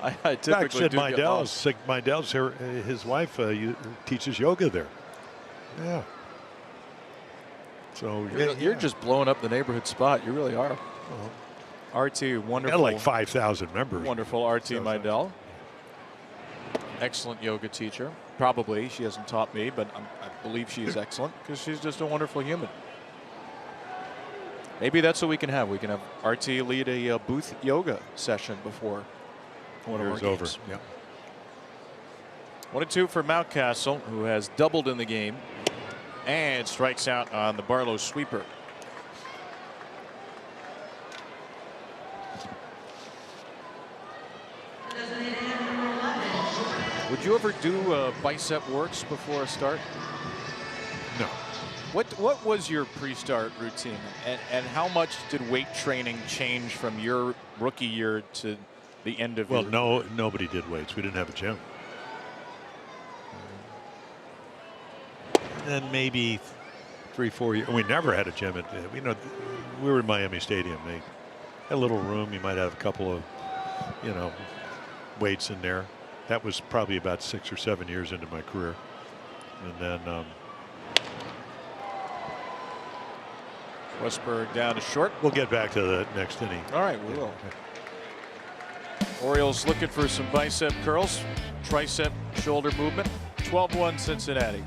I typically do get lost. Meidell's here. His wife teaches yoga there. Yeah. So You're just blowing up the neighborhood spot. You really are. RT, wonderful. Got like 5,000 members. Wonderful RT Meidell. Excellent yoga teacher. Probably. She hasn't taught me, but I believe she is excellent because she's just a wonderful human. Maybe that's what we can have. We can have RT lead a booth yoga session before one of our games. Over. Yeah. 1-2 for Mountcastle, who has doubled in the game and strikes out on the Barlow sweeper. Would you ever do bicep works before a start? No. What was your pre-start routine, and how much did weight training change from your rookie year to the end of? Well, nobody did weights. We didn't have a gym. And then maybe 3-4 years. We never had a gym. We were in Miami Stadium. They had a little room. You might have a couple of, weights in there. That was probably about 6 or 7 years into my career, and then. Westberg down to short. We'll get back to the next inning. All right, we will. Orioles looking for some bicep curls, tricep shoulder movement. 12-1 Cincinnati.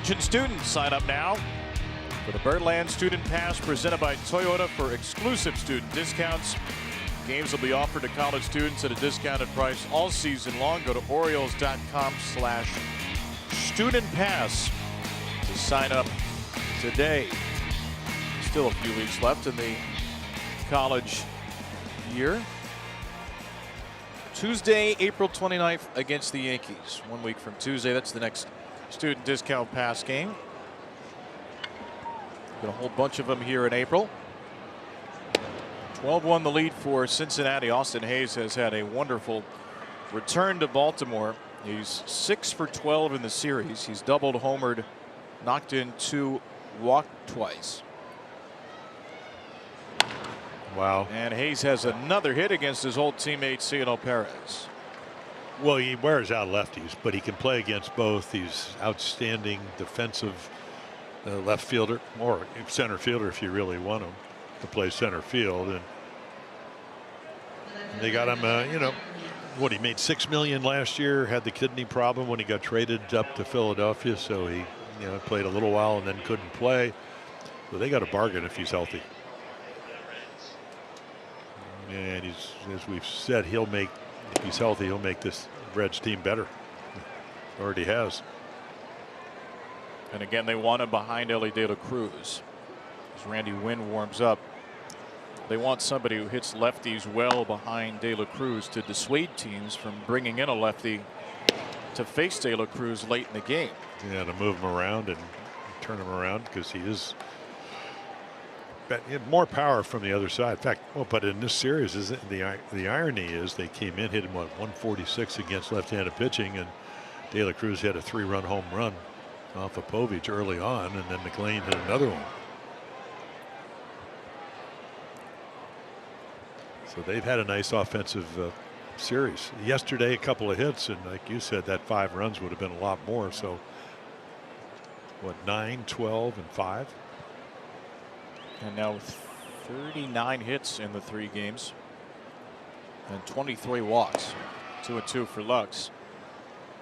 Students, sign up now for the Birdland Student Pass presented by Toyota for exclusive student discounts. Games will be offered to college students at a discounted price all season long. Go to Orioles.com/student pass to sign up today. Still a few weeks left in the college year. Tuesday, April 29th against the Yankees. 1 week from Tuesday, that's the next student discount pass game. Got a whole bunch of them here in April. 12-1 the lead for Cincinnati. Austin Hayes has had a wonderful return to Baltimore. He's 6 for 12 in the series. He's doubled, homered, knocked in 2, walked twice. Wow. And Hayes has another hit against his old teammate Cionel Perez. Well, he wears out lefties, but he can play against both. He's outstanding defensive left fielder or center fielder if you really want him to play center field. And they got him, you know, what, he made $6 million last year, had the kidney problem when he got traded up to Philadelphia. So he, you know, played a little while and then couldn't play. So they got a bargain if he's healthy. And he's, as we've said, he'll make, if he's healthy, he'll make this Reds team better. Already has. And again, they want him behind Elly De La Cruz as Randy WYNN warms up. They want somebody who hits lefties well behind De La Cruz to dissuade teams from bringing in a lefty to face De La Cruz late in the game. Yeah, to move him around and turn him around because he is. But more power from the other side. In fact, well, but in this series, is the irony is they came in, hit him what, 146 against left-handed pitching, and De La Cruz had a 3-run home run off of Povich early on, and then McLean hit another one. So they've had a nice offensive series. Yesterday, a couple of hits, and like you said, that 5 runs would have been a lot more. So what, 9, 12, and 5. And now with 39 hits in the 3 games and 23 walks. 2-2 for Lux.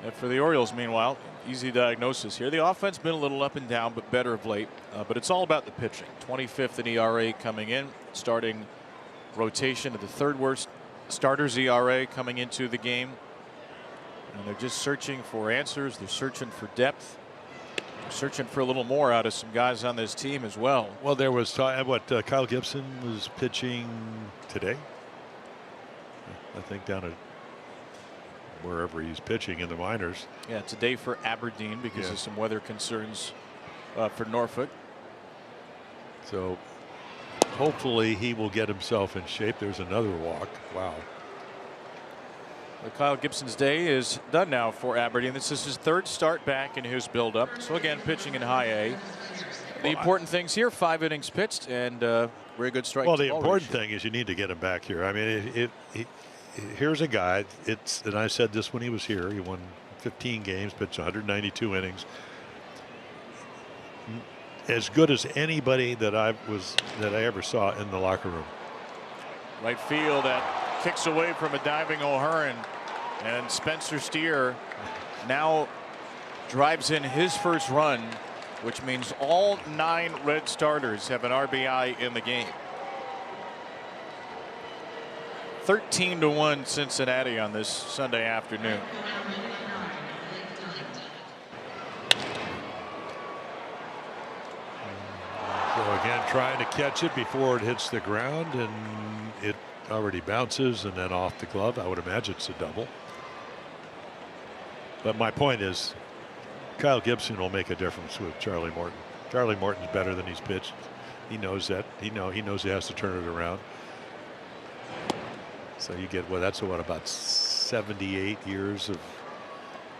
And for the Orioles, meanwhile, easy diagnosis here. The offense been a little up and down, but better of late. But it's all about the pitching. 25th in ERA coming in, starting rotation at the 3rd worst starters ERA coming into the game. And they're just searching for answers. They're searching for depth. Searching for a little more out of some guys on this team as well. Well, there was Kyle Gibson was pitching today, I think, down at wherever he's pitching in the minors. Yeah, it's a day for Aberdeen because of some weather concerns for Norfolk. So hopefully he will get himself in shape. There's another walk. Wow. Kyle Gibson's day is done now for Aberdeen. This is his 3rd start back in his buildup. So again, pitching in high A. The important things here: 5 innings pitched and very good strike. Well, the important thing is you need to get him back here. I mean, here's a guy. And I said this when he was here. He won 15 games, pitched 192 innings. As good as anybody that I ever saw in the locker room. Right field, that kicks away from a diving O'Hearn, and Spencer Steer now drives in his first run, which means all 9 Red starters have an RBI in the game. 13-1 Cincinnati on this Sunday afternoon. So again, trying to catch it before it hits the ground, and it already bounces and then off the glove. I would imagine it's a double. But my point is, Kyle Gibson will make a difference with Charlie Morton. Charlie Morton's better than he's pitched. He knows that. He knows he has to turn it around. So you get, well, that's what, about 78 years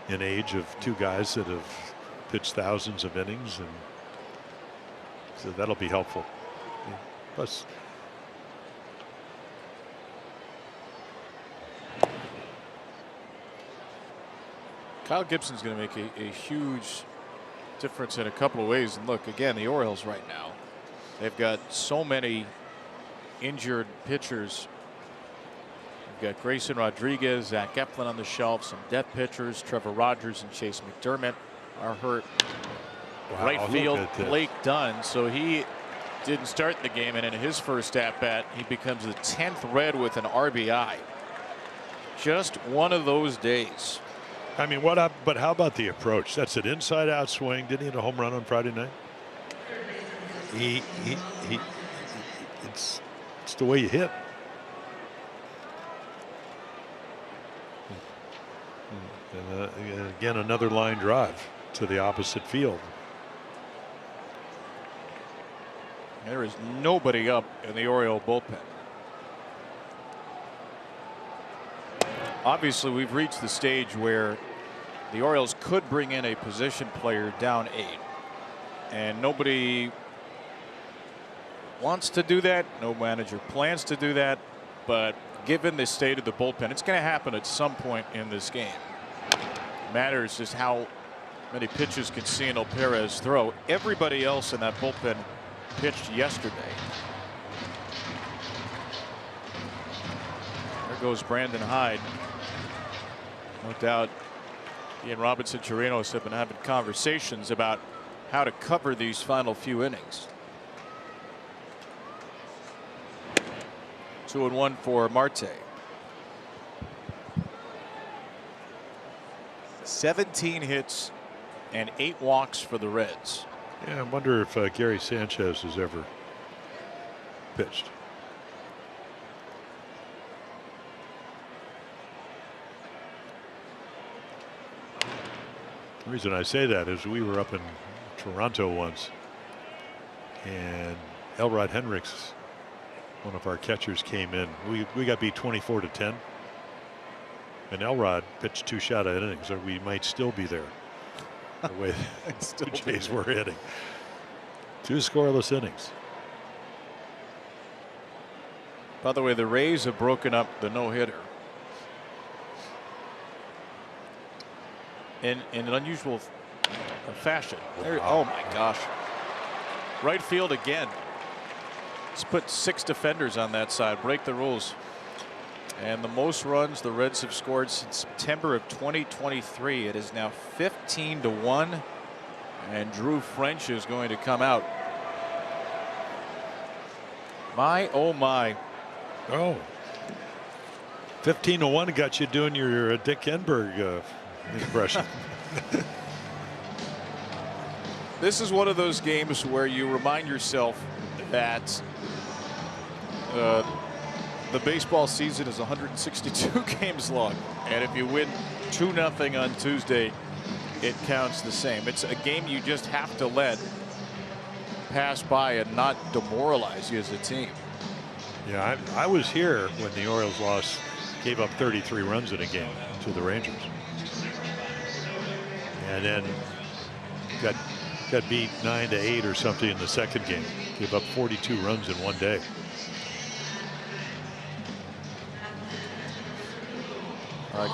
in age of 2 guys that have pitched thousands of innings, and so that'll be helpful. Yeah. Plus, Kyle Gibson's going to make a huge difference in a couple of ways. And look, again, the Orioles right now, they've got so many injured pitchers. We've got Grayson Rodriguez, Zach Eflin on the shelf, some depth pitchers. Trevor Rogers and Chase McDermott are hurt. Wow, right look field, at this. Blake Dunn. So he didn't start the game, and in his first at bat, he becomes the 10th Red with an RBI. Just one of those days. I mean, but how about the approach? That's an inside-out swing. Didn't he hit a home run on Friday night? It's the way you hit. And, again, another line drive to the opposite field. There is nobody up in the Oriole bullpen. Obviously, we've reached the stage where the Orioles could bring in a position player down 8, and nobody wants to do that. No manager plans to do that, but given the state of the bullpen, it's going to happen at some point in this game. Matters just how many pitches can Cianel Perez throw. Everybody else in that bullpen pitched yesterday. There goes Brandon Hyde. No doubt Ian Robinson Chirinos have been having conversations about how to cover these final few innings. 2-1 for Marte. 17 hits and 8 walks for the Reds. Yeah, I wonder if Gary Sanchez has ever pitched. The reason I say that is we were up in Toronto once, and Elrod Hendricks, one of our catchers, came in. We got beat 24-10, and Elrod pitched 2 shutout innings, so we might still be there. The way the Jays were hitting. 2 scoreless innings. By the way, the Rays have broken up the no-hitter in an unusual fashion. There, oh my gosh. Right field again. Let's put 6 defenders on that side. Break the rules. And the most runs the Reds have scored since September of 2023. It is now 15-1, and Drew French is going to come out. My oh my. Oh, 15-1 got you doing your Dick Enberg impression. This is one of those games where you remind yourself that the baseball season is 162 games long, and if you win 2-0 on Tuesday, it counts the same. It's a game you just have to let pass by and not demoralize you as a team. Yeah, I was here when the Orioles lost, gave up 33 runs in a game to the Rangers, and then got beat 9-8 or something in the second game. Gave up 42 runs in one day.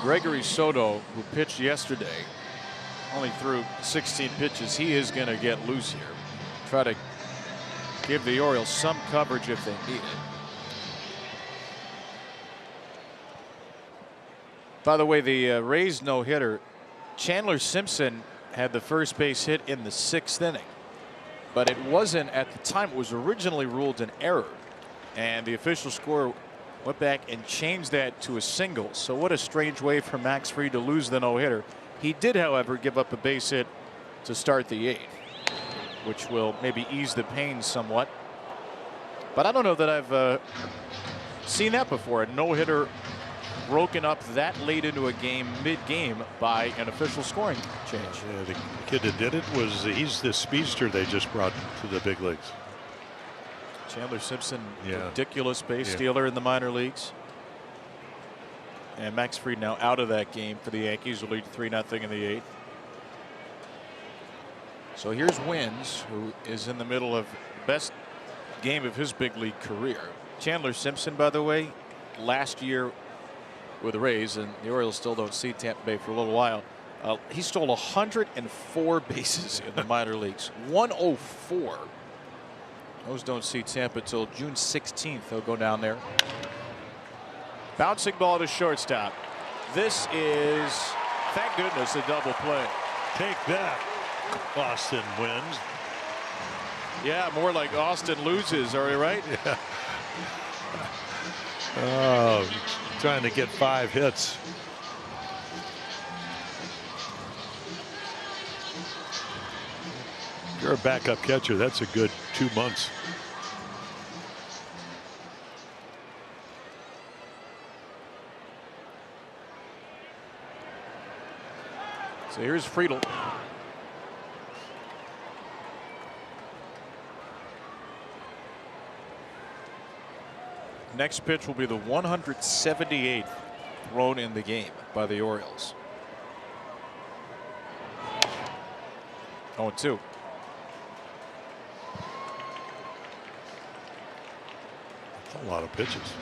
Gregory Soto, who pitched yesterday, only threw 16 pitches. He is going to get loose here. Try to give the Orioles some coverage if they need it. By the way, the Rays no-hitter, Chandler Simpson had the first base hit in the 6th inning, but it wasn't at the time. It was originally ruled an error, and the official score went back and changed that to a single. So what a strange way for Max Fried to lose the no-hitter. He did, however, give up a base hit to start the 8th, which will maybe ease the pain somewhat. But I don't know that I've seen that before. A no-hitter broken up that late into a game, mid-game, by an official scoring change. Yeah, the kid that did it he's the speedster they just brought to the big leagues. Chandler Simpson, yeah. Ridiculous base stealer in the minor leagues. And Max Fried now out of that game for the Yankees, who lead 3-0 in the 8th. So here's WYNN, who is in the middle of the best game of his big league career. Chandler Simpson, by the way, last year with the Rays, and the Orioles still don't see Tampa Bay for a little while. He stole 104 bases in the minor leagues. 104. Those don't see Tampa till June 16th. They'll go down there. Bouncing ball to shortstop. This is, thank goodness, a double play. Take that. Boston wins. Yeah, more like Austin loses. Are you right? Yeah. Oh, trying to get 5 hits. If you're a backup catcher, that's a good 2 months. So here's Friedel. Next pitch will be the 178th thrown in the game by the Orioles. 0-2. That's a lot of pitches.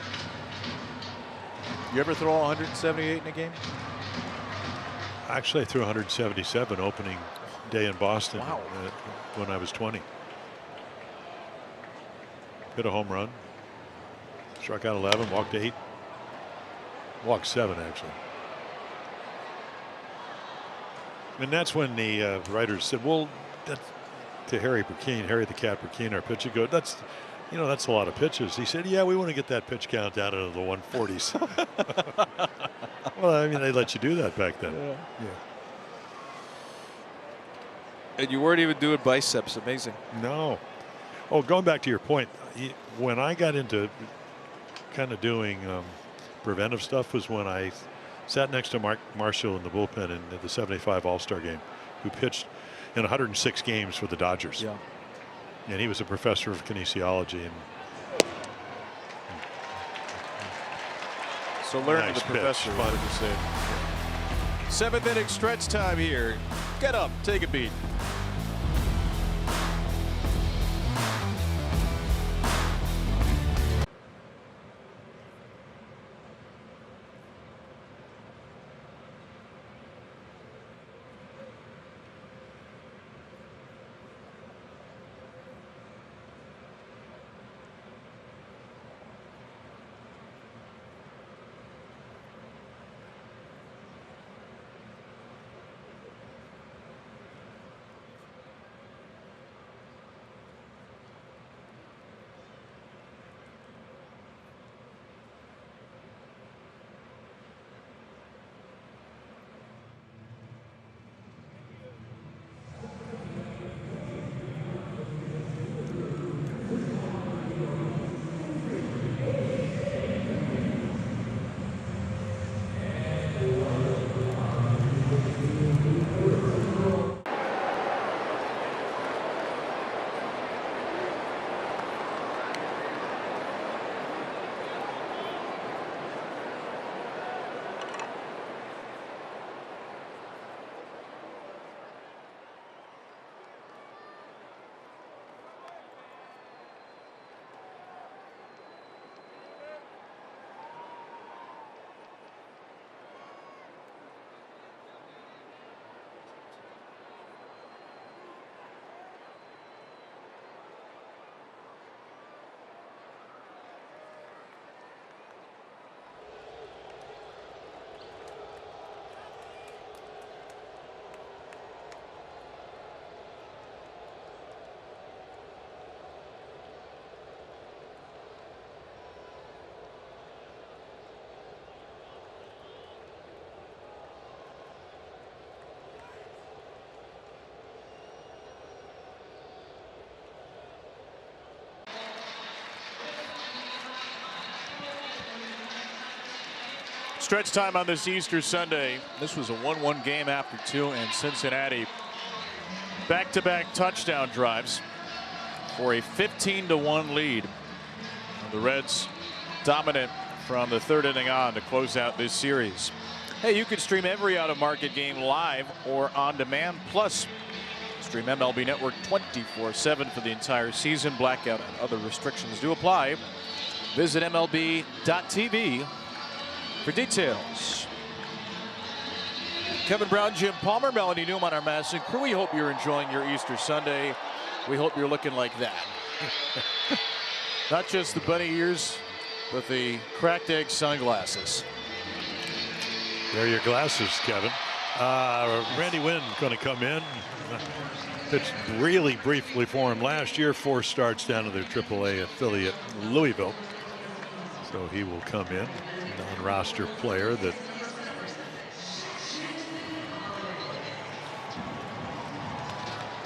You ever throw 178 in a game? Actually, I threw 177 opening day in Boston. Wow. When I was 20. Hit a home run. Struck out 11, walked 8. Walked 7, actually. And that's when the writers said, well, that's to Harry the Cat Burkeen, our pitcher, go, that's a lot of pitches. He said, yeah, we want to get that pitch count down into the 140s. Well, I mean, they let you do that back then. Yeah. Yeah. And you weren't even doing biceps. Amazing. No. Oh, going back to your point, when I got into kind of doing preventive stuff was when I sat next to Mark Marshall in the bullpen in the '75 All-Star game, who pitched in 106 games for the Dodgers. Yeah. And he was a professor of kinesiology. And so learn nice the professor. pitch. What did you say? 7th inning stretch time here. Get up, take a beat. Stretch time on this Easter Sunday. This was a 1-1 game after 2, and Cincinnati back-to-back touchdown drives for a 15-1 lead. The Reds dominant from the 3rd inning on to close out this series. Hey, you can stream every out-of-market game live or on demand. Plus, stream MLB Network 24/7 for the entire season. Blackout and other restrictions do apply. Visit MLB.tv for details. Kevin Brown, Jim Palmer, Melanie Newman, our Madison crew. We hope you're enjoying your Easter Sunday. We hope you're looking like that. Not just the bunny ears, but the cracked egg sunglasses. There are your glasses, Kevin. Randy Wynn going to come in. Pitched really briefly for him last year. 4 starts down to their AAA affiliate Louisville. So he will come in, non-roster player that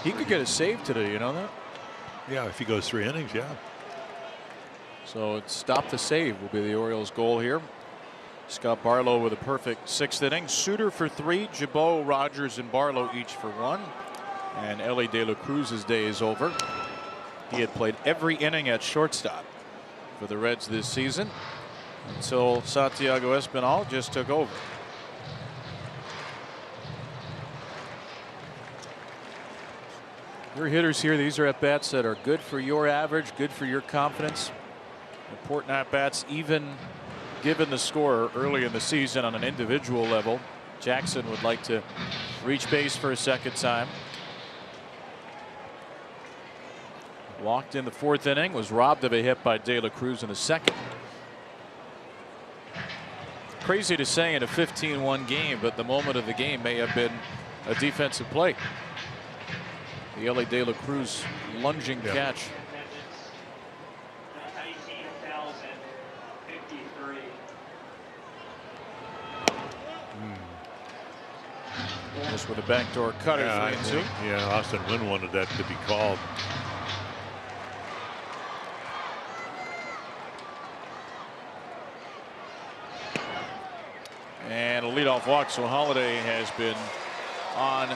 he could get a save today, you know that? Yeah, if he goes 3 innings, yeah. So stop the save will be the Orioles' goal here. Scott Barlow with a perfect 6th inning. Suter for 3. Gibaut, Rogers, and Barlow each for 1. And Ellie De La Cruz's day is over. He had played every inning at shortstop for the Reds this season until Santiago Espinal just took over. Your hitters here, these are at-bats that are good for your average, good for your confidence. Important at-bats, even given the score early in the season on an individual level. Jackson would like to reach base for a 2nd time. Walked in the 4th inning, was robbed of a hit by De La Cruz in the 2nd. Crazy to say in a 15-1 game, but the moment of the game may have been a defensive play. The Ellie De La Cruz lunging catch. Just with a backdoor cutter, 3-2. Yeah, Austin Wynn wanted that to be called. And a leadoff walk, so Holiday has been on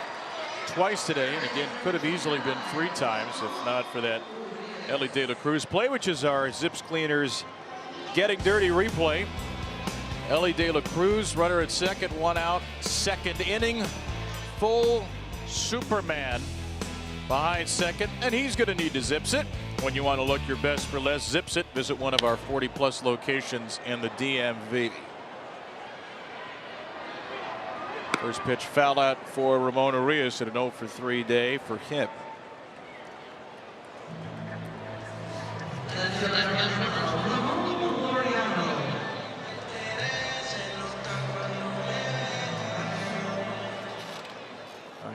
twice today, and again could have easily been 3 times if not for that Ellie De La Cruz play, which is our Zips Cleaners Getting Dirty replay. Ellie De La Cruz, runner at 2nd, 1 out, 2nd inning, full Superman behind 2nd, and he's going to need to zips it. When you want to look your best for less, zips it. Visit one of our 40+ locations in the DMV. First pitch foul out for Ramon Urias at an 0 for 3 day for him.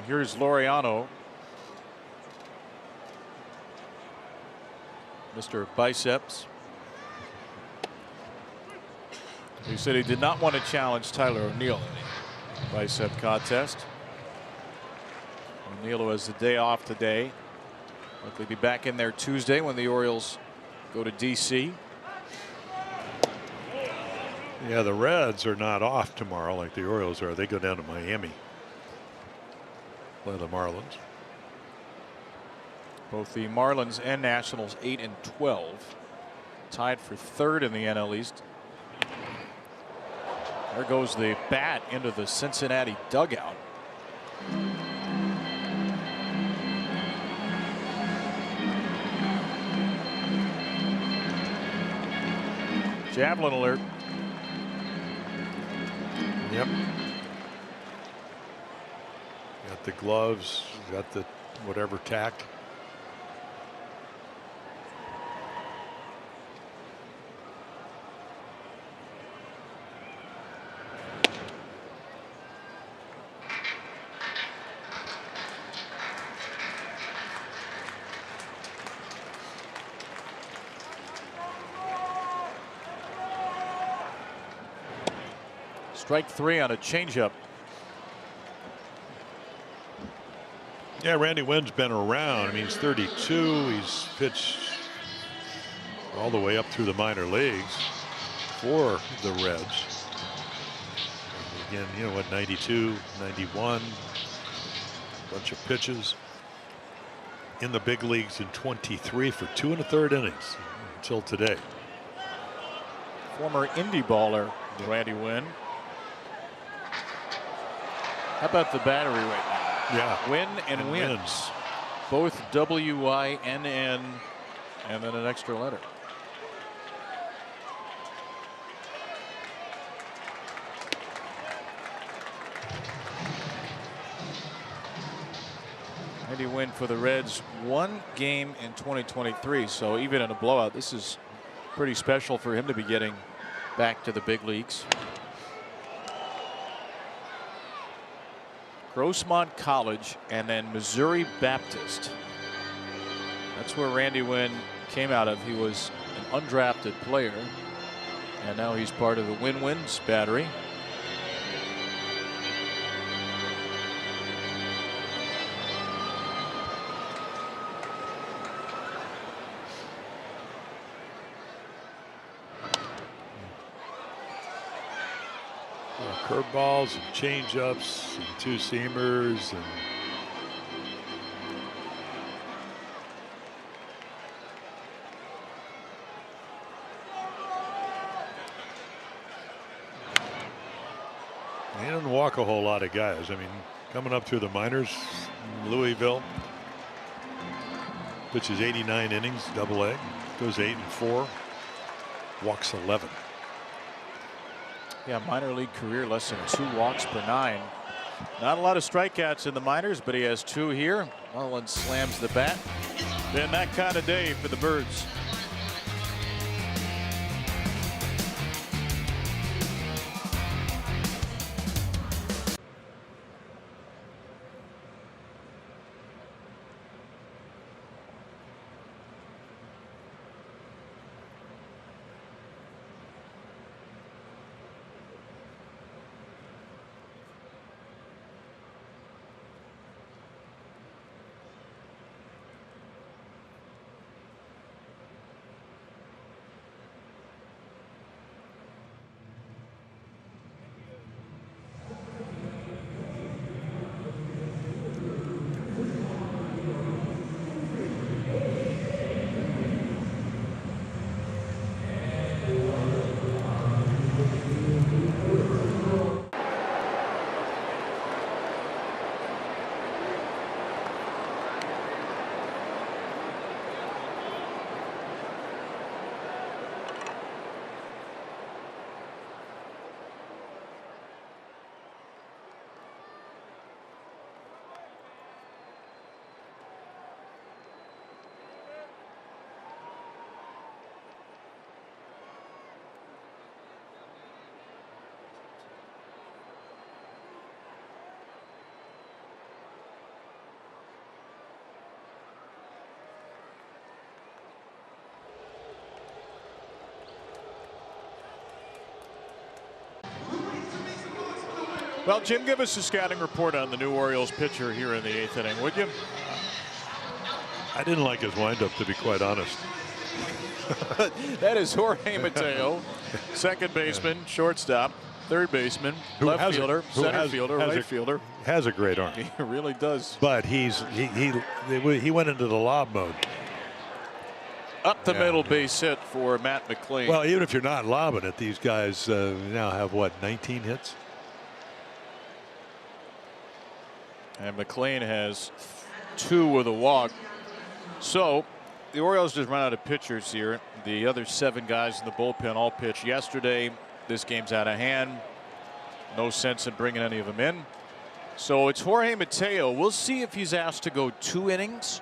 Here's Laureano. Mr. Biceps. He said he did not want to challenge Tyler O'Neill in the bicep contest. O'Neill, who has the day off today, likely be back in there Tuesday when the Orioles go to DC. Yeah, the Reds are not off tomorrow like the Orioles are. They go down to Miami. Play the Marlins. Both the Marlins and Nationals 8 and 12, tied for 3rd in the NL East. There goes the bat into the Cincinnati dugout. Javelin alert. Yep. Got the gloves, got the whatever tack. Strike 3 on a changeup. Yeah, Randy Wynn's been around. I mean, he's 32. He's pitched all the way up through the minor leagues for the Reds. Again, you know what, 92, 91, bunch of pitches in the big leagues in 23 for 2 1/3 innings until today. Former Indy baller Randy Wynn. How about the battery right now? Yeah. Wynn and Wins. Both WYNN and then an extra letter. Randy Wynn for the Reds, 1 game in 2023. So even in a blowout, this is pretty special for him to be getting back to the big leagues. Grossmont College, and then Missouri Baptist. That's where Randy Wynn came out of. He was an undrafted player, and now he's part of the WYNN's battery. Curveballs and changeups and two-seamers and he doesn't walk a whole lot of guys. I mean, coming up through the minors, Louisville pitches 89 innings, double-A, goes 8-4, walks 11. Yeah, minor league career, less than 2 walks per 9. Not a lot of strikeouts in the minors, but he has 2 here. Marlin slams the bat. Been that kind of day for the Birds. Well, Jim, give us a scouting report on the new Orioles pitcher here in the 8th inning, would you? I didn't like his windup, to be quite honest. That is Jorge Mateo, second baseman, shortstop, third baseman, left fielder, center fielder, right fielder. Has a great arm. He really does. But he went into the lob mode. Up the middle, base hit for Matt McLean. Well, even if you're not lobbing it, these guys now have, what, 19 hits? And McLean has 2 with a walk. So the Orioles just run out of pitchers here. The other 7 guys in the bullpen all pitched yesterday. This game's out of hand. No sense in bringing any of them in. So it's Jorge Mateo. We'll see if he's asked to go 2 innings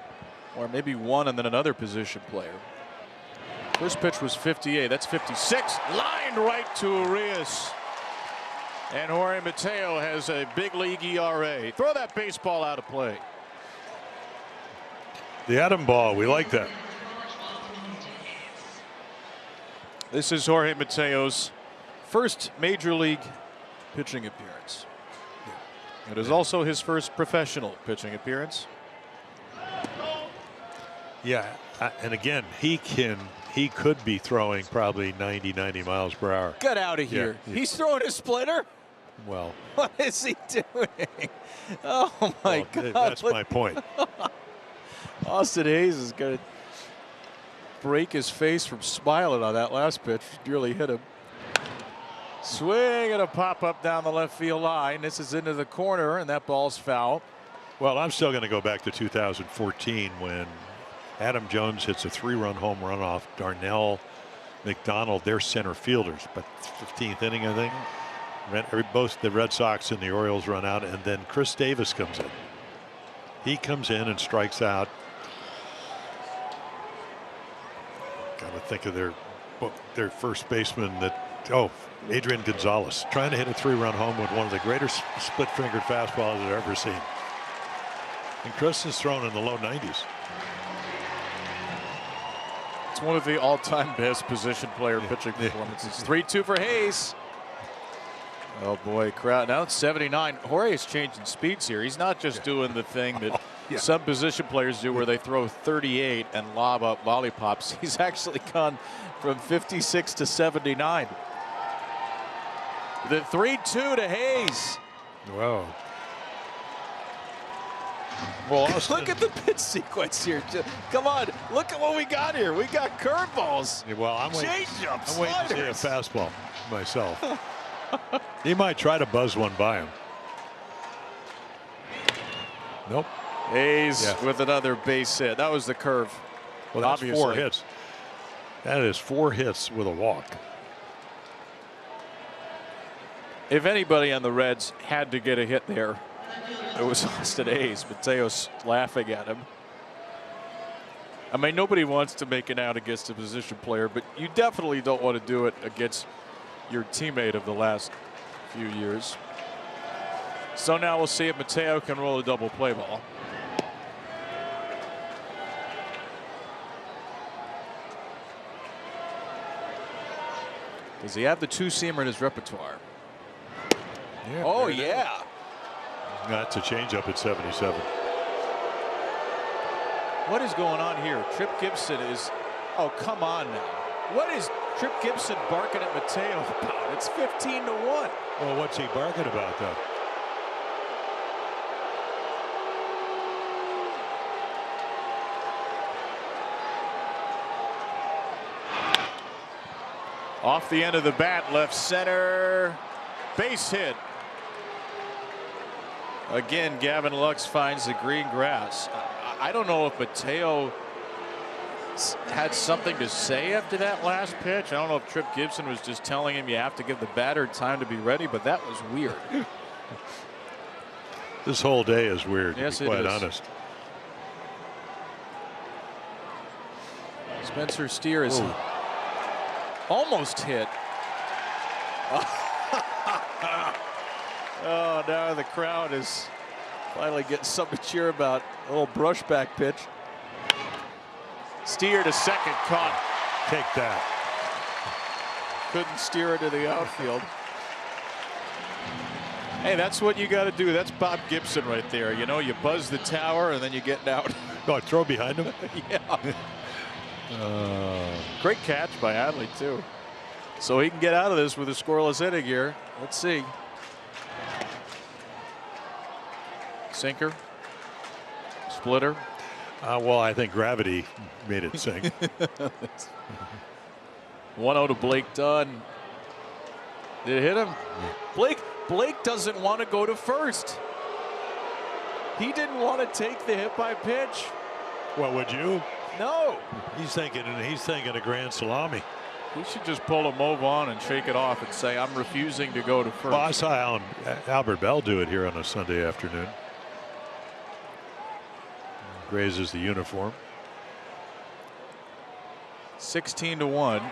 or maybe 1 and then another position player. First pitch was 58. That's 56. Lined right to Urias. And Jorge Mateo has a big league ERA. Throw that baseball out of play. The atom ball, we like that. This is Jorge Mateo's first major league pitching appearance. It is also his first professional pitching appearance. Yeah, and again, he could be throwing probably 90 miles per hour. Get out of here. Yeah. He's throwing a splitter? Well, what is he doing? Oh my God. That's my point. Austin Hayes is going to break his face from smiling on that last pitch. Really hit him. Swing and a pop up down the left field line. This is into the corner, and that ball's foul. Well, I'm still going to go back to 2014 when Adam Jones hits a 3-run home run off Darnell McDonald, their center fielders, but 15th inning, I think. Both the Red Sox and the Orioles run out, and then Chris Davis comes in. He comes in and strikes out. Got to think of their first baseman that Oh, Adrian Gonzalez trying to hit a 3-run home with one of the greatest split-fingered fastballs I've ever seen. And Chris is thrown in the low 90s. It's one of the all-time best position player pitching performances. 3-2 for Hayes. Oh boy, crowd now it's 79. Jorge is changing speeds here. He's not just doing the thing that some position players do where they throw 38 and lob up lollipops. He's actually gone from 56 to 79. The 3-2 to Hayes. Wow. Well, look at the pitch sequence here. Come on, look at what we got here. We got curveballs. Well, I'm waiting to see a fastball myself. He might try to buzz one by him. Nope. Hayes with another base hit. That was the curve. Well, that's obviously. 4 hits. That is 4 hits with a walk. If anybody on the Reds had to get a hit there, it was Austin Hayes. Mateo's laughing at him. I mean, nobody wants to make an out against a position player, but you definitely don't want to do it against your teammate of the last few years. So now we'll see if Mateo can roll a double play ball. Does he have the 2-seamer in his repertoire? Yeah, oh yeah. That's a changeup at 77. What is going on here? Trip Gibson is. Oh, come on now. What is Trip Gibson barking at Mateo about? It's 15-1. Well, what's he barking about, though? Off the end of the bat, left center. Base hit. Again, Gavin Lux finds the green grass. I don't know if Mateo had something to say after that last pitch. I don't know if Trip Gibson was just telling him you have to give the batter time to be ready, but that was weird. This whole day is weird, yes, to be quite honest. Spencer Steer is almost hit. Oh, now the crowd is finally getting something to cheer about. A little brushback pitch. Steer to second, caught. Take that. Couldn't steer it to the outfield. Hey, that's what you got to do. That's Bob Gibson right there. You know, you buzz the tower and then you get out. Oh, throw behind him? Yeah. Great catch by Adley, too. So he can get out of this with a scoreless inning here. Let's see. Sinker. Splitter. Well, I think gravity made it sink. 1-0 to Blake Dunn. Did it hit him? Blake doesn't want to go to first. He didn't want to take the hit by pitch. What would you? No. He's thinking a grand salami. He should just pull a move on and shake it off and say, I'm refusing to go to first. Well, I saw Albert Bell do it here on a Sunday afternoon. Grazes the uniform. 16-1,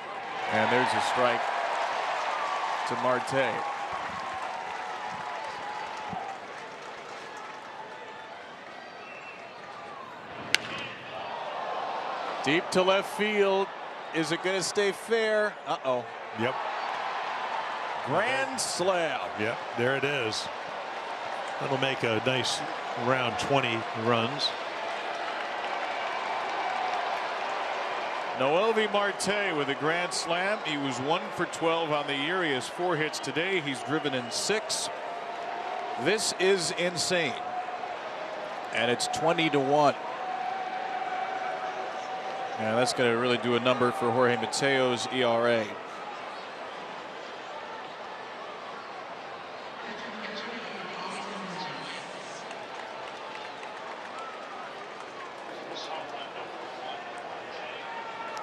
and there's a strike to Marte. Deep to left field. Is it going to stay fair? Uh-oh. Yep. Grand slam. Yep, there it is. That'll make a nice around 20 runs. Noelvi Marte with a grand slam. He was 1 for 12 on the year. He has 4 hits today. He's driven in 6. This is insane. And it's 20-1. And that's going to really do a number for Jorge Mateo's ERA.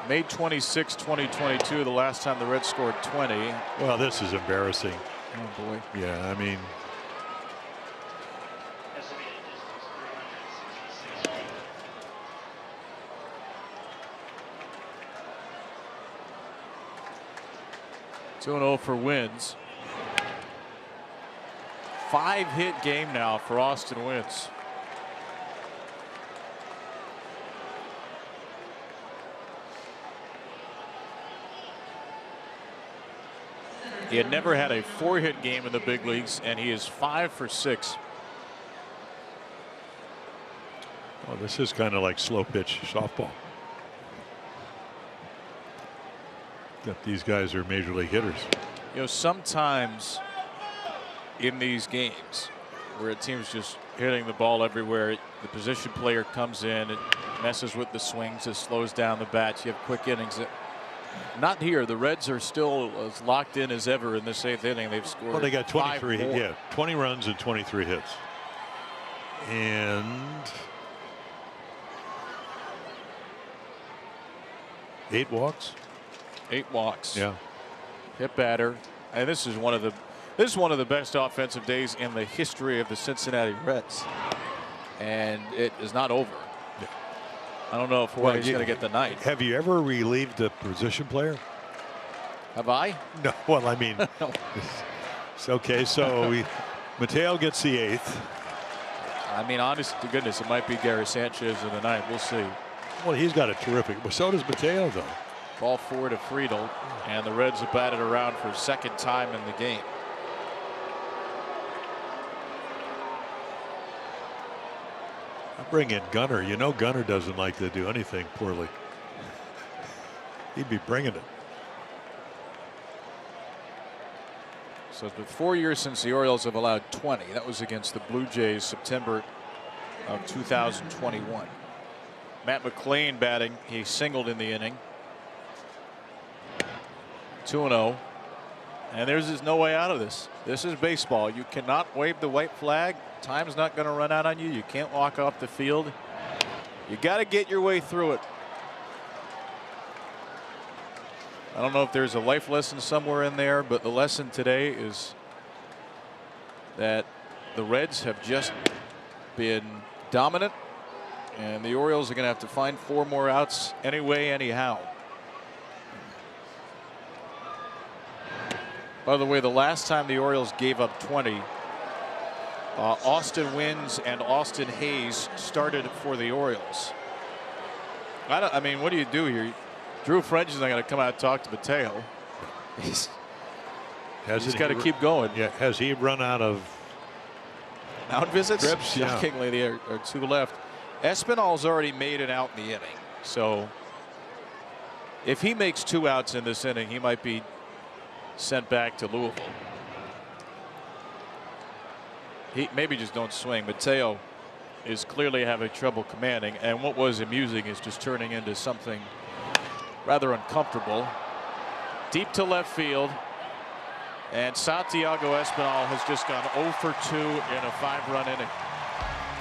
May 26, 2022, the last time the Reds scored 20. Well, this is embarrassing. Oh, boy. Yeah, I mean. 2-0 for WYNNs. 5-hit game now for Austin Wynns. He had never had a 4-hit game in the big leagues, and he is 5 for 6. Oh, this is kind of like slow pitch softball. Except these guys are major league hitters. You know, sometimes in these games where a team's just hitting the ball everywhere, the position player comes in, it messes with the swings, it slows down the bats. You have quick innings. Not here. The Reds are still as locked in as ever in this 8th inning. They've scored. Well, they got 23. 5 more. Yeah, 20 runs and 23 hits. And 8 walks. 8 walks. Yeah. Hit batter. And this is one of the best offensive days in the history of the Cincinnati Reds. And it is not over. I don't know if Jorge's going to get the night. Have you ever relieved a position player? Have I? No. Well, I mean, No. it's okay. So Mateo gets the 8th. I mean, honest to goodness, it might be Gary Sanchez in the ninth. We'll see. Well, he's got a terrific. Well, so does Mateo, though. Ball 4 to Friedel, and the Reds have batted around for a 2nd time in the game. I bring in Gunnar. You know, Gunnar doesn't like to do anything poorly. He'd be bringing it. So it's been 4 years since the Orioles have allowed 20. That was against the Blue Jays, September of 2021. Matt McLean batting. He singled in the inning. 2-0. And there's just no way out of this. This is baseball. You cannot wave the white flag. Time's not going to run out on you. You can't walk off the field. You got to get your way through it. I don't know if there's a life lesson somewhere in there, but the lesson today is that the Reds have just been dominant, and the Orioles are going to have to find 4 more outs anyway, anyhow. By the way, the last time the Orioles gave up 20, Austin Wynns and Austin Hayes started for the Orioles. I mean, what do you do here? Drew French is not going to come out and talk to Mateo. He's got to keep going. Yeah. Has he run out of mound visits? trips? Shockingly, there are 2 left. Espinal's already made it out in the inning. So if he makes 2 outs in this inning, he might be sent back to Louisville. He maybe just don't swing. Mateo is clearly having trouble commanding, and what was amusing is just turning into something rather uncomfortable. Deep to left field, and Santiago Espinal has just gone 0 for 2 in a 5-run inning.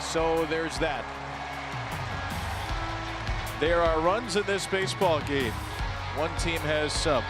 So there's that. There are runs in this baseball game. One team has some.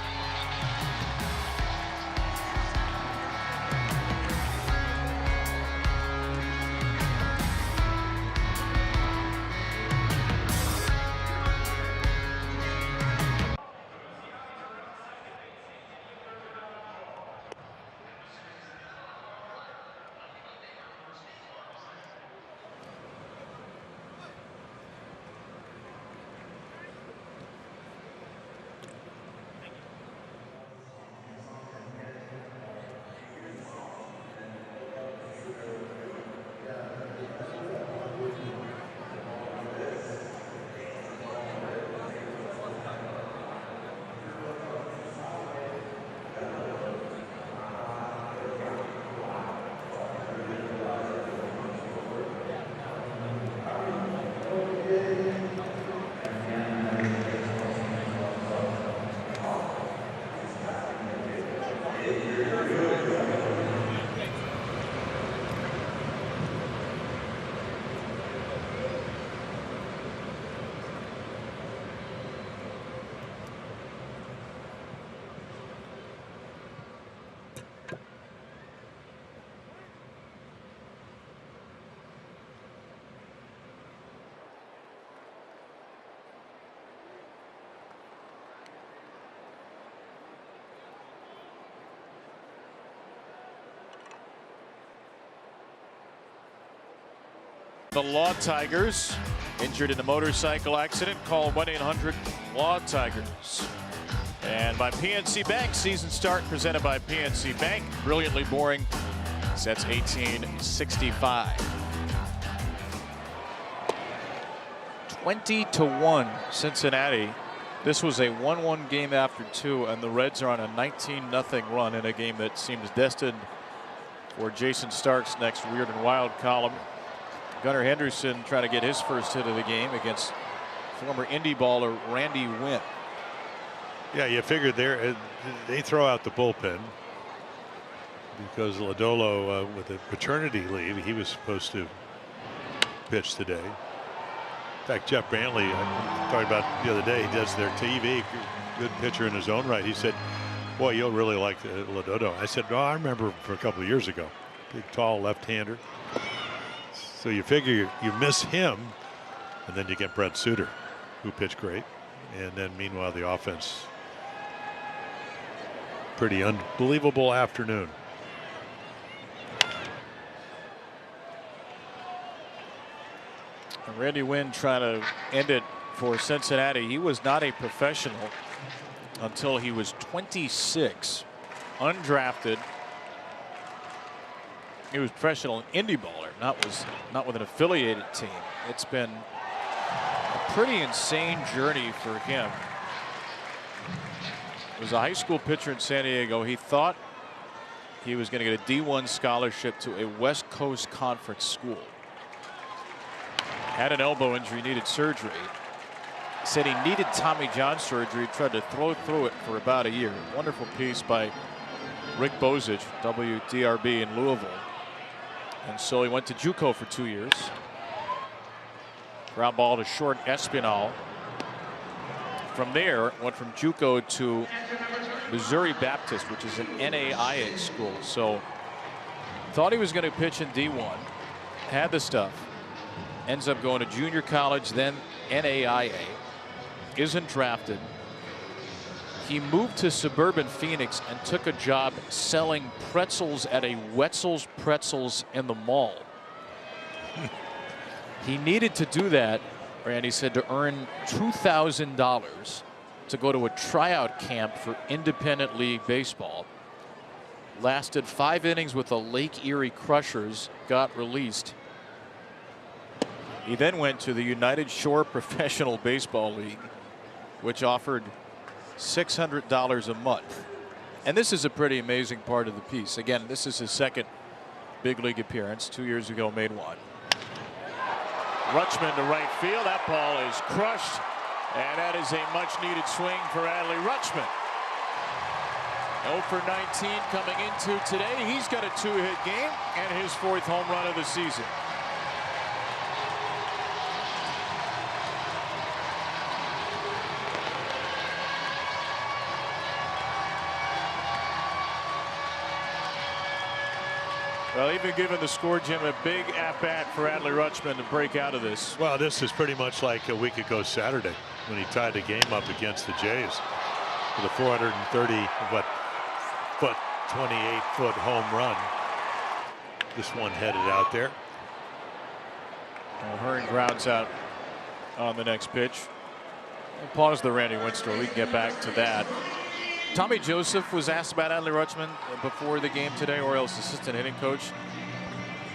the Law Tigers. Injured in a motorcycle accident, call 1-800-LAW-TIGERS. And by PNC Bank, season start presented by PNC Bank. Brilliantly boring, sets 1865. 20-1 Cincinnati. This was a 1-1 game after 2, and the Reds are on a 19-0 run in a game that seems destined for Jason Stark's next Weird and Wild column. Gunnar Henderson trying to get his first hit of the game against former Indy baller Randy WYNN. Yeah, you figured they throw out the bullpen because Lodolo with a paternity leave, he was supposed to pitch today. In fact, Jeff Brantley, I talked about the other day, he does their TV, good pitcher in his own right. He said, boy, you'll really like Lodolo. I said, no, I remember for a couple of years ago. Big, tall left-hander. So you figure you miss him, and then you get Brett Suter, who pitched great. And then meanwhile, the offense, pretty unbelievable afternoon. Randy WYNN trying to end it for Cincinnati. He was not a professional until he was 26, undrafted. He was professional Indy baller, not with an affiliated team. It's been a pretty insane journey for him. He was a high school pitcher in San Diego. He thought he was going to get a D1 scholarship to a West Coast Conference school. Had an elbow injury, needed surgery. Said he needed Tommy John surgery, tried to throw through it for about a year. Wonderful piece by Rick Bozich, WDRB in Louisville. And so he went to JUCO for 2 years. Ground ball to short Espinal. From there, went from JUCO to Missouri Baptist, which is an NAIA school. So thought he was going to pitch in D1, had the stuff, ends up going to junior college, then NAIA, isn't drafted. He moved to suburban Phoenix and took a job selling pretzels at a Wetzel's Pretzels in the mall. He needed to do that, Randy said, to earn $2,000 to go to a tryout camp for independent league baseball. Lasted 5 innings with the Lake Erie Crushers, got released. He then went to the United Shore Professional Baseball League, which offered $600 a month. And this is a pretty amazing part of the piece. Again, this is his second big league appearance. 2 years ago, made one. Rutschman to right field. That ball is crushed. And that is a much needed swing for Adley Rutschman. 0 for 19 coming into today. He's got a 2-hit game and his 4th home run of the season. Well, even given the score, Jim, a big at-bat for Adley Rutschman to break out of this. Well, this is pretty much like a week ago Saturday when he tied the game up against the Jays with a 28-foot home run. This one headed out there. Well, Hearn grounds out on the next pitch. We'll pause the Randy WYNN story. We can get back to that. Tommy Joseph was asked about Adley Rutschman before the game today, Orioles assistant hitting coach.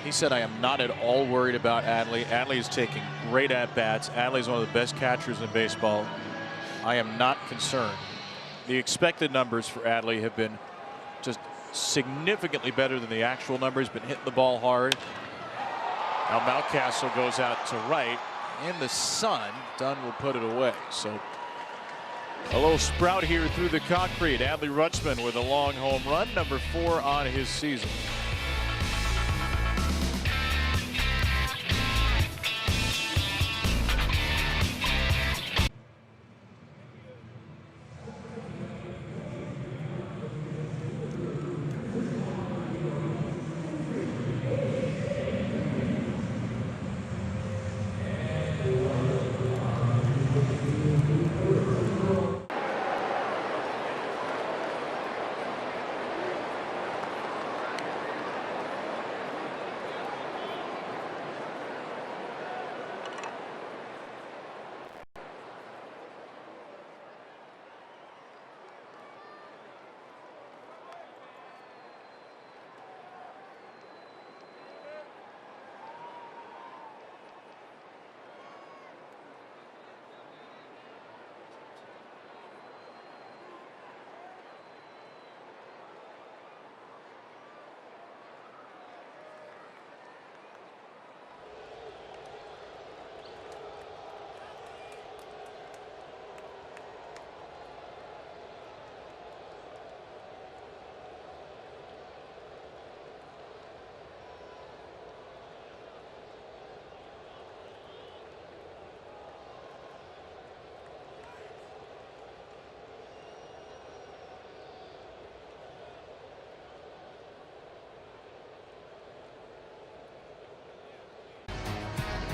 He said, I am not at all worried about Adley. Adley is taking great at-bats. Adley is one of the best catchers in baseball. I am not concerned. The expected numbers for Adley have been just significantly better than the actual numbers. Been hitting the ball hard. Now Mountcastle goes out to right in the sun. Dunn will put it away. So a little sprout here through the concrete. Adley Rutschman with a long home run, number 4 on his season.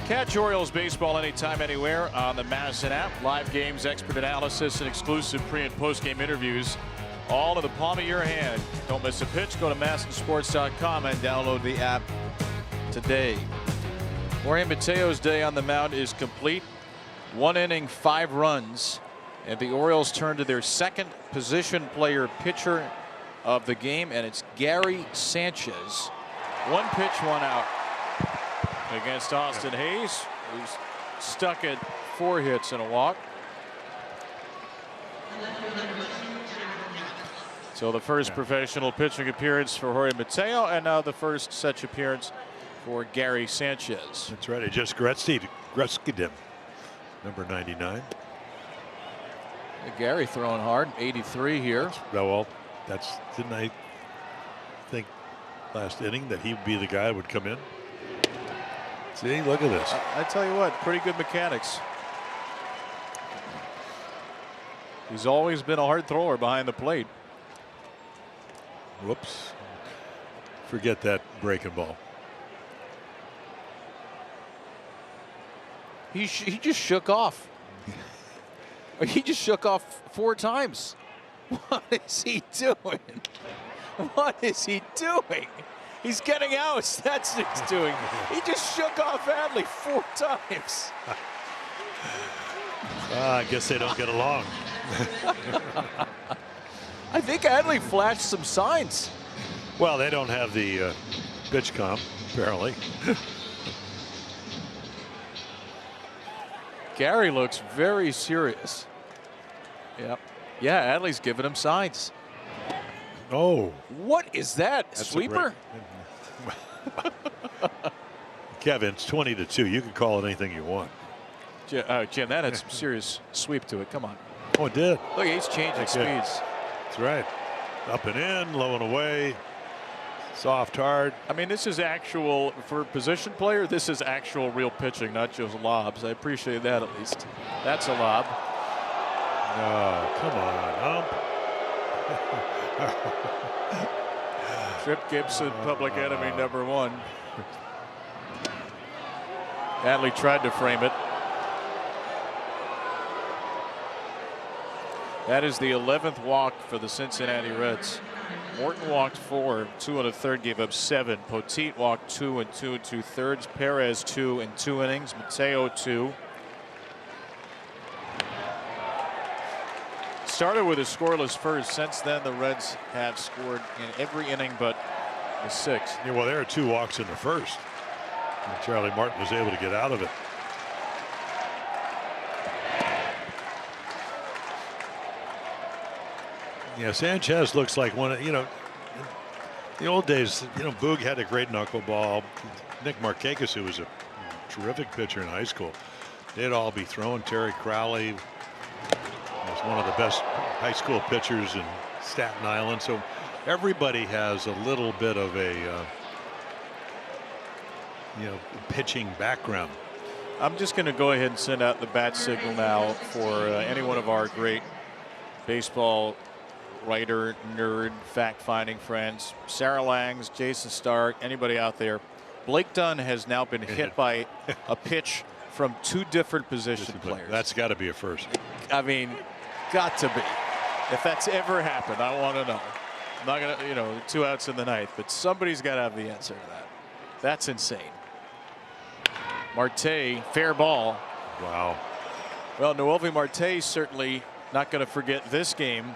Catch Orioles baseball anytime, anywhere on the Madison app. Live games, expert analysis, and exclusive pre- and post-game interviews, all in the palm of your hand. Don't miss a pitch. Go to MASNsports.com and download the app today. Jorge Mateo's day on the mound is complete. 1 inning, 5 runs, and the Orioles turn to their second position player pitcher of the game, and it's Gary Sanchez. 1 pitch, 1 out. Against Austin Hayes, who's stuck at 4 hits and a walk. So the first professional pitching appearance for Jorge Mateo, and now the first such appearance for Gary Sanchez. That's right. He just Gretzky'd him. Number 99. Gary throwing hard, 83 here. Well, didn't I think last inning that he would be the guy who would come in? See, look at this. I tell you what, pretty good mechanics. He's always been a hard thrower behind the plate. Whoops. Forget that breaking ball. He just shook off. He just shook off 4 times. What is he doing? What is he doing? He's getting outs. That's what he's doing. He just shook off Adley 4 times. I guess they don't get along. I think Adley flashed some signs. Well, they don't have the pitch comp, apparently. Gary looks very serious. Yep. Yeah, Adley's giving him signs. Oh. What is that? That's Sweeper? Kevin, it's 20-2. You can call it anything you want. Jim, that had some serious sweep to it. Come on. Oh, it did. Look, he's changing speeds. That's right. Up and in, low and away. Soft, hard. I mean, this is actual, for a position player, this is actual real pitching, not just lobs. I appreciate that at least. That's a lob. Oh, come on, Trip Gibson, public enemy number 1. Adley tried to frame it. That is the 11th walk for the Cincinnati Reds. Morton walked 4, 2 1/3, gave up 7. Poteet walked 2 and 2 2/3. Perez 2 in 2 innings. Mateo 2. Started with a scoreless first. Since then, the Reds have scored in every inning but the 6th. Yeah, well, there are 2 walks in the first. And Charlie Martin was able to get out of it. Yeah, Sanchez looks like one of, in the old days, Boog had a great knuckleball. Nick Markakis, who was a terrific pitcher in high school, they'd all be throwing. Terry Crowley was one of the best high school pitchers in Staten Island. So everybody has a little bit of a, pitching background. I'm just going to go ahead and send out the bat signal now for any one of our great baseball writer, nerd, fact-finding friends. Sarah Langs, Jason Stark, anybody out there. Blake Dunn has now been hit by a pitch from 2 different position players. That's got to be a first. I mean, got to be. If that's ever happened, I want to know. I'm not going to, 2 outs in the 9th, but somebody's got to have the answer to that. That's insane. Marte, fair ball. Wow. Well, Noelvi Marte certainly not going to forget this game.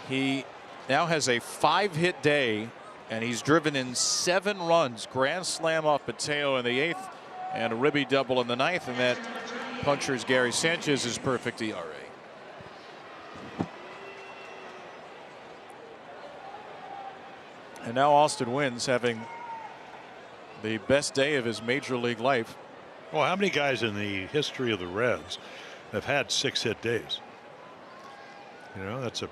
He now has a 5-hit day, and he's driven in 7 runs. Grand slam off Mateo in the 8th, and a ribby double in the 9th, and that punctures Gary Sanchez's perfect ERA. And now Austin Wynn's having the best day of his major league life. Well, how many guys in the history of the Reds have had 6-hit days? That's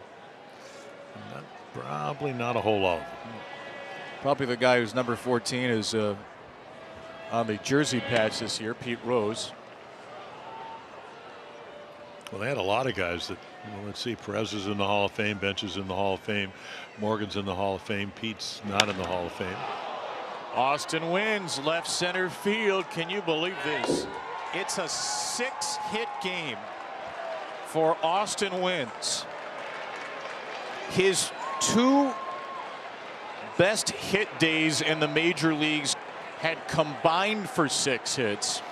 probably not a whole lot. Probably the guy who's number 14 is on the jersey patch this year, Pete Rose. Well, they had a lot of guys that, let's see, Perez is in the Hall of Fame, Bench is in the Hall of Fame, Morgan's in the Hall of Fame, Pete's not in the Hall of Fame. Austin wins left center field. Can you believe this? It's a 6-hit game for Austin Wynns. His 2 best hit days in the major leagues had combined for 6 hits,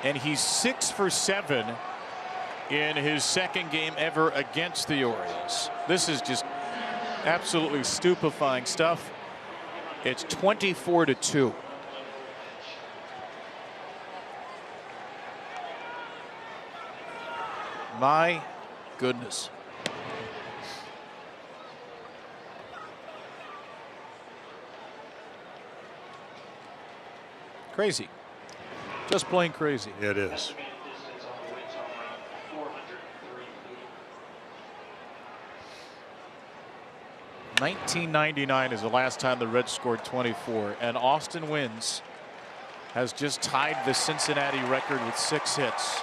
and he's 6 for 7 in his 2nd game ever against the Orioles. This is just absolutely stupefying stuff. It's 24-2. My goodness. Crazy. Just plain crazy. It is. $1999 is the last time the Reds scored 24, and Austin Wynns has just tied the Cincinnati record with 6 hits.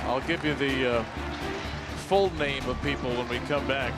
I'll give you the full name of people when we come back.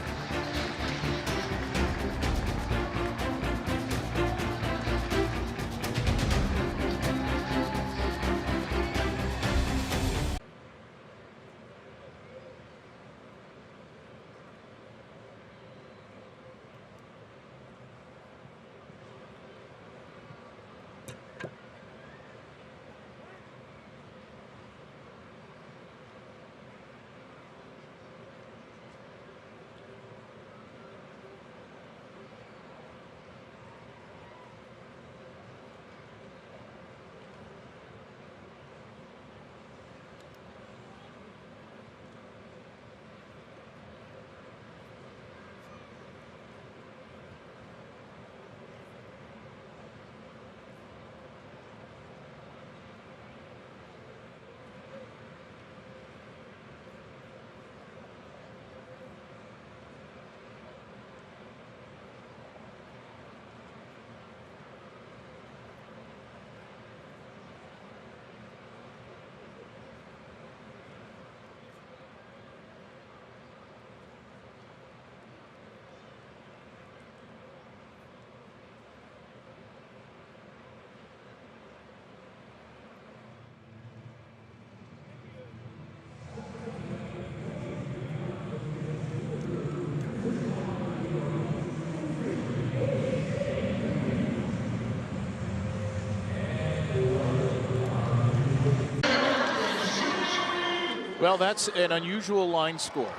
Well, that's an unusual line score.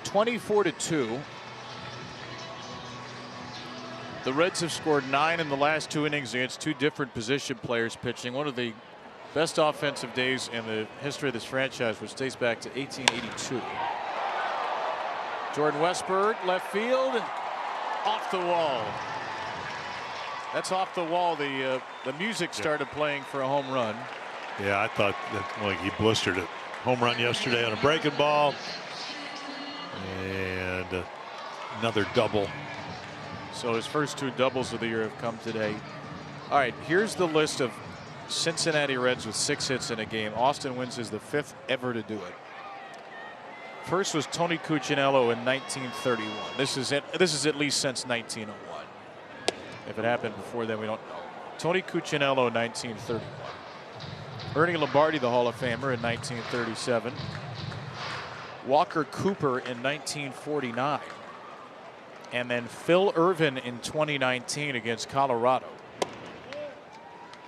24-2. The Reds have scored 9 in the last 2 innings against 2 different position players pitching. One of the best offensive days in the history of this franchise, which dates back to 1882. Jordan Westburg, left field, off the wall. That's off the wall. The music started playing for a home run. Yeah, I thought that, well, he blistered it. Home run yesterday on a breaking ball. And another double. So his first 2 doubles of the year have come today. All right, here's the list of Cincinnati Reds with 6 hits in a game. Austin Wynns is the 5th ever to do it. First was Tony Cuccinello in 1931. This is at least since 1901. If it happened before then, we don't know. Tony Cuccinello, 1931. Ernie Lombardi, the Hall of Famer, in 1937. Walker Cooper in 1949. And then Phil Irvin in 2019 against Colorado.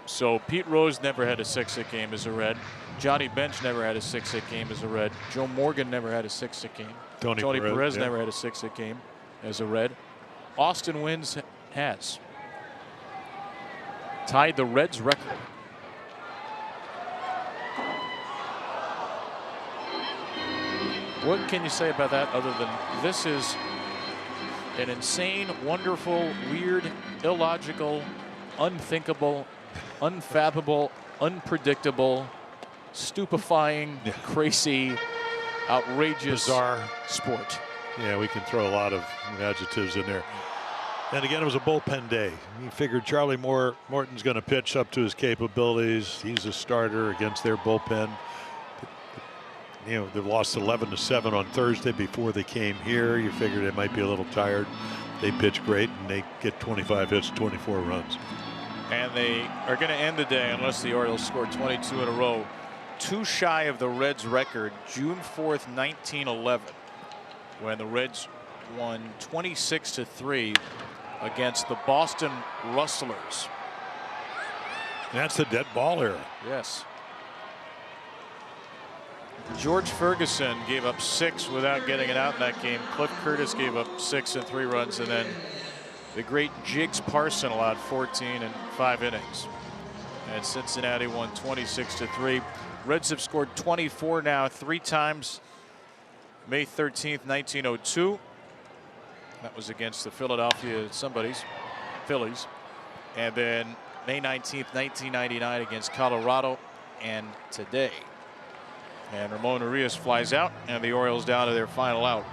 So Pete Rose never had a 6-hit game as a Red. Johnny Bench never had a 6-hit game as a Red. Joe Morgan never had a 6-hit game. Tony Perez never had a 6-hit game as a Red. Austin Wynns has tied the Reds record. What can you say about that other than this is an insane, wonderful, weird, illogical, unthinkable, unfathomable, unpredictable, stupefying, crazy, outrageous, bizarre sport. Yeah, we can throw a lot of adjectives in there. And again, it was a bullpen day. You figured Charlie Morton's going to pitch up to his capabilities. He's a starter against their bullpen. You know, they've lost 11-7 on Thursday before they came here. You figured they might be a little tired. they pitch great and they get 25 hits, 24 runs. And they are going to end the day, unless the Orioles score 22 in a row, too shy of the Reds record, June 4th, 1911, when the Reds won 26-3 against the Boston Rustlers. That's the dead ball era. Yes. George Ferguson gave up 6 without getting it out in that game. Cliff Curtis gave up 6 in 3 runs, and then the great Jiggs Parson allowed 14 in 5 innings. And Cincinnati won 26-3. Reds have scored 24 now, 3 times. May 13th, 1902. That was against the Philadelphia Phillies. And then May 19th, 1999 against Colorado, and today. And Ramon Urias flies out, and the Orioles down to their final out.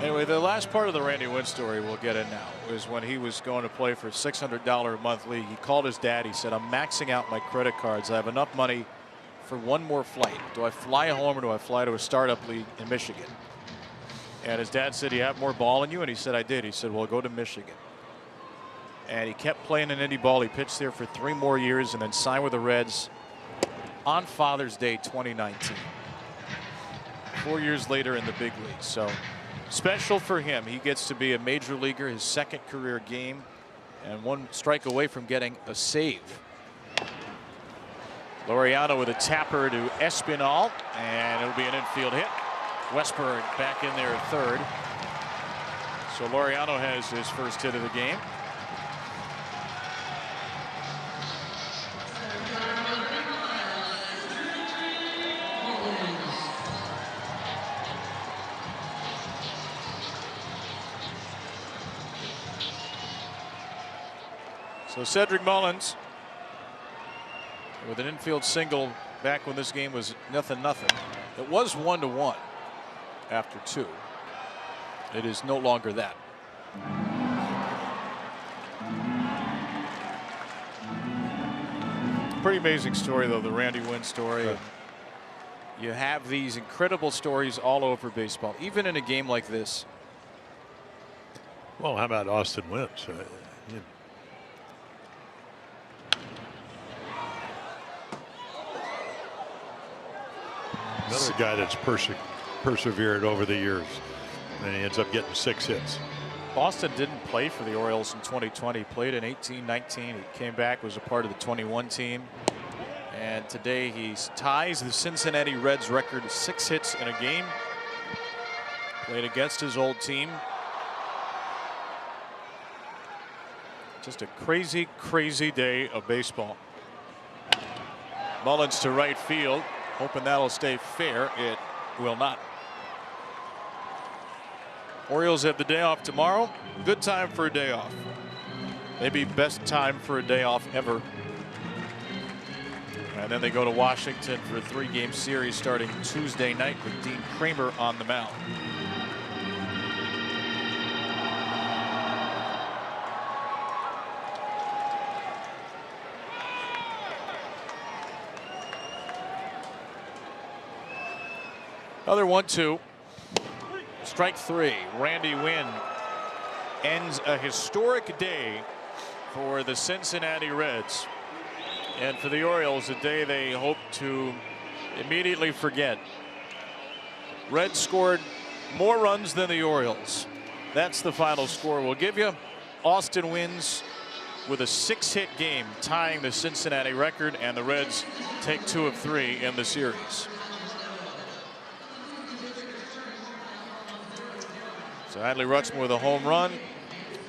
Anyway, the last part of the Randy Wynn story we'll get in now is when he was going to play for a $600 a month league. He called his dad. He said, "I'm maxing out my credit cards. I have enough money for one more flight. Do I fly home or do I fly to a startup league in Michigan?" And his dad said, "You have more ball in you?" And he said, "I did." He said, "Well, go to Michigan." And he kept playing in indie ball. He pitched there for 3 more years and then signed with the Reds on Father's Day 2019. 4 years later in the big leagues. So special for him. He gets to be a major leaguer, his 2nd career game, and 1 strike away from getting a save. Laureano with a tapper to Espinal, and it'll be an infield hit. Westberg back in there at 3rd. So Laureano has his first hit of the game. So Cedric Mullins with an infield single back when this game was 0-0. It was 1-1 after 2. It is no longer that. Pretty amazing story, though, the Randy Wynn story. Right. You have these incredible stories all over baseball, even in a game like this. Well, how about Austin Wynn? Another guy that's persevered over the years, and he ends up getting 6 hits. Boston didn't play for the Orioles in 2020. He played in 18-19. He came back, was a part of the 21 team. And today he ties the Cincinnati Reds record, 6 hits in a game. Played against his old team. Just a crazy, crazy day of baseball. Mullins to right field, hoping that'll stay fair. It will not. Orioles have the day off tomorrow. Good time for a day off. Maybe best time for a day off ever. And then they go to Washington for a 3-game series starting Tuesday night with Dean Kramer on the mound. Another 1-2. Strike 3. Randy Wynn ends a historic day for the Cincinnati Reds. And for the Orioles, a day they hope to immediately forget. Reds scored more runs than the Orioles. That's the final score we'll give you. Austin wins with a 6-hit game, tying the Cincinnati record, and the Reds take 2 of 3 in the series. So Adley Rutschman with a home run,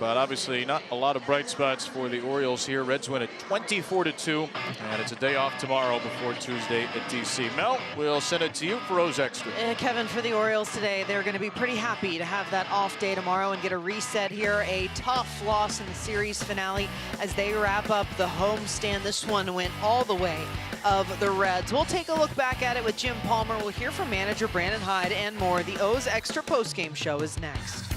but obviously not a lot of bright spots for the Orioles here. Reds win at 24-2, and it's a day off tomorrow before Tuesday at DC. Mel, we'll send it to you for Rose Extra. Kevin, for the Orioles today, they're going to be pretty happy to have that off day tomorrow and get a reset here. A tough loss in the series finale as they wrap up the homestand. This one went all the way of the Reds. We'll take a look back at it with Jim Palmer. We'll hear from manager Brandon Hyde and more. The O's Extra postgame show is next.